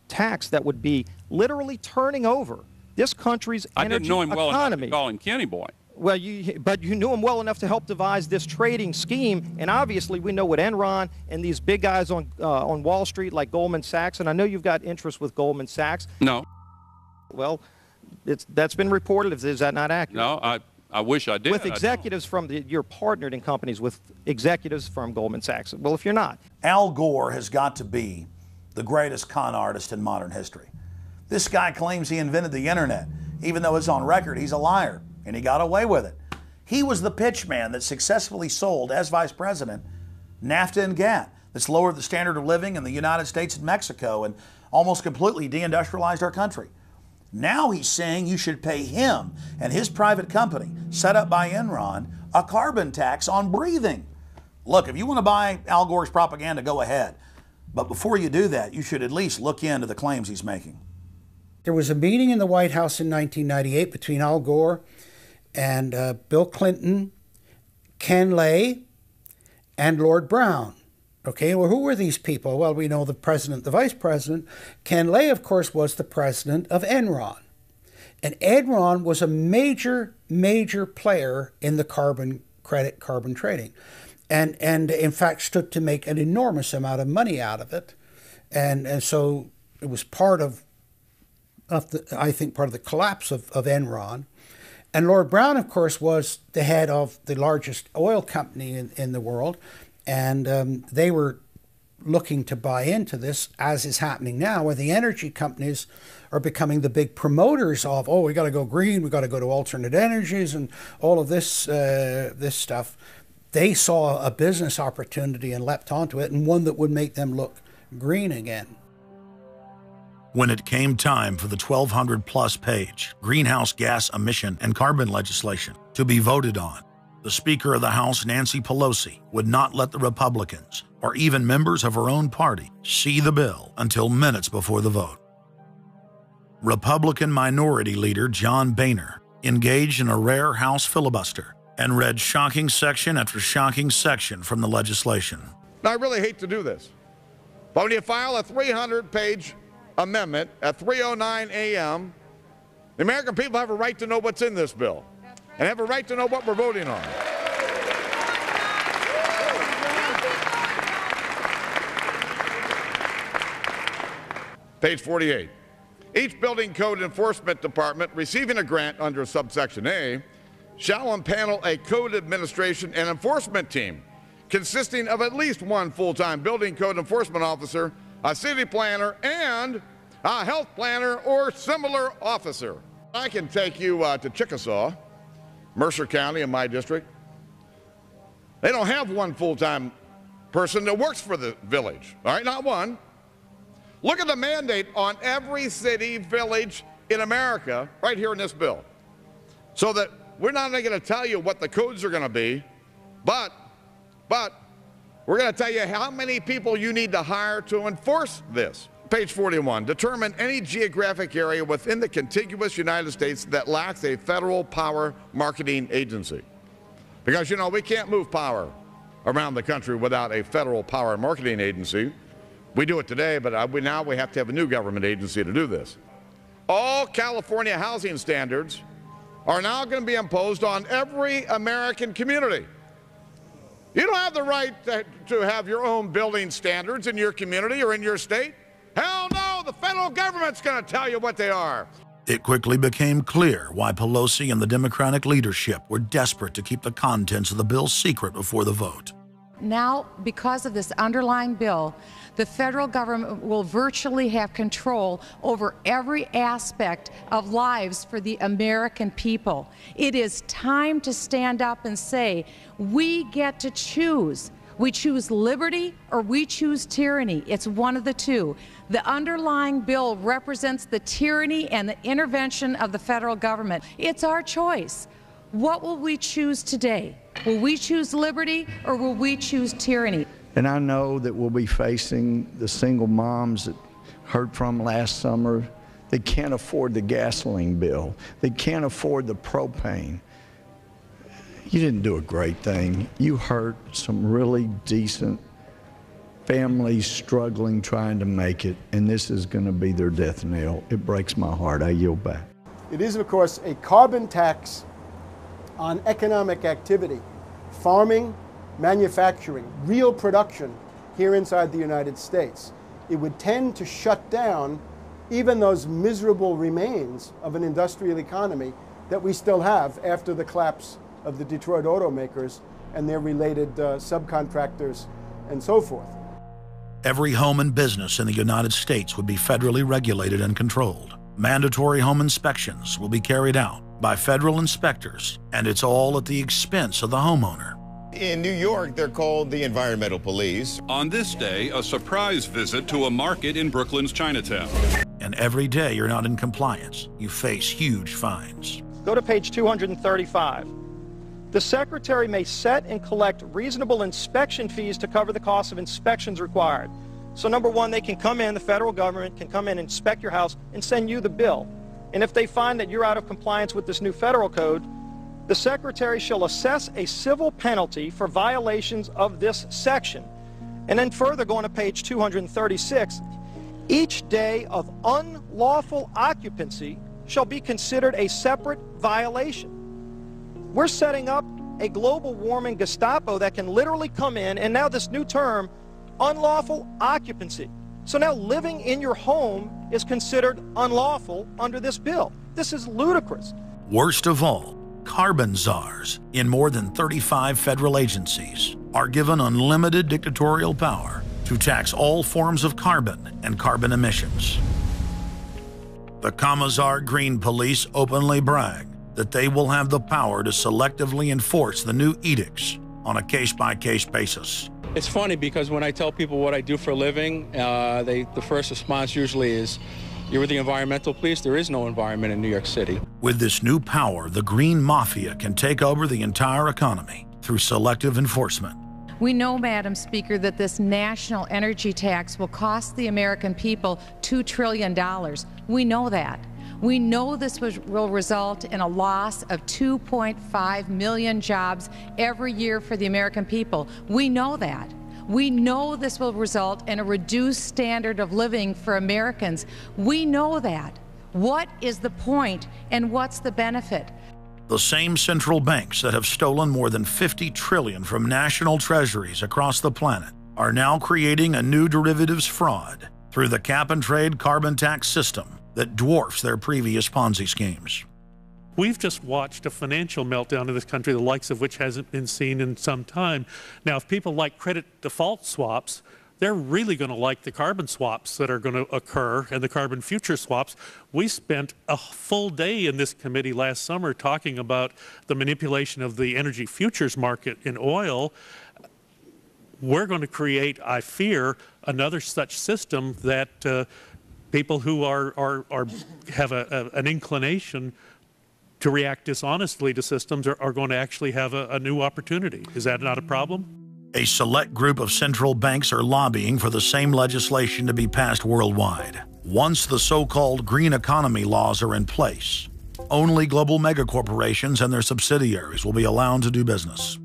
[SPEAKER 2] tax that would be literally turning over this country's energy economy.
[SPEAKER 15] I didn't know him well enough to call him Kenny Boy.
[SPEAKER 2] Well, but you knew him well enough to help devise this trading scheme, and obviously we know what Enron and these big guys on Wall Street like Goldman Sachs, and I know you've got interest with Goldman Sachs.
[SPEAKER 15] No.
[SPEAKER 2] Well, that's been reported. Is that not accurate?
[SPEAKER 15] No, I wish I did.
[SPEAKER 2] With executives from you're partnered in companies with executives from Goldman Sachs. Well, if you're not.
[SPEAKER 1] Al Gore has got to be the greatest con artist in modern history. This guy claims he invented the internet, even though it's on record he's a liar, and he got away with it. He was the pitch man that successfully sold, as vice president, NAFTA and GATT, that's lowered the standard of living in the United States and Mexico and almost completely deindustrialized our country. Now he's saying you should pay him and his private company, set up by Enron, a carbon tax on breathing. Look, if you want to buy Al Gore's propaganda, go ahead. But before you do that, you should at least look into the claims he's making.
[SPEAKER 21] There was a meeting in the White House in 1998 between Al Gore and Bill Clinton, Ken Lay, and Lord Brown. Okay, well, who were these people? Well, we know the president, the vice president. Ken Lay, of course, was the president of Enron. And Enron was a major, major player in the carbon credit, carbon trading. And in fact, stood to make an enormous amount of money out of it. And so it was part of I think, part of the collapse of Enron. And Lord Brown, of course, was the head of the largest oil company in the world. And they were looking to buy into this, as is happening now, where the energy companies are becoming the big promoters of, oh, we got to go green, we got to go to alternate energies and all of this stuff. They saw a business opportunity and leapt onto it, and one that would make them look green again.
[SPEAKER 1] When it came time for the 1,200-plus page greenhouse gas emission and carbon legislation to be voted on, the Speaker of the House, Nancy Pelosi, would not let the Republicans, or even members of her own party, see the bill until minutes before the vote. Republican Minority Leader John Boehner engaged in a rare House filibuster and read shocking section after shocking section from the legislation.
[SPEAKER 10] Now, I really hate to do this, but when you file a 300-page amendment at 3:09 a.m., the American people have a right to know what's in this bill and have a right to know what we're voting on. Page 48. Each building code enforcement department receiving a grant under subsection A shall impanel a code administration and enforcement team consisting of at least one full-time building code enforcement officer, a city planner, and a health planner or similar officer. I can take you to Chickasaw, Mercer County in my district. They don't have one full-time person that works for the village, all right, not one. Look at the mandate on every city, village in America right here in this bill. So that we're not only going to tell you what the codes are going to be, but we're going to tell you how many people you need to hire to enforce this. Page 41, determine any geographic area within the contiguous United States that lacks a federal power marketing agency. Because, you know, we can't move power around the country without a federal power marketing agency. We do it today, but now we have to have a new government agency to do this. All California housing standards are now going to be imposed on every American community. You don't have the right to have your own building standards in your community or in your state. Hell no, the federal government's going to tell you what they are.
[SPEAKER 1] It quickly became clear why Pelosi and the Democratic leadership were desperate to keep the contents of the bill secret before the vote.
[SPEAKER 12] Now, because of this underlying bill, the federal government will virtually have control over every aspect of lives for the American people. It is time to stand up and say, we get to choose. We choose liberty or we choose tyranny. It's one of the two. The underlying bill represents the tyranny and the intervention of the federal government. It's our choice. What will we choose today? Will we choose liberty or will we choose tyranny?
[SPEAKER 17] And I know that we'll be facing the single moms that heard from last summer. They can't afford the gasoline bill. They can't afford the propane. You didn't do a great thing. You hurt some really decent families struggling, trying to make it, and this is going to be their death knell. It breaks my heart. I yield back.
[SPEAKER 26] It is, of course, a carbon tax on economic activity, farming, manufacturing, real production here inside the United States. It would tend to shut down even those miserable remains of an industrial economy that we still have after the collapse of the Detroit automakers and their related subcontractors and so forth.
[SPEAKER 1] Every home and business in the United States would be federally regulated and controlled. Mandatory home inspections will be carried out by federal inspectors, and it's all at the expense of the homeowner.
[SPEAKER 18] In New York, they're called the environmental police.
[SPEAKER 4] On this day, a surprise visit to a market in Brooklyn's Chinatown.
[SPEAKER 1] And every day you're not in compliance, you face huge fines.
[SPEAKER 2] Go to page 235. The Secretary may set and collect reasonable inspection fees to cover the cost of inspections required. So number one, they can come in, the federal government can come in and inspect your house and send you the bill. And if they find that you're out of compliance with this new federal code, the Secretary shall assess a civil penalty for violations of this section. And then further, going to page 236, each day of unlawful occupancy shall be considered a separate violation. We're setting up a global warming Gestapo that can literally come in, and now this new term, unlawful occupancy. So now living in your home is considered unlawful under this bill. This is ludicrous.
[SPEAKER 1] Worst of all, carbon czars in more than 35 federal agencies are given unlimited dictatorial power to tax all forms of carbon and carbon emissions. The Commissar Green Police openly brag that they will have the power to selectively enforce the new edicts on a case-by-case basis.
[SPEAKER 3] It's funny because when I tell people what I do for a living, the first response usually is, "You're with the environmental police?" There is no environment in New York City.
[SPEAKER 1] With this new power, the green mafia can take over the entire economy through selective enforcement.
[SPEAKER 12] We know, Madam Speaker, that this national energy tax will cost the American people $2 trillion. We know that. We know this will result in a loss of 2.5 million jobs every year for the American people. We know that. We know this will result in a reduced standard of living for Americans. We know that. What is the point and what's the benefit?
[SPEAKER 1] The same central banks that have stolen more than $50 trillion from national treasuries across the planet are now creating a new derivatives fraud through the cap-and-trade carbon tax system that dwarfs their previous Ponzi schemes.
[SPEAKER 19] We've just watched a financial meltdown in this country, the likes of which hasn't been seen in some time. Now, if people like credit default swaps, they're really going to like the carbon swaps that are going to occur and the carbon future swaps. We spent a full day in this committee last summer talking about the manipulation of the energy futures market in oil. We're going to create, I fear, another such system that people who have an inclination to react dishonestly to systems are going to actually have a new opportunity. Is that not a problem?
[SPEAKER 1] A select group of central banks are lobbying for the same legislation to be passed worldwide. Once the so-called green economy laws are in place, only global megacorporations and their subsidiaries will be allowed to do business.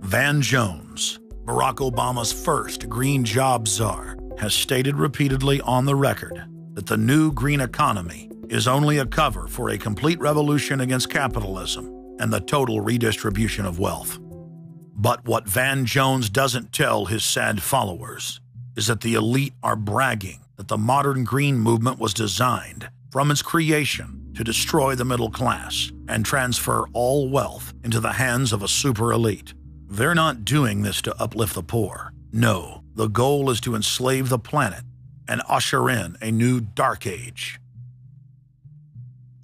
[SPEAKER 1] Van Jones, Barack Obama's first green job czar, has stated repeatedly on the record that the new green economy is only a cover for a complete revolution against capitalism and the total redistribution of wealth. But what Van Jones doesn't tell his sad followers is that the elite are bragging that the modern green movement was designed from its creation to destroy the middle class and transfer all wealth into the hands of a super elite. They're not doing this to uplift the poor. No, the goal is to enslave the planet and usher in a new dark age.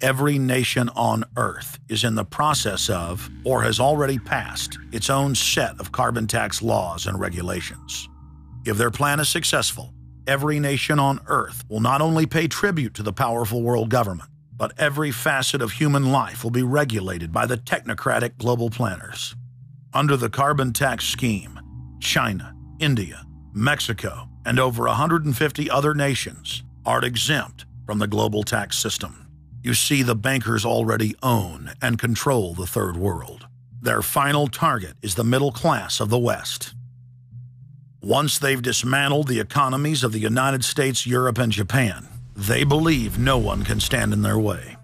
[SPEAKER 1] Every nation on Earth is in the process of, or has already passed, its own set of carbon tax laws and regulations. If their plan is successful, every nation on Earth will not only pay tribute to the powerful world government, but every facet of human life will be regulated by the technocratic global planners. Under the carbon tax scheme, China, India, Mexico, and over 150 other nations are exempt from the global tax system. You see, the bankers already own and control the third world. Their final target is the middle class of the West. Once they've dismantled the economies of the United States, Europe, and Japan, they believe no one can stand in their way.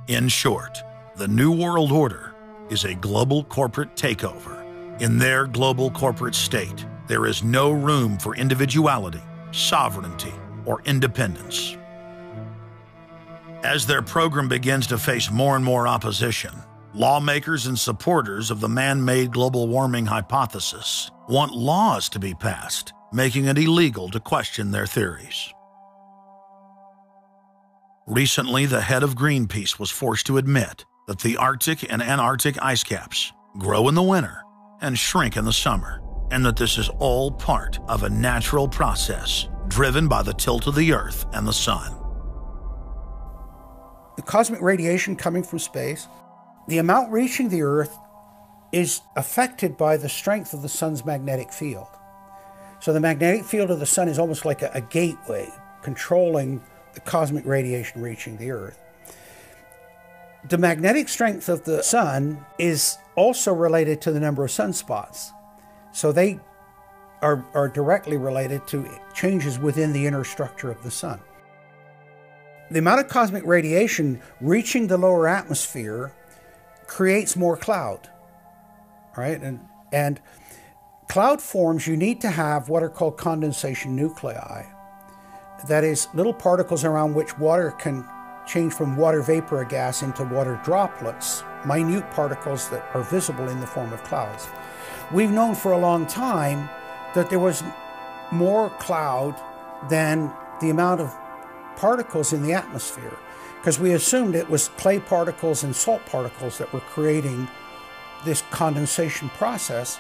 [SPEAKER 1] In short, the New World Order is a global corporate takeover. In their global corporate state, there is no room for individuality, sovereignty, or independence. As their program begins to face more and more opposition, lawmakers and supporters of the man-made global warming hypothesis want laws to be passed, making it illegal to question their theories. Recently, the head of Greenpeace was forced to admit that the Arctic and Antarctic ice caps grow in the winter and shrink in the summer, and that this is all part of a natural process driven by the tilt of the Earth and the Sun.
[SPEAKER 21] The cosmic radiation coming from space, the amount reaching the Earth is affected by the strength of the Sun's magnetic field. So the magnetic field of the Sun is almost like a gateway controlling the cosmic radiation reaching the Earth. The magnetic strength of the Sun is also related to the number of sunspots. So they are directly related to changes within the inner structure of the Sun. The amount of cosmic radiation reaching the lower atmosphere creates more cloud, right? And cloud forms, you need to have what are called condensation nuclei. That is, little particles around which water can change from water vapor or gas into water droplets, minute particles that are visible in the form of clouds. We've known for a long time that there was more cloud than the amount of particles in the atmosphere, because we assumed it was clay particles and salt particles that were creating this condensation process.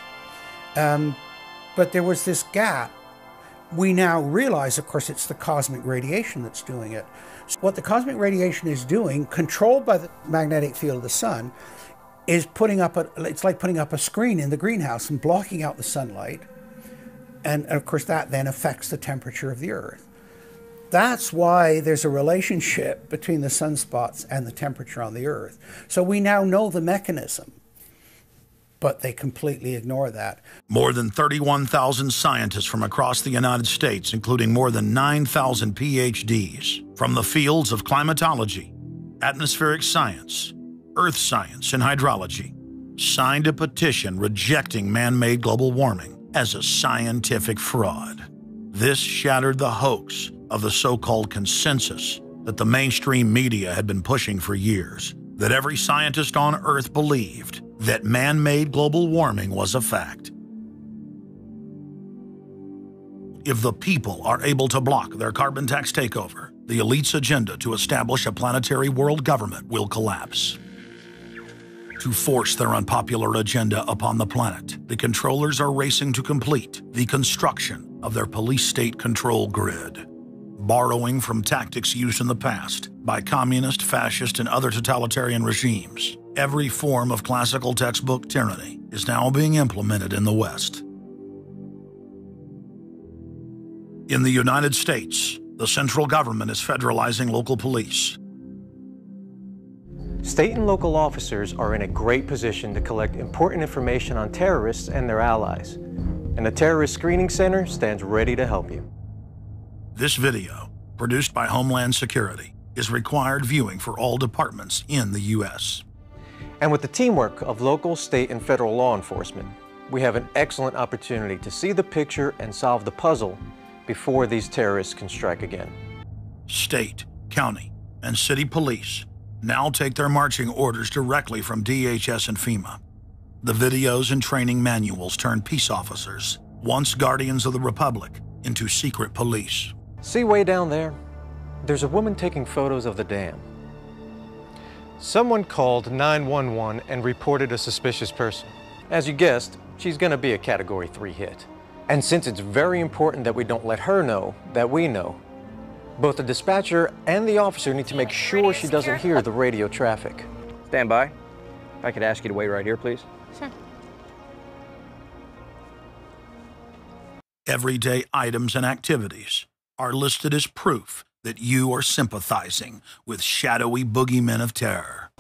[SPEAKER 21] But there was this gap. We now realize, of course, it's the cosmic radiation that's doing it. So what the cosmic radiation is doing, controlled by the magnetic field of the sun, is it's like putting up a screen in the greenhouse and blocking out the sunlight. And of course, that then affects the temperature of the Earth. That's why there's a relationship between the sunspots and the temperature on the Earth. So we now know the mechanism, but they completely ignore that.
[SPEAKER 1] More than 31,000 scientists from across the United States, including more than 9,000 PhDs from the fields of climatology, atmospheric science, earth science, and hydrology, signed a petition rejecting man-made global warming as a scientific fraud. This shattered the hoax of the so-called consensus that the mainstream media had been pushing for years, that every scientist on Earth believed that man-made global warming was a fact. If the people are able to block their carbon tax takeover, the elite's agenda to establish a planetary world government will collapse. To force their unpopular agenda upon the planet, the controllers are racing to complete the construction of their police state control grid. Borrowing from tactics used in the past by communist, fascist, and other totalitarian regimes, every form of classical textbook tyranny is now being implemented in the West. In the United States, the central government is federalizing local police.
[SPEAKER 5] State and local officers are in a great position to collect important information on terrorists and their allies, and the Terrorist Screening Center stands ready to help you.
[SPEAKER 1] This video, produced by Homeland Security, is required viewing for all departments in the U.S.
[SPEAKER 5] And with the teamwork of local, state, and federal law enforcement, we have an excellent opportunity to see the picture and solve the puzzle before these terrorists can strike again.
[SPEAKER 1] State, county, and city police now take their marching orders directly from DHS and FEMA. The videos and training manuals turn peace officers, once guardians of the Republic, into secret police.
[SPEAKER 5] See way down there? There's a woman taking photos of the dam. Someone called 911 and reported a suspicious person. As you guessed, she's gonna be a Category 3 hit. And since it's very important that we don't let her know that we know, both the dispatcher and the officer need to make sure she doesn't hear the radio traffic.
[SPEAKER 9] Stand by. If I could ask you to wait right here, please.
[SPEAKER 20] Sure.
[SPEAKER 1] Everyday items and activities are listed as proof that you are sympathizing with shadowy boogeymen of terror.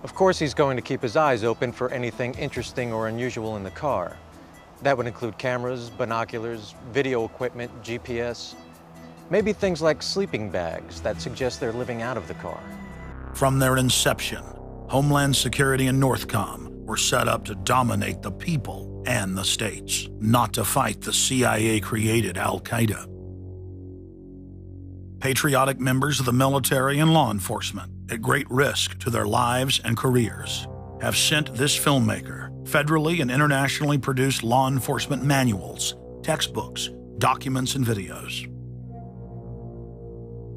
[SPEAKER 5] Of course, he's going to keep his eyes open for anything interesting or unusual in the car. That would include cameras, binoculars, video equipment, GPS, maybe things like sleeping bags that suggest they're living out of the car.
[SPEAKER 1] From their inception, Homeland Security and Northcom were set up to dominate the people and the states, not to fight the CIA-created Al-Qaeda. Patriotic members of the military and law enforcement, at great risk to their lives and careers, have sent this filmmaker federally and internationally produced law enforcement manuals, textbooks, documents, and videos.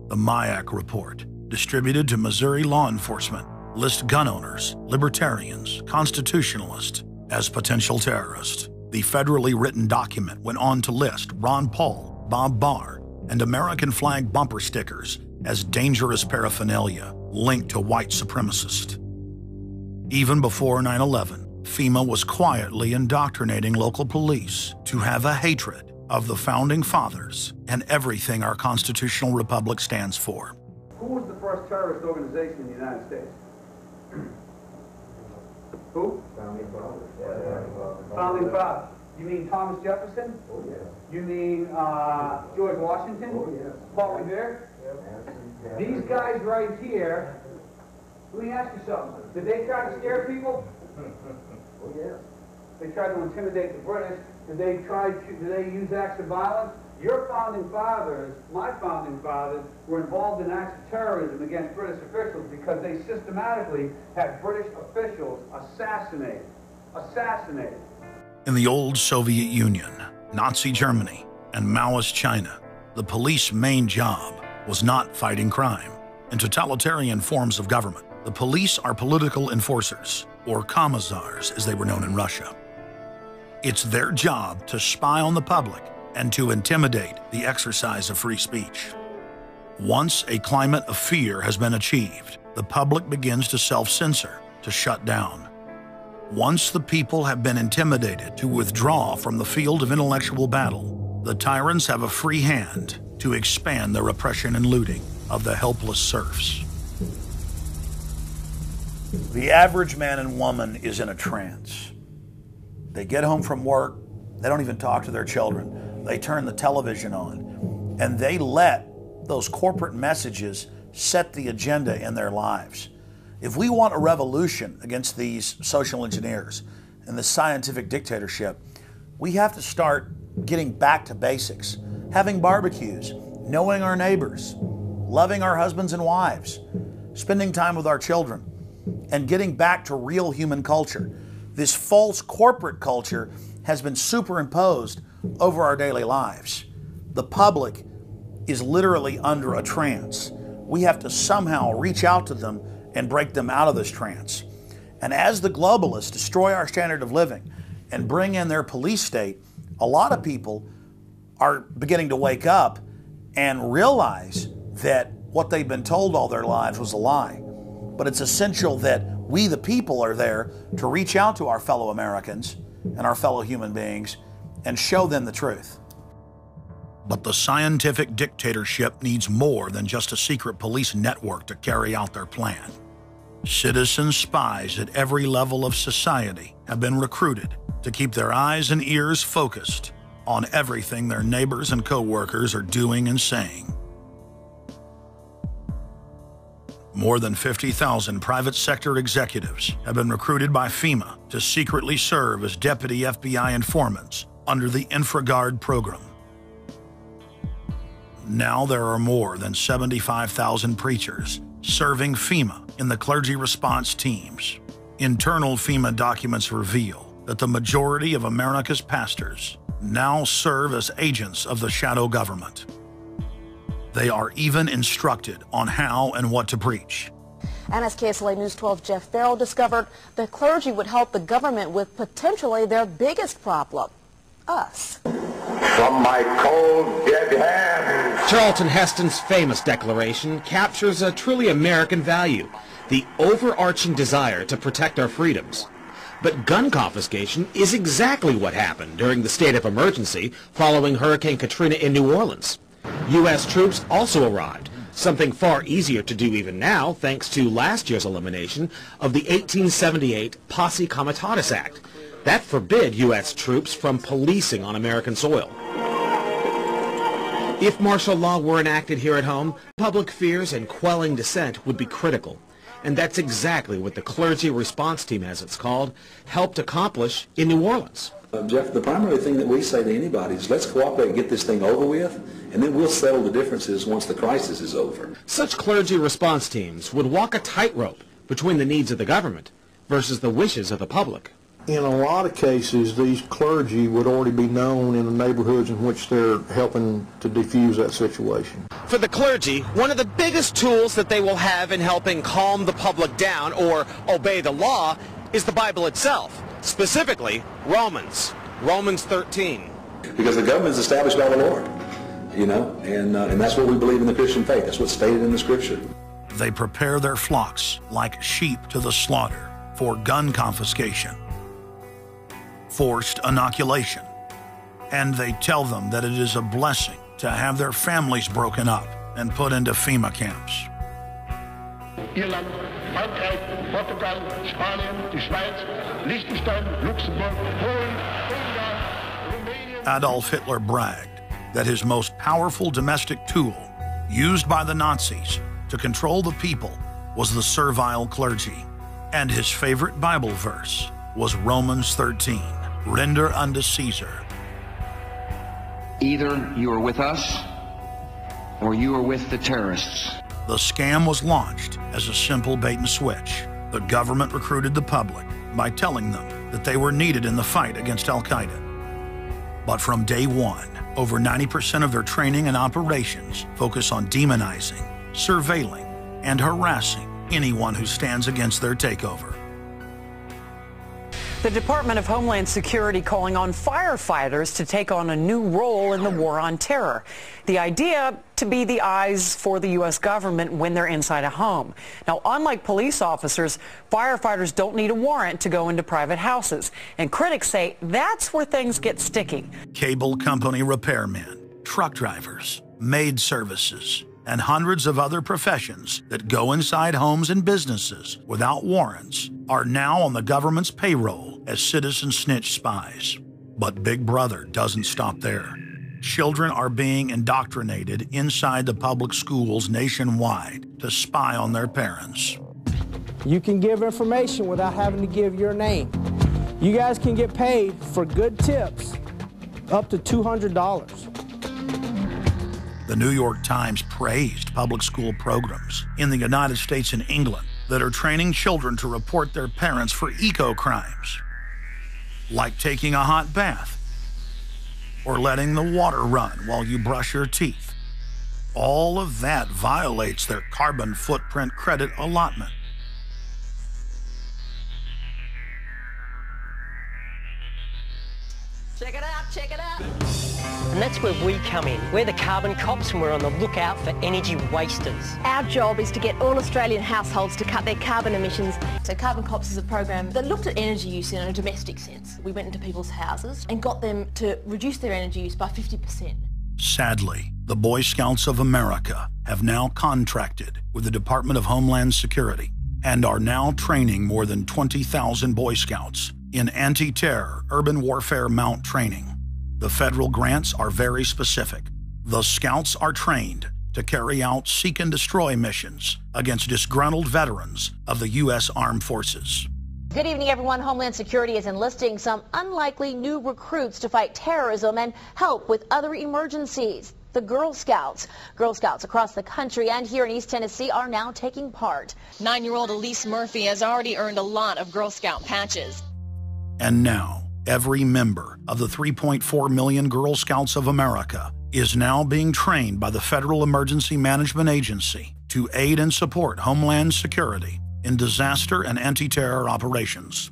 [SPEAKER 1] The MIAC report, distributed to Missouri law enforcement, lists gun owners, libertarians, constitutionalists as potential terrorists. The federally written document went on to list Ron Paul, Bob Barr, and American flag bumper stickers as dangerous paraphernalia linked to white supremacists. Even before 9/11, FEMA was quietly indoctrinating local police to have a hatred of the Founding Fathers and everything our constitutional republic stands for.
[SPEAKER 22] Who was the first terrorist organization in the United States? Who? Founding Fathers. Founding Fathers. You mean Thomas Jefferson? Oh, yeah. You mean George Washington? Oh, yeah. Paul Revere? Yeah. These guys right here, let me ask you something. Did they try to scare people? Oh, yeah. They tried to intimidate the British. Did they use acts of violence? Your founding fathers, my founding fathers, were involved in acts of terrorism against British officials because they systematically had British officials assassinated.
[SPEAKER 1] In the old Soviet Union, Nazi Germany, and Maoist China, the police's main job was not fighting crime. In totalitarian forms of government, the police are political enforcers, or commissars as they were known in Russia. It's their job to spy on the public and to intimidate the exercise of free speech. Once a climate of fear has been achieved, the public begins to self-censor, to shut down. Once the people have been intimidated to withdraw from the field of intellectual battle, the tyrants have a free hand to expand their oppression and looting of the helpless serfs. The average man and woman is in a trance. They get home from work, they don't even talk to their children. They turn the television on, and they let those corporate messages set the agenda in their lives. If we want a revolution against these social engineers and the scientific dictatorship, we have to start getting back to basics, having barbecues, knowing our neighbors, loving our husbands and wives, spending time with our children, and getting back to real human culture. This false corporate culture has been superimposed over our daily lives. The public is literally under a trance. We have to somehow reach out to them and break them out of this trance. And as the globalists destroy our standard of living and bring in their police state, a lot of people are beginning to wake up and realize that what they've been told all their lives was a lie. But it's essential that we, the people, are there to reach out to our fellow Americans and our fellow human beings and show them the truth. But the scientific dictatorship needs more than just a secret police network to carry out their plan. Citizen spies at every level of society have been recruited to keep their eyes and ears focused on everything their neighbors and co-workers are doing and saying. More than 50,000 private sector executives have been recruited by FEMA to secretly serve as deputy FBI informants under the InfraGard program. Now there are more than 75,000 preachers serving FEMA in the clergy response teams. Internal FEMA documents reveal that the majority of America's pastors now serve as agents of the shadow government. They are even instructed on how and what to preach.
[SPEAKER 6] And as KSLA News 12 Jeff Farrell discovered, the clergy would help the government with potentially their biggest problem, us.
[SPEAKER 11] From my cold, dead hands.
[SPEAKER 14] Charlton Heston's famous declaration captures a truly American value, the overarching desire to protect our freedoms. But gun confiscation is exactly what happened during the state of emergency following Hurricane Katrina in New Orleans. U.S. troops also arrived, something far easier to do even now thanks to last year's elimination of the 1878 Posse Comitatus Act. That forbid U.S. troops from policing on American soil. If martial law were enacted here at home, public fears and quelling dissent would be critical. And that's exactly what the Clergy Response Team, as it's called, helped accomplish in New Orleans.
[SPEAKER 23] Jeff, the primary thing that we say to anybody is let's cooperate and get this thing over with, and then we'll settle the differences once the crisis is over.
[SPEAKER 14] Such clergy response teams would walk a tightrope between the needs of the government versus the wishes of the public.
[SPEAKER 24] In a lot of cases, these clergy would already be known in the neighborhoods in which they're helping to defuse that situation.
[SPEAKER 14] For the clergy, one of the biggest tools that they will have in helping calm the public down or obey the law is the Bible itself, specifically Romans 13.
[SPEAKER 23] Because the government is established by the Lord, you know, and that's what we believe in the Christian faith. That's what's stated in the Scripture.
[SPEAKER 1] They prepare their flocks like sheep to the slaughter for gun confiscation, forced inoculation, and they tell them that it is a blessing to have their families broken up and put into FEMA camps.
[SPEAKER 11] Irland, Frankreich, Portugal, Spanien, die Schweiz, Liechtenstein, Luxembourg, Polen, Ungarn, Romania.
[SPEAKER 1] Adolf Hitler bragged that his most powerful domestic tool, used by the Nazis to control the people, was the servile clergy. And his favorite Bible verse was Romans 13, render unto Caesar.
[SPEAKER 25] Either you are with us or you are with the terrorists.
[SPEAKER 1] The scam was launched as a simple bait and switch. The government recruited the public by telling them that they were needed in the fight against Al-Qaeda. But from day one, over 90% of their training and operations focus on demonizing, surveilling, and harassing anyone who stands against their takeover.
[SPEAKER 7] The Department of Homeland Security calling on firefighters to take on a new role in the war on terror. The idea to be the eyes for the U.S. government when they're inside a home. Now, unlike police officers, firefighters don't need a warrant to go into private houses. And critics say that's where things get sticky.
[SPEAKER 1] Cable company repairmen, truck drivers, maid services, and hundreds of other professions that go inside homes and businesses without warrants are now on the government's payroll as citizen snitch spies. But Big Brother doesn't stop there. Children are being indoctrinated inside the public schools nationwide to spy on their parents.
[SPEAKER 8] You can give information without having to give your name. You guys can get paid for good tips up to $200.
[SPEAKER 1] The New York Times praised public school programs in the United States and England that are training children to report their parents for eco-crimes, like taking a hot bath or letting the water run while you brush your teeth. All of that violates their carbon footprint credit allotment.
[SPEAKER 10] Check it out, check it out. And that's where we come in. We're the carbon cops and we're on the lookout for energy wasters.
[SPEAKER 6] Our job is to get all Australian households to cut their carbon emissions. So Carbon Cops is a program that looked at energy use in a domestic sense. We went into people's houses and got them to reduce their energy use by 50%.
[SPEAKER 1] Sadly, the Boy Scouts of America have now contracted with the Department of Homeland Security and are now training more than 20,000 Boy Scouts in anti-terror urban warfare mount training. The federal grants are very specific. The Scouts are trained to carry out seek and destroy missions against disgruntled veterans of the U.S. Armed Forces.
[SPEAKER 6] Good evening, everyone. Homeland Security is enlisting some unlikely new recruits to fight terrorism and help with other emergencies. The Girl Scouts. Girl Scouts across the country and here in East Tennessee are now taking part.
[SPEAKER 13] 9-year-old Elise Murphy has already earned a lot of Girl Scout patches.
[SPEAKER 1] And now, every member of the 3.4 million Girl Scouts of America is now being trained by the Federal Emergency Management Agency to aid and support Homeland Security in disaster and anti-terror operations.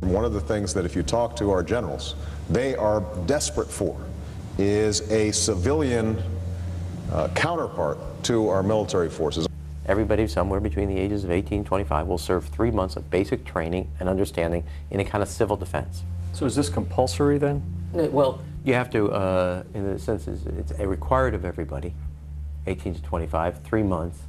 [SPEAKER 15] One of the things that if you talk to our generals, they are desperate for is a civilian counterpart to our military forces.
[SPEAKER 16] Everybody somewhere between the ages of 18 and 25 will serve 3 months of basic training and understanding in a kind of civil defense.
[SPEAKER 5] So is this compulsory then?
[SPEAKER 16] Well, you have to, in the sense, it's required of everybody, 18 to 25, 3 months,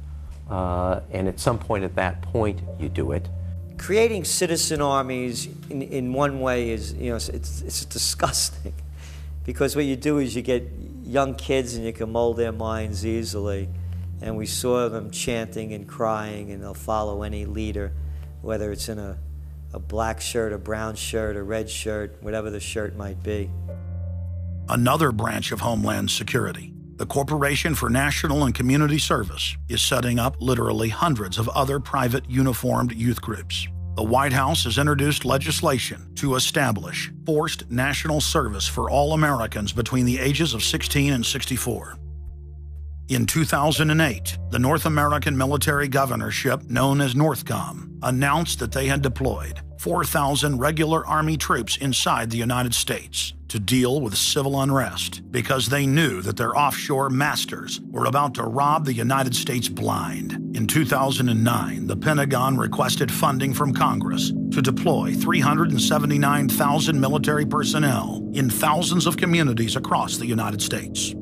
[SPEAKER 16] and at some point at that point you do it.
[SPEAKER 27] Creating citizen armies in one way is, it's disgusting, because what you do is you get young kids and you can mold their minds easily. And we saw them chanting and crying, and they'll follow any leader, whether it's in a black shirt, a brown shirt, a red shirt, whatever the shirt might be.
[SPEAKER 1] Another branch of Homeland Security, the Corporation for National and Community Service, is setting up literally hundreds of other private uniformed youth groups. The White House has introduced legislation to establish forced national service for all Americans between the ages of 16 and 64. In 2008, the North American Military Governorship, known as NORTHCOM, announced that they had deployed 4,000 regular Army troops inside the United States to deal with civil unrest because they knew that their offshore masters were about to rob the United States blind. In 2009, the Pentagon requested funding from Congress to deploy 379,000 military personnel in thousands of communities across the United States.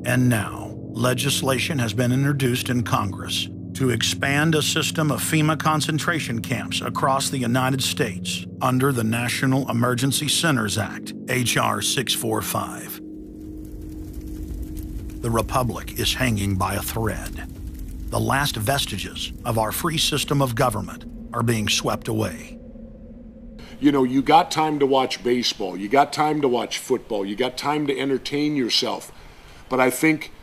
[SPEAKER 1] And now, legislation has been introduced in Congress to expand a system of FEMA concentration camps across the United States under the National Emergency Centers Act, H.R. 645. The Republic is hanging by a thread. The last vestiges of our free system of government are being swept away.
[SPEAKER 28] You know, you got time to watch baseball, you got time to watch football, you got time to entertain yourself, but I think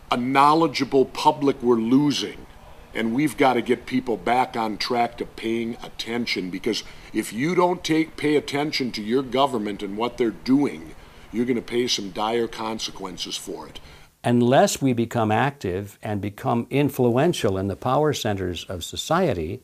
[SPEAKER 28] a knowledgeable public we're losing, and we've got to get people back on track to paying attention, because if you don't pay attention to your government and what they're doing, you're going to pay some dire consequences for it.
[SPEAKER 29] Unless we become active and become influential in the power centers of society,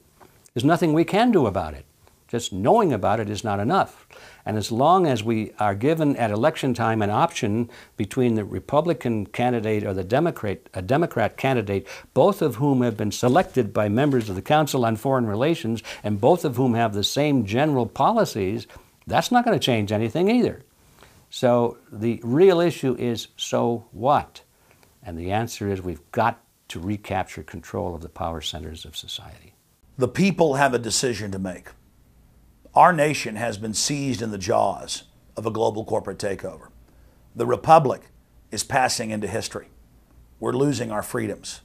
[SPEAKER 29] there's nothing we can do about it. Just knowing about it is not enough. And as long as we are given at election time an option between the Republican candidate or the Democrat candidate, both of whom have been selected by members of the Council on Foreign Relations and both of whom have the same general policies, that's not going to change anything either. So the real issue is, so what? And the answer is we've got to recapture control of the power centers of society.
[SPEAKER 1] The people have a decision to make. Our nation has been seized in the jaws of a global corporate takeover. The Republic is passing into history. We're losing our freedoms.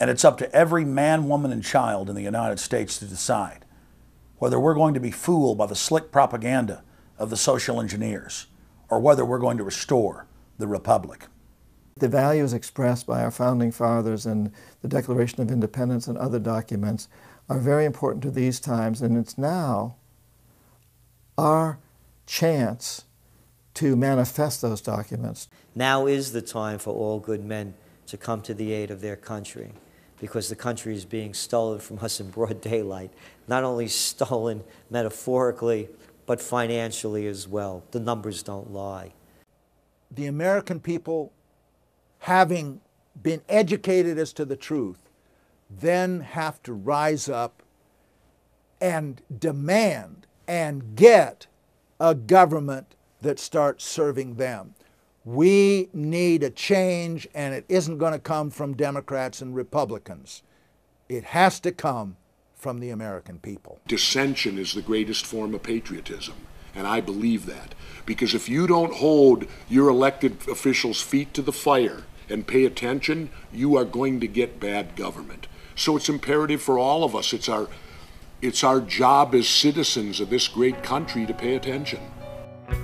[SPEAKER 1] And it's up to every man, woman, and child in the United States to decide whether we're going to be fooled by the slick propaganda of the social engineers or whether we're going to restore the Republic.
[SPEAKER 2] The values expressed by our founding fathers and the Declaration of Independence and other documents are very important to these times, and it's now our chance to manifest those documents.
[SPEAKER 27] Now is the time for all good men to come to the aid of their country, because the country is being stolen from us in broad daylight. Not only stolen metaphorically, but financially as well. The numbers don't lie.
[SPEAKER 3] The American people, having been educated as to the truth, then have to rise up and demand and get a government that starts serving them. We need a change, and it isn't going to come from Democrats and Republicans. It has to come from the American people.
[SPEAKER 28] Dissension is the greatest form of patriotism, and I believe that. Because if you don't hold your elected officials' feet to the fire and pay attention, you are going to get bad government. So it's imperative for all of us. It's our job as citizens of this great country to pay attention.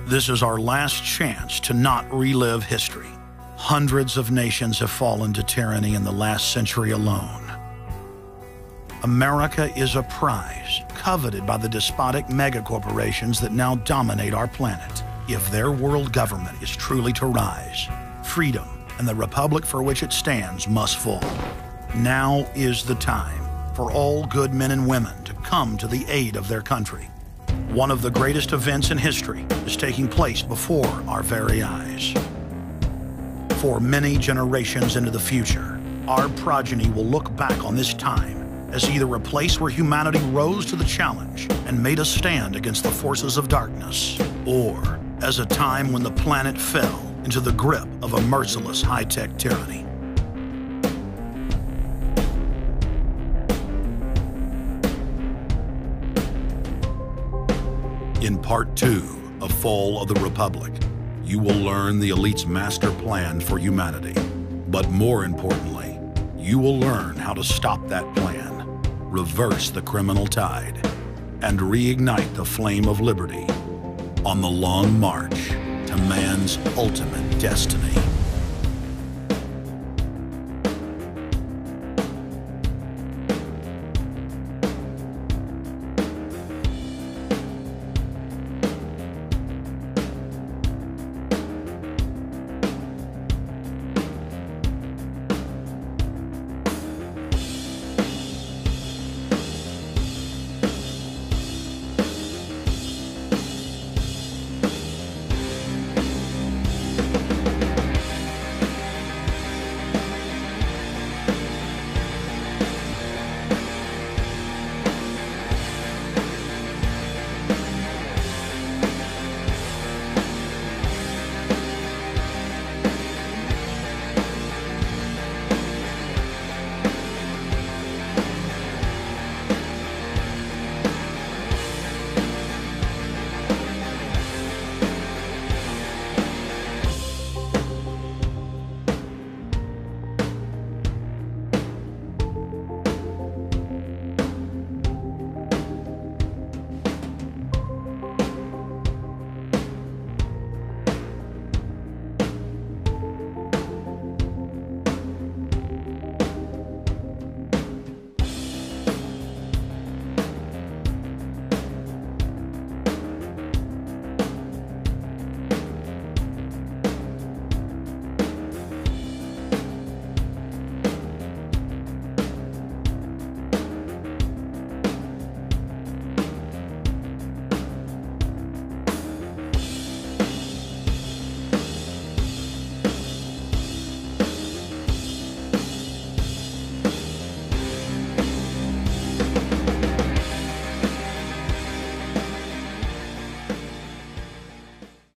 [SPEAKER 1] This is our last chance to not relive history. Hundreds of nations have fallen to tyranny in the last century alone. America is a prize coveted by the despotic megacorporations that now dominate our planet. If their world government is truly to rise, freedom and the republic for which it stands must fall. Now is the time for all good men and women to come to the aid of their country. One of the greatest events in history is taking place before our very eyes. For many generations into the future, our progeny will look back on this time as either a place where humanity rose to the challenge and made a stand against the forces of darkness, or as a time when the planet fell into the grip of a merciless high-tech tyranny. In Part 2 of Fall of the Republic, you will learn the elite's master plan for humanity. But more importantly, you will learn how to stop that plan, reverse the criminal tide, and reignite the flame of liberty on the long march to man's ultimate destiny.